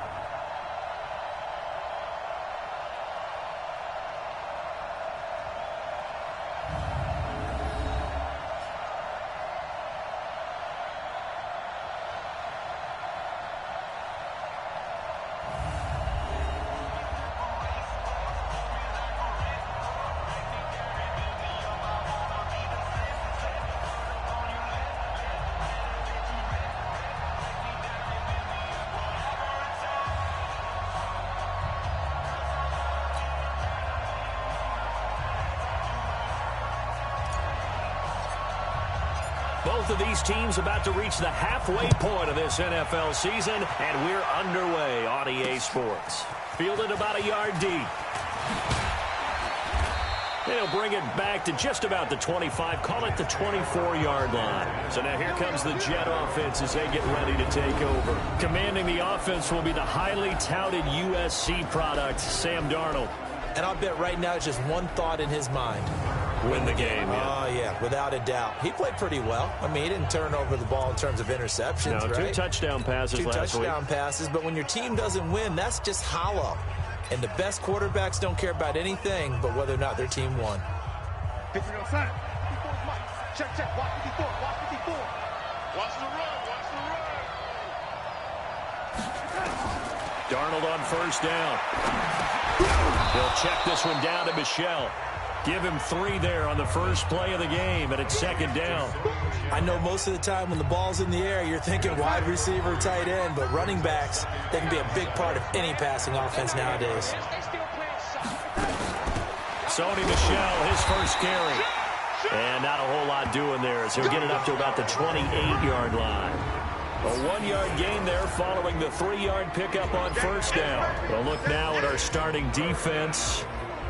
Both of these teams about to reach the halfway point of this NFL season, and we're underway on EA Sports. Fielded about a yard deep. They'll bring it back to just about the 25, call it the 24-yard line. So now here comes the Jet offense as they get ready to take over. Commanding the offense will be the highly touted USC product, Sam Darnold. And I'll bet right now it's just one thought in his mind. Win the game, yeah. Oh, yeah, without a doubt. He played pretty well. I mean, he didn't turn over the ball in terms of interceptions, right? 2 touchdown passes last week. 2 touchdown passes, but when your team doesn't win, that's just hollow. And the best quarterbacks don't care about anything but whether or not their team won. Check, watch 54, watch 54. Watch the run, Darnold on first down. They'll check this one down to Michel. Give him 3 there on the first play of the game, and it's second down. I know most of the time when the ball's in the air, you're thinking wide receiver, tight end, but running backs, they can be a big part of any passing offense nowadays. Sony Michel, his first carry. And not a whole lot doing there as he'll get it up to about the 28-yard line. A 1-yard gain there following the 3-yard pickup on first down. We'll look now at our starting defense.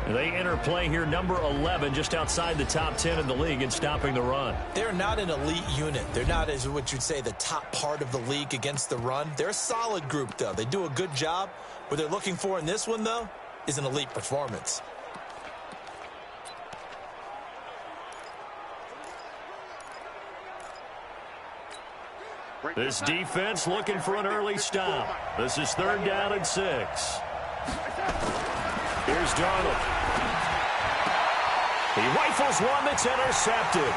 They interplay here, number 11, just outside the top 10 in the league in stopping the run. They're not an elite unit. They're not, as what you'd say, the top part of the league against the run. They're a solid group, though. They do a good job. What they're looking for in this one, though, is an elite performance. This defense looking for an early stop. This is 3rd down and 6. Here's Darnold. He rifles one that's intercepted.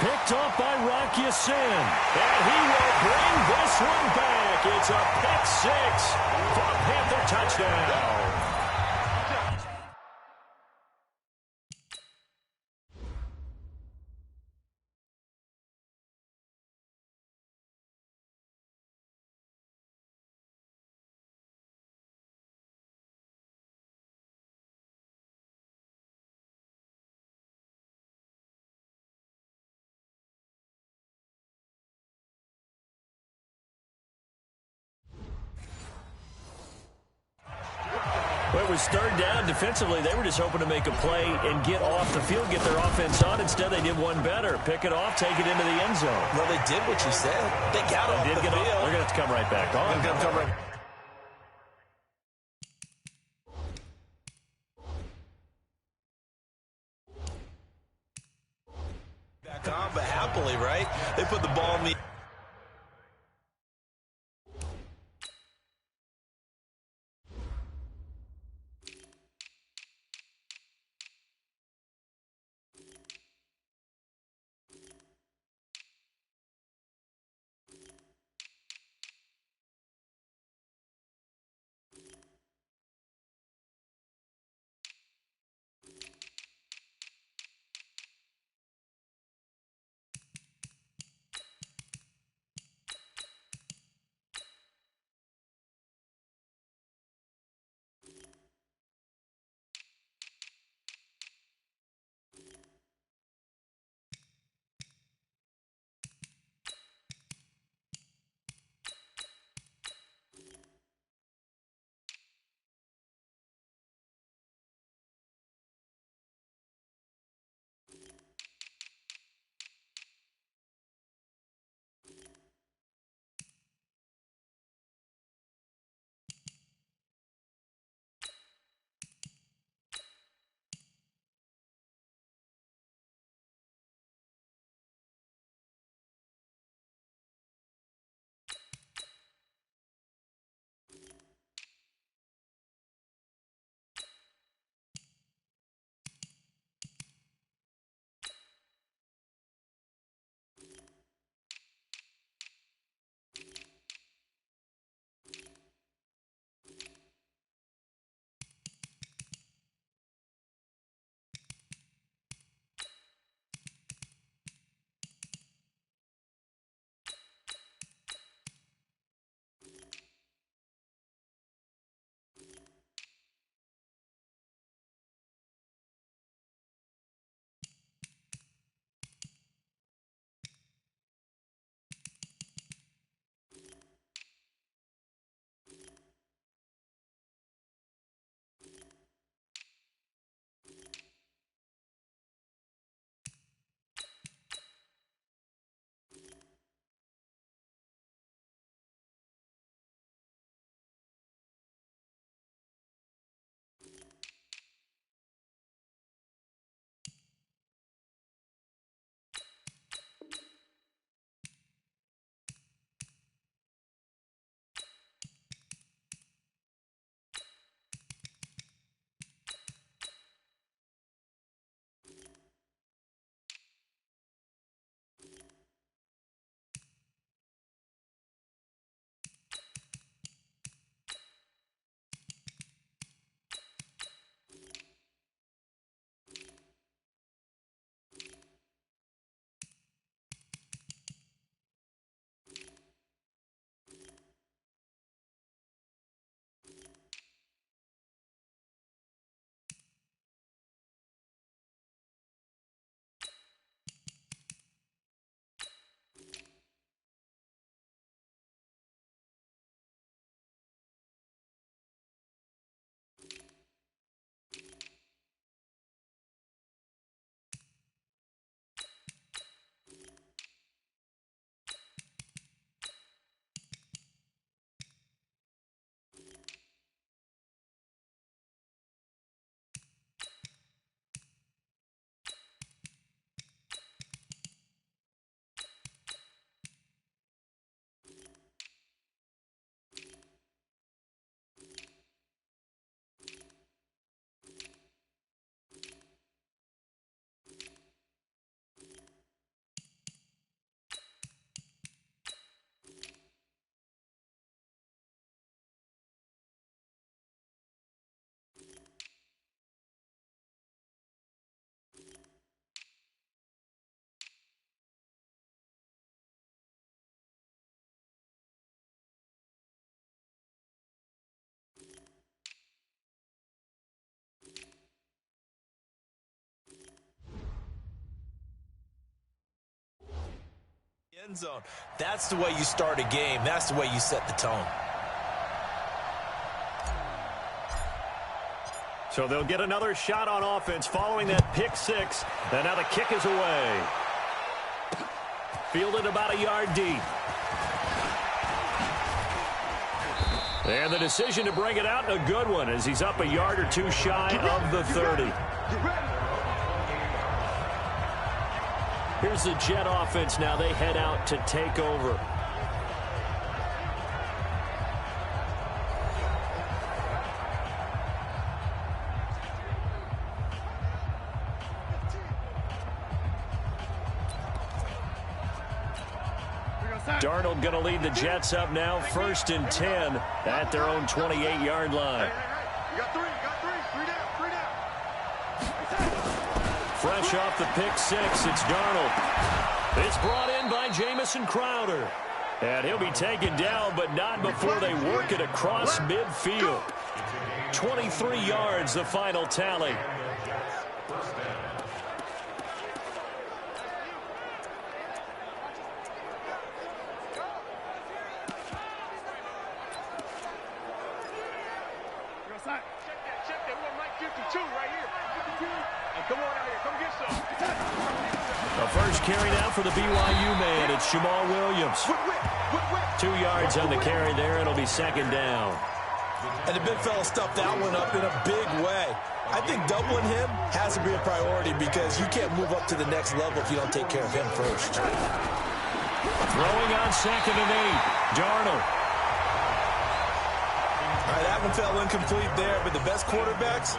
Picked off by Rocky Sin. And he will bring this one back. It's a pick six for a Panther touchdown. Well, it was third down. Defensively, they were just hoping to make a play and get off the field, get their offense on. Instead, they did one better. Pick it off, take it into the end zone. Well, they did what you said. They got off the field. They're going to have to come right back on. They're going to come right back on, but happily, right? They put the ball in the... end zone. That's the way you start a game. That's the way you set the tone. So they'll get another shot on offense following that pick six. And now the kick is away. Fielded about a yard deep. And the decision to bring it out, a good one, as he's up a yard or two shy of the 30. Here's the Jet offense now. They head out to take over. Darnold going to lead the Jets up now, 1st and 10 at their own 28-yard line. Fresh off the pick six, it's Darnold. It's brought in by Jamison Crowder. And he'll be taken down, but not before they work it across midfield. 23 yards, the final tally. The first carry now for the BYU man. It's Jamal Williams. 2 yards on the carry there. It'll be 2nd down. And the big fella stuffed that one up in a big way. I think doubling him has to be a priority because you can't move up to the next level if you don't take care of him first. Throwing on 2nd and 8. Darnold. All right, that one fell incomplete there, but the best quarterbacks,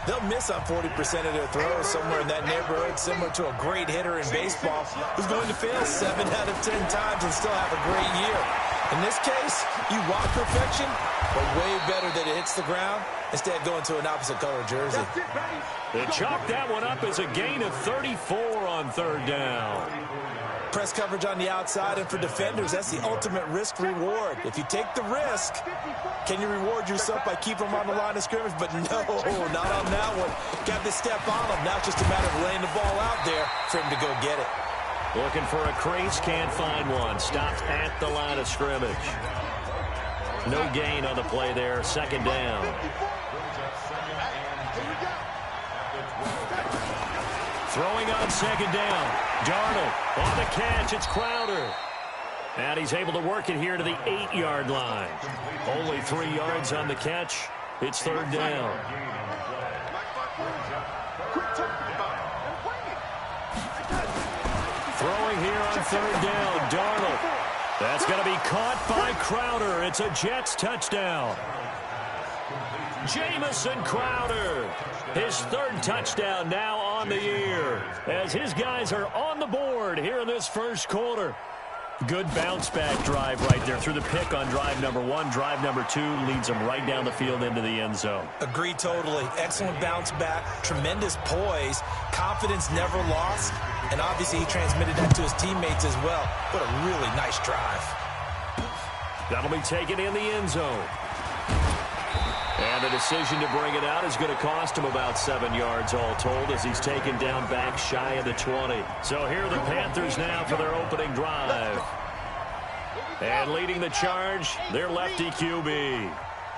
they'll miss on 40% of their throws, somewhere in that neighborhood, similar to a great hitter in baseball who's going to fail 7 out of 10 times and still have a great year. In this case, you want perfection, but way better that it hits the ground instead of going to an opposite color jersey. They chalked that one up as a gain of 34 on 3rd down. Press coverage on the outside, and for defenders, that's the ultimate risk-reward. If you take the risk, can you reward yourself by keeping them on the line of scrimmage? But no, not on that one. Got to step on them. Now it's just a matter of laying the ball out there for him to go get it. Looking for a crease, can't find one. Stopped at the line of scrimmage. No gain on the play there. 2nd down. Throwing on 2nd down. Darnold on the catch. It's Crowder. And he's able to work it here to the 8-yard line. Only 3 yards on the catch. It's 3rd down. Throwing here on 3rd down. Darnold. That's going to be caught by Crowder. It's a Jets touchdown. Jamison Crowder. His 3rd touchdown now on the year as his guys are on the board here in this 1st quarter. Good bounce-back drive right there through the pick on drive number 1. Drive number 2 leads them right down the field into the end zone. Agree totally. Excellent bounce-back, tremendous poise, confidence never lost, and obviously he transmitted that to his teammates as well. What a really nice drive. That'll be taken in the end zone. And the decision to bring it out is going to cost him about 7 yards all told as he's taken down back shy of the 20. So here are the Panthers now for their opening drive. And leading the charge, their lefty QB.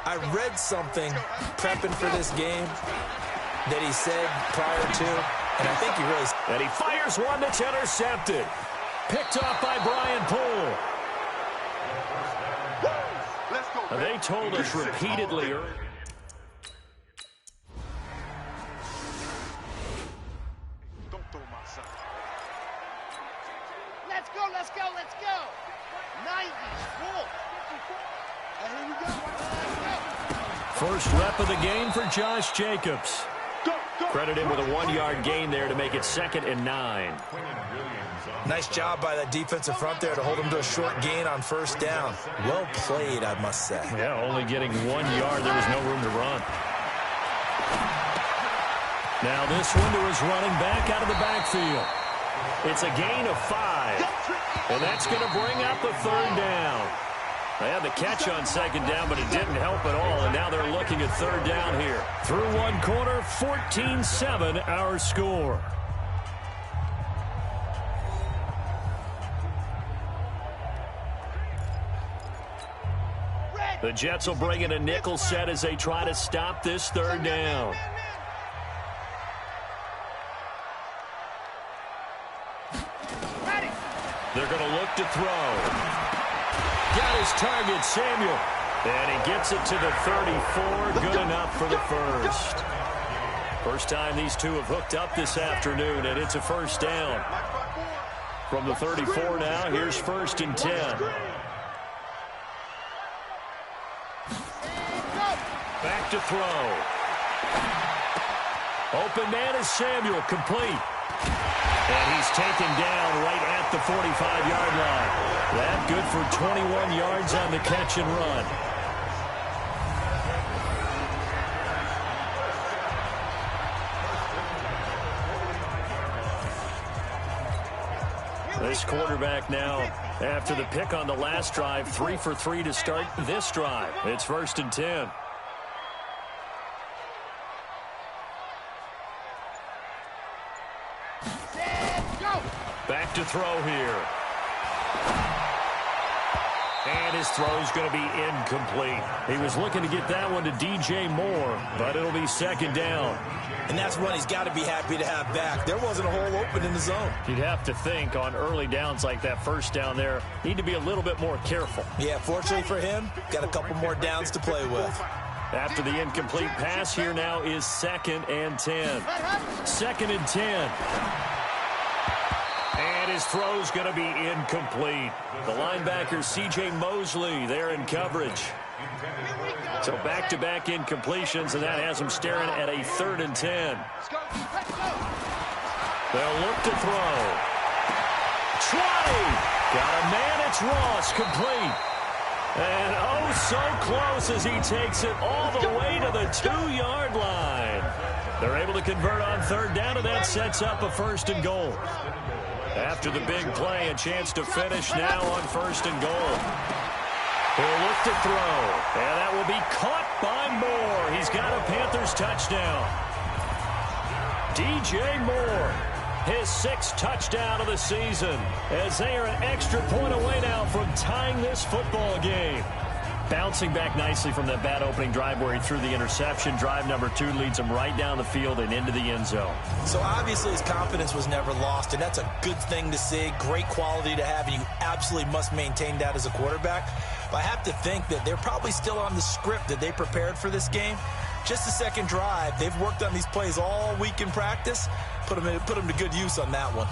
I read something prepping for this game that he said prior to, and I think he really... And he fires one that's intercepted. Picked off by Brian Poole. They told us repeatedly earlier. Let's go. 90, full. Here we go. First rep of the game for Josh Jacobs. Credit him with a 1-yard gain there to make it 2nd and 9. Nice job by that defensive front there to hold him to a short gain on 1st down. Well played, I must say. Yeah, only getting 1 yard. There was no room to run. Now this one to his running back out of the backfield. It's a gain of 5. And that's going to bring up the 3rd down. They had the catch on 2nd down, but it didn't help at all. And now they're looking at 3rd down here. Through 1 quarter, 14-7 our score. The Jets will bring in a nickel set as they try to stop this third down. They're going to look to throw. Got his target, Samuel. And he gets it to the 34. Good enough for the first. First time these two have hooked up this afternoon, and it's a first down. From the 34 now, here's 1st and 10. Back to throw. Open man is Samuel, complete. And he's taken down right at the 45-yard line. That good for 21 yards on the catch and run. This quarterback now, after the pick on the last drive, 3 for 3 to start this drive. It's 1st and 10. Back to throw here. And his throw's going to be incomplete. He was looking to get that one to DJ Moore, but it'll be 2nd down. And that's one he's got to be happy to have back. There wasn't a hole open in the zone. You'd have to think on early downs like that first down there, need to be a little bit more careful. Yeah, fortunately for him, got a couple more downs to play with. After the incomplete pass, here now is 2nd and 10. 2nd and 10. And his throw's going to be incomplete. The linebacker, C.J. Mosley, there in coverage. So back-to-back incompletions, and that has him staring at a 3rd and 10. They'll look to throw. Try! Got a man, it's Ross, complete. And oh, so close as he takes it all the way to the 2-yard line. They're able to convert on 3rd down, and that sets up a 1st and goal. After the big play, a chance to finish now on 1st and goal. He'll look to throw, and that will be caught by Moore. He's got a Panthers touchdown. DJ Moore, his 6th touchdown of the season, as they are an extra point away now from tying this football game. Bouncing back nicely from that bad opening drive where he threw the interception. Drive number 2 leads him right down the field and into the end zone. So obviously his confidence was never lost, and that's a good thing to see. Great quality to have, and you absolutely must maintain that as a quarterback. But I have to think that they're probably still on the script that they prepared for this game. Just the 2nd drive. They've worked on these plays all week in practice. Put them to good use on that one.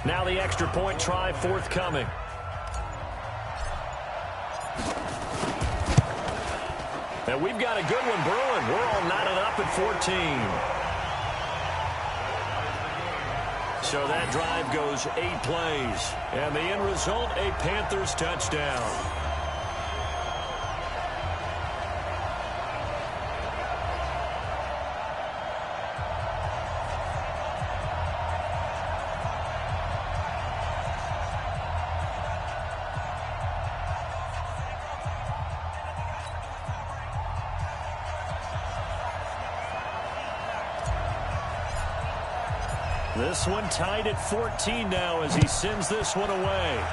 Now the extra point try forthcoming. And we've got a good one brewing. We're all knotted up at 14. So that drive goes 8 plays. And the end result, a Panthers touchdown. This one tied at 14 now as he sends this one away.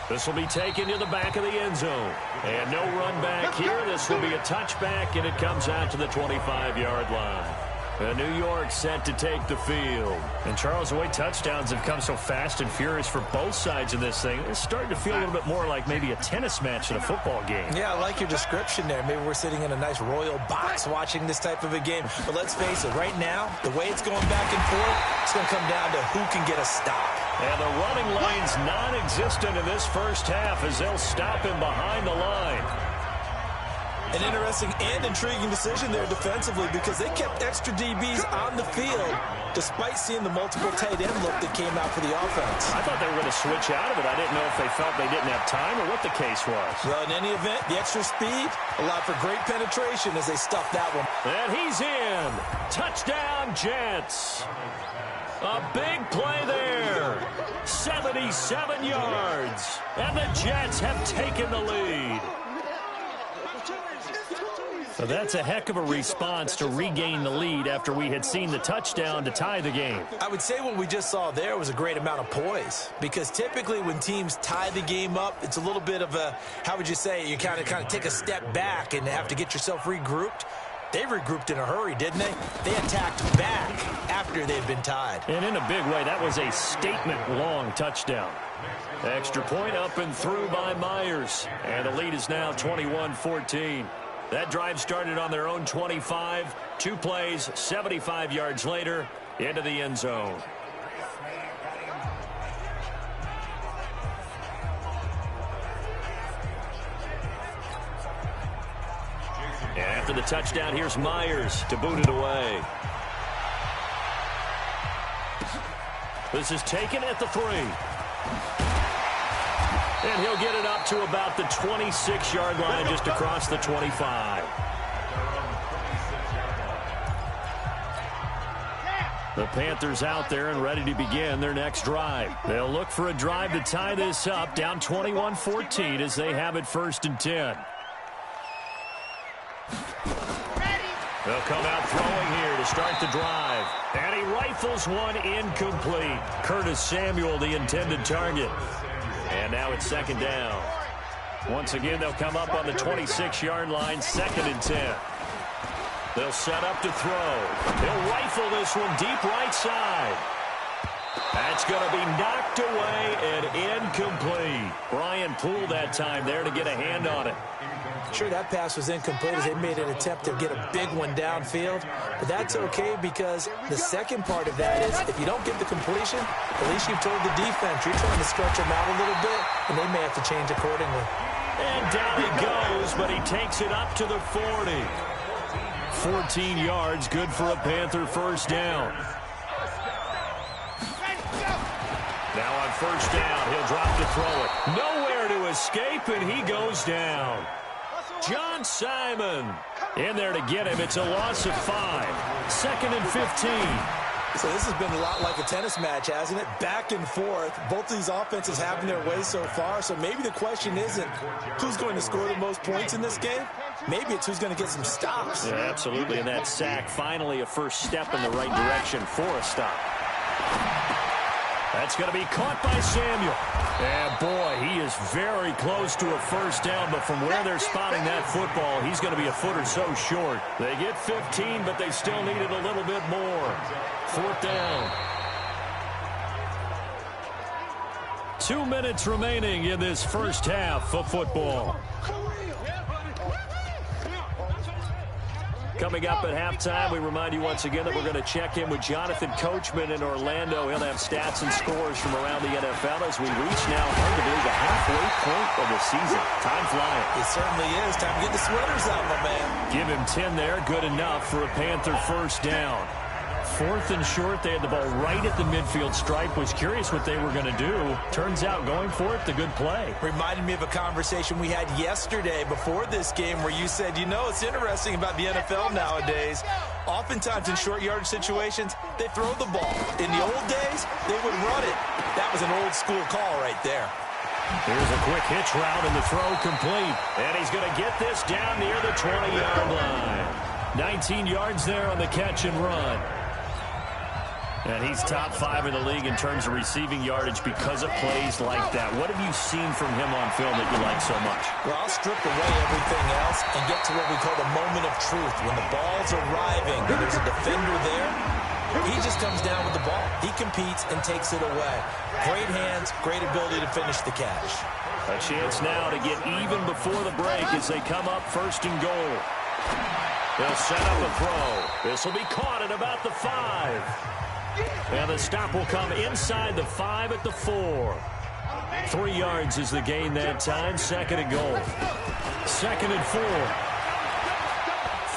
This will be taken to the back of the end zone. And no run back here. This will be a touchback, and it comes out to the 25-yard line. New York set to take the field. And, Charles, the way touchdowns have come so fast and furious for both sides of this thing, it's starting to feel a little bit more like maybe a tennis match than a football game. Yeah, I like your description there. Maybe we're sitting in a nice royal box watching this type of a game. But let's face it, right now, the way it's going back and forth, it's going to come down to who can get a stop. And the running lane's non-existent in this first half as they'll stop him behind the line. An interesting and intriguing decision there defensively because they kept extra DBs on the field despite seeing the multiple tight end look that came out for the offense. I thought they were going to switch out of it. I didn't know if they felt they didn't have time or what the case was. Well, in any event, the extra speed allowed for great penetration as they stuffed that one. And he's in. Touchdown, Jets. A big play there. 77 yards. And the Jets have taken the lead. So that's a heck of a response to regain the lead after we had seen the touchdown to tie the game. I would say what we just saw there was a great amount of poise, because typically when teams tie the game up, it's a little bit of a, how would you say, you kind of take a step back and have to get yourself regrouped. They regrouped in a hurry, didn't they? They attacked back after they'd been tied. And in a big way, that was a statement-long touchdown. Extra point up and through by Myers. And the lead is now 21-14. That drive started on their own 25. 2 plays, 75 yards later, into the end zone. After the touchdown, here's Myers to boot it away. This is taken at the 3. And he'll get it up to about the 26-yard line, just across the 25. The Panthers out there and ready to begin their next drive. They'll look for a drive to tie this up, down 21-14 as they have it 1st and 10. They'll come out throwing here to start the drive. And he rifles one incomplete. Curtis Samuel, the intended target. And now it's 2nd down. Once again, they'll come up on the 26-yard line, 2nd and 10. They'll set up to throw. He'll rifle this one deep right side. That's going to be knocked away and incomplete. Brian Poole that time there to get a hand on it. Sure, that pass was incomplete as they made an attempt to get a big one downfield. But that's okay, because the second part of that is if you don't get the completion, at least you've told the defense you're trying to stretch them out a little bit, and they may have to change accordingly. And down he goes, but he takes it up to the 40. 14 yards, good for a Panther 1st down. Now on 1st down, he'll drop to throw it. Nowhere to escape, and he goes down. John Simon in there to get him. It's a loss of 5. 2nd and 15. So this has been a lot like a tennis match, hasn't it? Back and forth. Both of these offenses having their way so far. So maybe the question isn't who's going to score the most points in this game. Maybe it's who's going to get some stops. Yeah, absolutely. And that sack, finally a first step in the right direction for a stop. That's going to be caught by Samuel. And, boy, he is very close to a 1st down, but from where they're spotting that football, he's going to be a foot or so short. They get 15, but they still need it a little bit more. 4th down. 2 minutes remaining in this first half of football. Coming up at halftime, we remind you once again that we're going to check in with Jonathan Coachman in Orlando. He'll have stats and scores from around the NFL as we reach now, hard to believe, the halfway point of the season. Time flying. It certainly is. Time to get the sweaters out, my man. Give him 10 there. Good enough for a Panther 1st down. 4th and short. They had the ball right at the midfield stripe. Was curious what they were going to do. Turns out going for it, the good play. Reminded me of a conversation we had yesterday before this game where you said, you know, it's interesting about the NFL nowadays. Oftentimes in short yardage situations, they throw the ball. In the old days, they would run it. That was an old school call right there. Here's a quick hitch route and the throw complete. And he's going to get this down near the 20-yard line. 19 yards there on the catch and run. And he's top 5 in the league in terms of receiving yardage because of plays like that. What have you seen from him on film that you like so much? Well, I'll strip away everything else and get to what we call the moment of truth. When the ball's arriving and there's a defender there, he just comes down with the ball. He competes and takes it away. Great hands, great ability to finish the catch. A chance now to get even before the break as they come up 1st and goal. They'll set up a throw. This will be caught at about the 5. And the stop will come inside the 5 at the 4. 3 yards is the gain that time. 2nd and goal. 2nd and 4.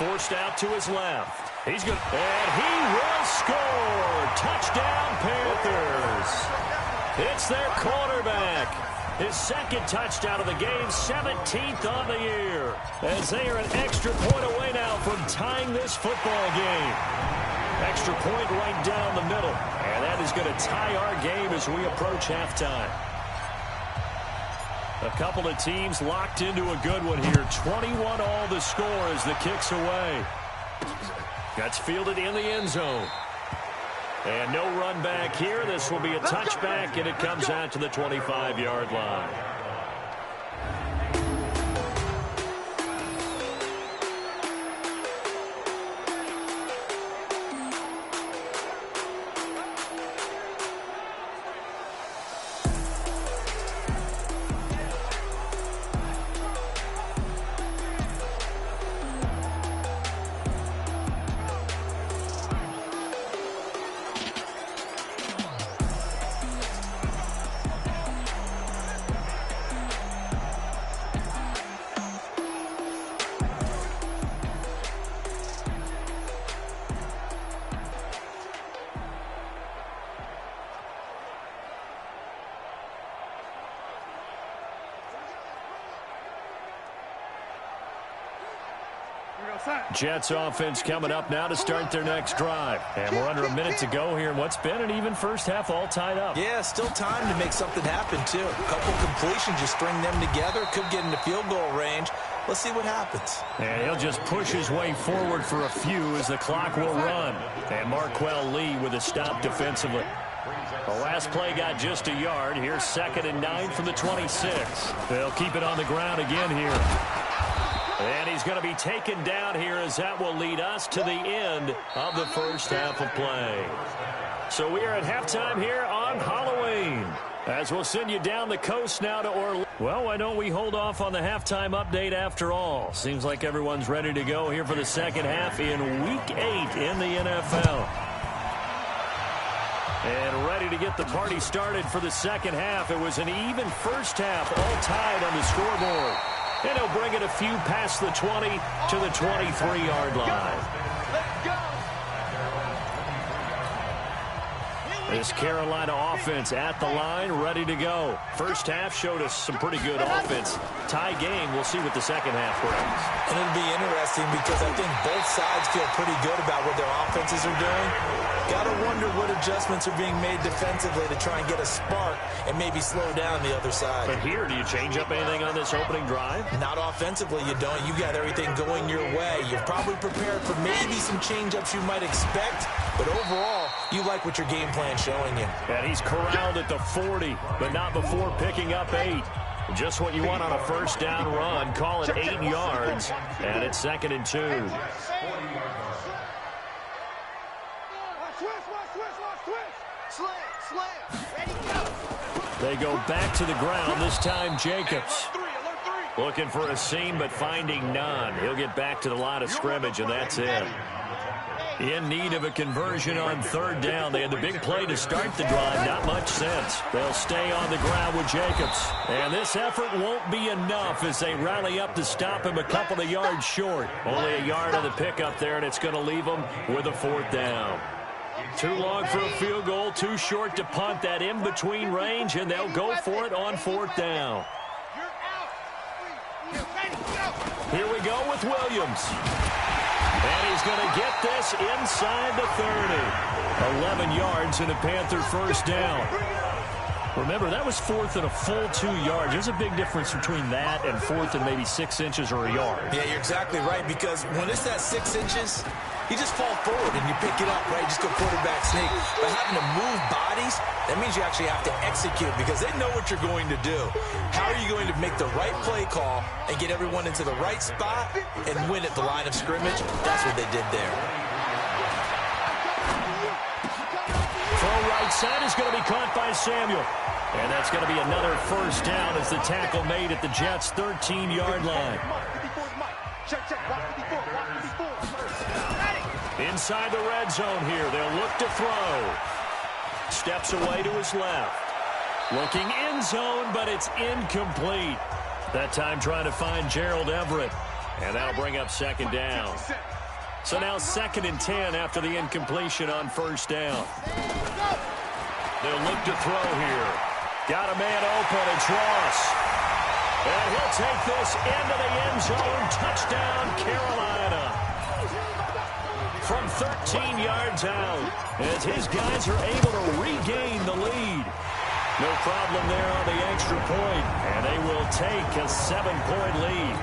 Forced out to his left. He's good. And he will score. Touchdown, Panthers. It's their quarterback. His 2nd touchdown of the game, 17th on the year. As they are an extra point away now from tying this football game. Extra point right down the middle. And that is going to tie our game as we approach halftime. A couple of teams locked into a good one here. 21 all the score as the kick's away. That's fielded in the end zone. And no run back here. This will be a touchback, and it comes out to the 25-yard line. Jets offense coming up now to start their next drive. And we're under a minute to go here in what's been an even first half, all tied up. Yeah, still time to make something happen, too. A couple completions, you string them together, could get into field goal range. Let's see what happens. And he'll just push his way forward for a few as the clock will run. And Marquell Lee with a stop defensively. The last play got just a yard. Here's 2nd and 9 from the 26. They'll keep it on the ground again here. And he's going to be taken down here as that will lead us to the end of the first half of play. So we are at halftime here on Halloween. As we'll send you down the coast now to Orlando. Well, why don't we hold off on the halftime update after all? Seems like everyone's ready to go here for the second half in Week 8 in the NFL. And ready to get the party started for the second half. It was an even first half, all tied on the scoreboard. And he'll bring it a few past the 20 to the 23-yard line. This Carolina offense at the line, ready to go. First half showed us some pretty good offense. Tie game, we'll see what the second half brings. And it'll be interesting because I think both sides feel pretty good about what their offenses are doing. Got to wonder what adjustments are being made defensively to try and get a spark and maybe slow down the other side. But here, do you change up anything on this opening drive? Not offensively, you don't. You got everything going your way. You're probably prepared for maybe some change-ups you might expect, but overall, you like what your game plan's showing you. And he's corralled at the 40, but not before picking up 8. Just what you want on a first down run. Call it 8 yards, and it's 2nd and 2. They go back to the ground, this time Jacobs. Looking for a seam, but finding none. He'll get back to the line of scrimmage, and that's it. In need of a conversion on 3rd down. They had the big play to start the drive. Not much sense. They'll stay on the ground with Jacobs. And this effort won't be enough as they rally up to stop him a couple of yards short. Only a yard on the pickup there, and it's going to leave them with a 4th down. Too long for a field goal, too short to punt. That in-between range, and they'll go for it on 4th down. Here we go with Williams. And he's going to get this inside the 30. 11 yards and a Panther first down. Remember, that was 4th and a full 2 yards. There's a big difference between that and 4th and maybe 6 inches or a yard. Yeah, you're exactly right, because when it's that 6 inches, you just fall forward and you pick it up, right? Just go quarterback sneak. But having to move bodies, that means you actually have to execute because they know what you're going to do. How are you going to make the right play call and get everyone into the right spot and win at the line of scrimmage? That's what they did there. Full right side is going to be caught by Samuel. And that's going to be another first down as the tackle made at the Jets' 13-yard line. Inside the red zone here. They'll look to throw. Steps away to his left. Looking end zone, but it's incomplete. That time trying to find Gerald Everett. And that'll bring up 2nd down. So now 2nd and 10 after the incompletion on first down. They'll look to throw here. Got a man open. It's Ross. And he'll take this into the end zone. Touchdown, Carolina. From 13 yards out, as his guys are able to regain the lead. No problem there on the extra point, and they will take a 7-point lead.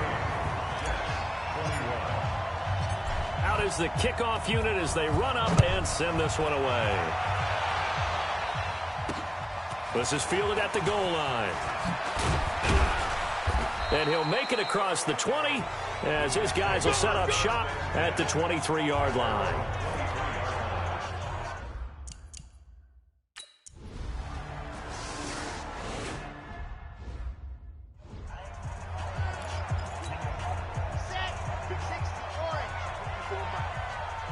Out is the kickoff unit as they run up and send this one away. This is fielded at the goal line. And he'll make it across the 20 as his guys will set up shop at the 23-yard line.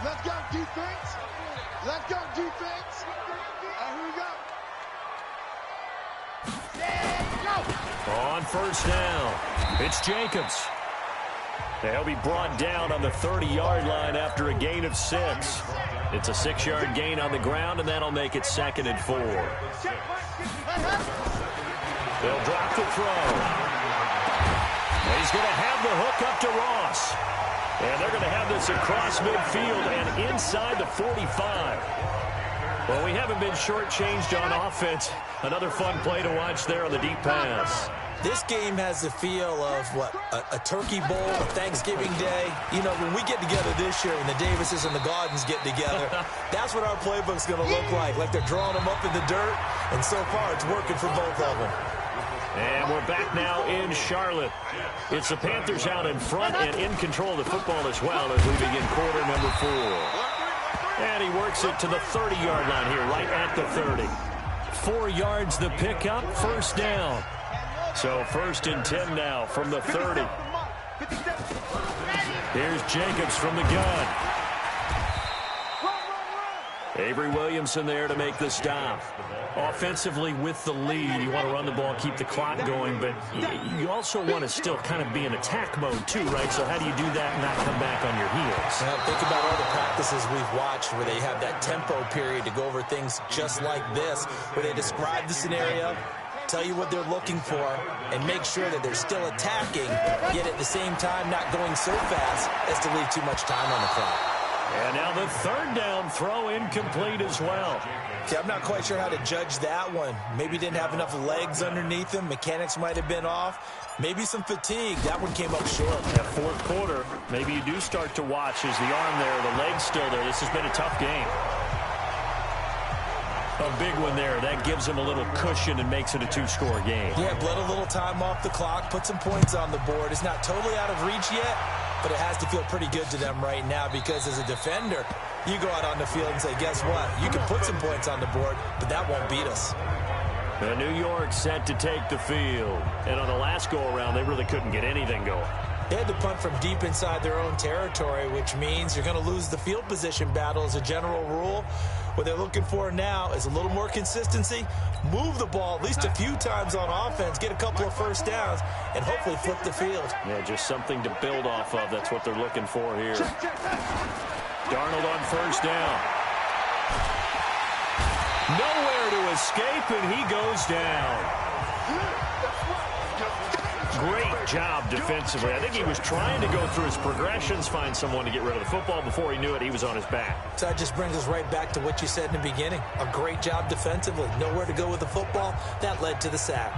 Let's go, defense. Let's go, defense. Here we go. On first down, it's Jacobs. They'll be brought down on the 30-yard line after a gain of 6. It's a 6-yard gain on the ground, and that'll make it 2nd and 4. They'll drop the throw. He's going to have the hook up to Ross. And they're going to have this across midfield and inside the 45. Well, we haven't been shortchanged on offense. Another fun play to watch there on the deep pass. This game has the feel of, a turkey bowl, a Thanksgiving Day. You know, when we get together this year, when the Davises and the Gardens get together, that's what our playbook's going to look like they're drawing them up in the dirt, and so far it's working for both of them. And we're back now in Charlotte. It's the Panthers out in front and in control of the football as well as we begin quarter number 4. And he works it to the 30-yard line here, right at the 30. 4 yards the pickup, first down. So 1st and 10 now from the 30. Here's Jacobs from the gun. Avery Williamson there to make the stop. Offensively with the lead, you want to run the ball, keep the clock going, but you also want to still kind of be in attack mode too, right? So how do you do that and not come back on your heels? Well, think about all the practices we've watched where they have that tempo period to go over things just like this, where they describe the scenario, tell you what they're looking for, and make sure that they're still attacking, yet at the same time not going so fast as to leave too much time on the clock. And now the 3rd down throw incomplete as well. See, I'm not quite sure how to judge that one. Maybe didn't have enough legs underneath him. Mechanics might have been off. Maybe some fatigue. That one came up short. That 4th quarter, maybe you do start to watch as the arm there, the leg's still there. This has been a tough game. A big one there. That gives him a little cushion and makes it a 2-score game. Yeah, bled a little time off the clock, put some points on the board. It's not totally out of reach yet, but it has to feel pretty good to them right now because as a defender, you go out on the field and say, guess what? You can put some points on the board, but that won't beat us. The New York set to take the field. And on the last go-around, they really couldn't get anything going. They had to punt from deep inside their own territory, which means you're going to lose the field position battle as a general rule. What they're looking for now is a little more consistency, move the ball at least a few times on offense, get a couple of first downs, and hopefully flip the field. Yeah, just something to build off of. That's what they're looking for here. Darnold on first down. Nowhere to escape, and he goes down. Great job defensively. I think he was trying to go through his progressions, find someone to get rid of the football. Before he knew it, he was on his back. So that just brings us right back to what you said in the beginning. A great job defensively. Nowhere to go with the football. That led to the sack.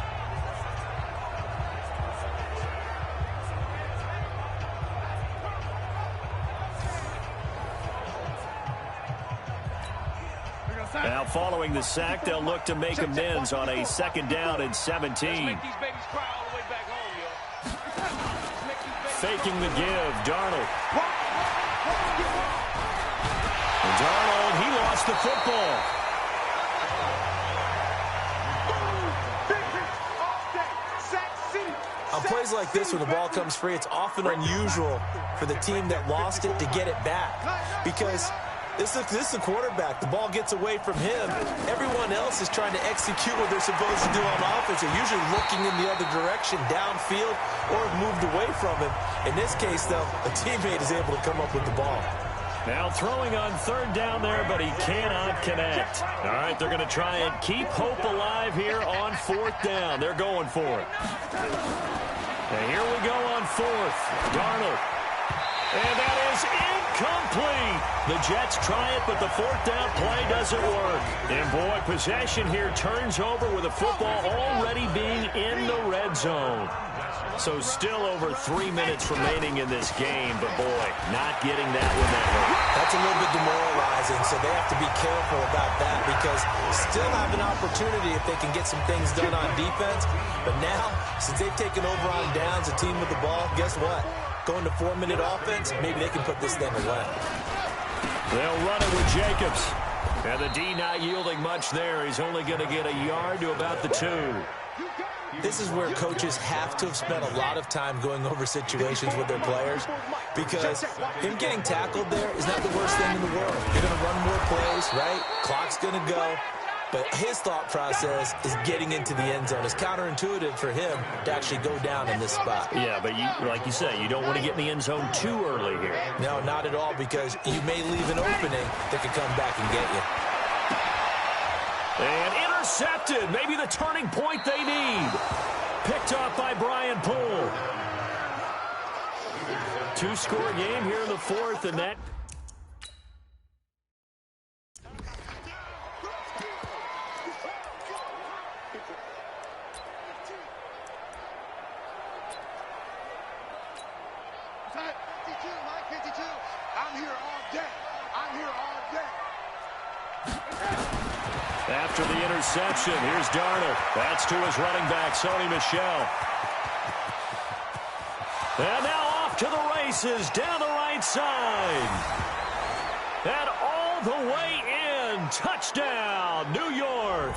Now, following the sack, they'll look to make amends on a 2nd down and 17. Faking the give, Darnold. And Darnold, he lost the football. On plays like this, when the ball comes free, it's often unusual for the team that lost it to get it back. Because this is the quarterback. The ball gets away from him. Everyone else is trying to execute what they're supposed to do on offense. They're usually looking in the other direction, downfield, or moved away from him. In this case, though, a teammate is able to come up with the ball. Now throwing on 3rd down there, but he cannot connect. All right, they're going to try and keep hope alive here on 4th down. They're going for it. And here we go on 4th. Darnold. And that is incomplete. The Jets try it, but the fourth down play doesn't work. And boy, possession here turns over with the football already being in the red zone. So still over 3 minutes remaining in this game, but boy, not getting that one that hurt. That's a little bit demoralizing, so they have to be careful about that because still have an opportunity if they can get some things done on defense. But now, since they've taken over on downs, a team with the ball, guess what? Going to 4-minute offense, maybe they can put this thing away. They'll run it with Jacobs. And the D not yielding much there. He's only going to get a yard to about the 2. This is where coaches have to have spent a lot of time going over situations with their players because him getting tackled there is not the worst thing in the world. You're going to run more plays, right? Clock's going to go. But his thought process is getting into the end zone. It's counterintuitive for him to actually go down in this spot. Yeah, but like you say, you don't want to get in the end zone too early here. No, not at all, because you may leave an opening that could come back and get you. And intercepted. Maybe the turning point they need. Picked off by Brian Poole. 2-score game here in the fourth, and that... After the interception, here's Darnold. That's to his running back, Sony Michel. And now off to the races, down the right side. And all the way in. Touchdown, New York.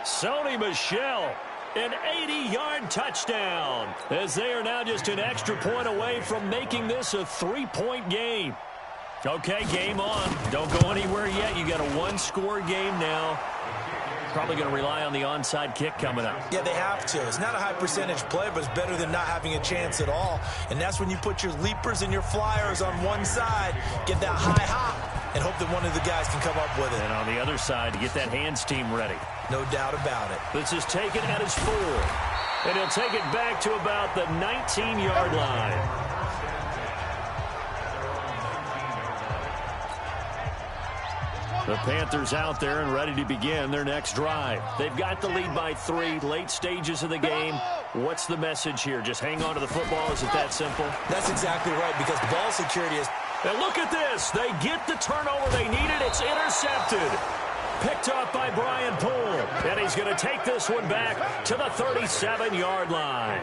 Sony Michel, an 80-yard touchdown. As they are now just an extra point away from making this a 3-point game. Okay, game on. Don't go anywhere yet. You got a 1-score game now. Probably going to rely on the onside kick coming up. Yeah, they have to. It's not a high percentage play, but it's better than not having a chance at all. And that's when you put your leapers and your flyers on one side, get that high hop, and hope that one of the guys can come up with it. And on the other side, to get that hands team ready. No doubt about it. This is taken at his 4. And he'll take it back to about the 19-yard line. The Panthers out there and ready to begin their next drive. They've got the lead by 3, late stages of the game. What's the message here? Just hang on to the football? Is it that simple? That's exactly right, because ball security is... And look at this. They get the turnover they needed. It's intercepted. Picked off by Brian Poole. And he's going to take this one back to the 37-yard line.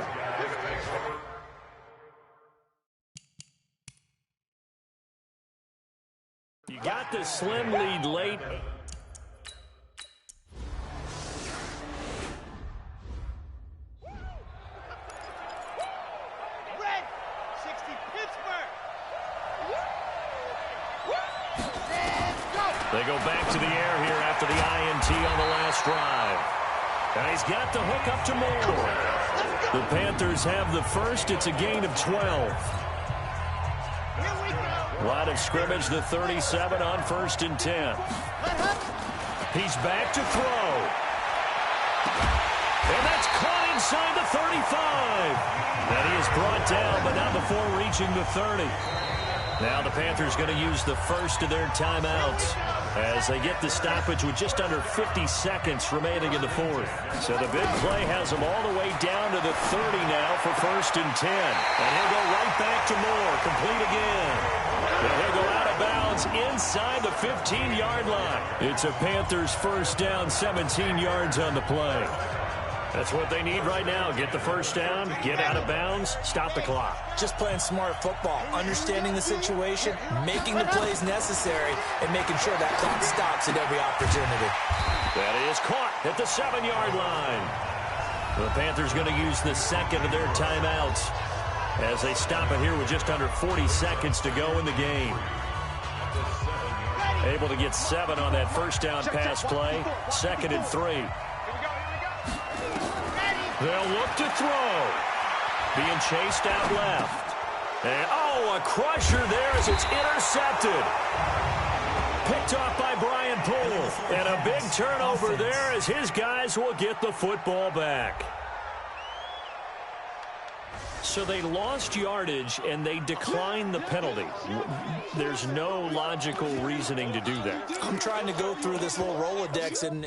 You got the slim lead late. Red 60 Pittsburgh. They go back to the air here after the INT on the last drive. And he's got the hook up to Moore. The Panthers have the first. It's a gain of 12. Line of scrimmage, the 37 on 1st and 10. He's back to throw. And that's caught inside the 35. And he is brought down, but not before reaching the 30. Now the Panthers going to use the first of their timeouts as they get the stoppage with just under 50 seconds remaining in the fourth. So the big play has them all the way down to the 30 now for 1st and 10. And he'll go right back to Moore, complete again. And he'll go out of bounds inside the 15-yard line. It's a Panthers first down, 17 yards on the play. That's what they need right now. Get the first down, get out of bounds, stop the clock. Just playing smart football, understanding the situation, making the plays necessary, and making sure that clock stops at every opportunity. That is caught at the 7-yard line. The Panthers going to use the second of their timeouts as they stop it here with just under 40 seconds to go in the game. Able to get 7 on that first down pass play. 2nd and 3. They'll look to throw. Being chased out left. And, oh, a crusher there as it's intercepted. Picked off by Brian Poole. And a big turnover there as his guys will get the football back. So they lost yardage, and they declined the penalty. There's no logical reasoning to do that. I'm trying to go through this little Rolodex and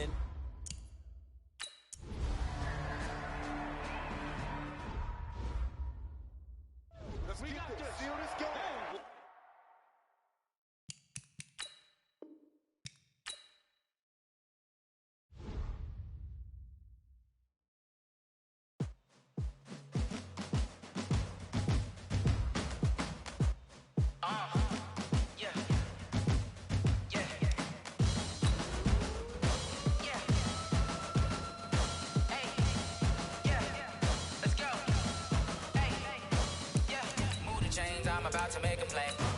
I'm about to make a play.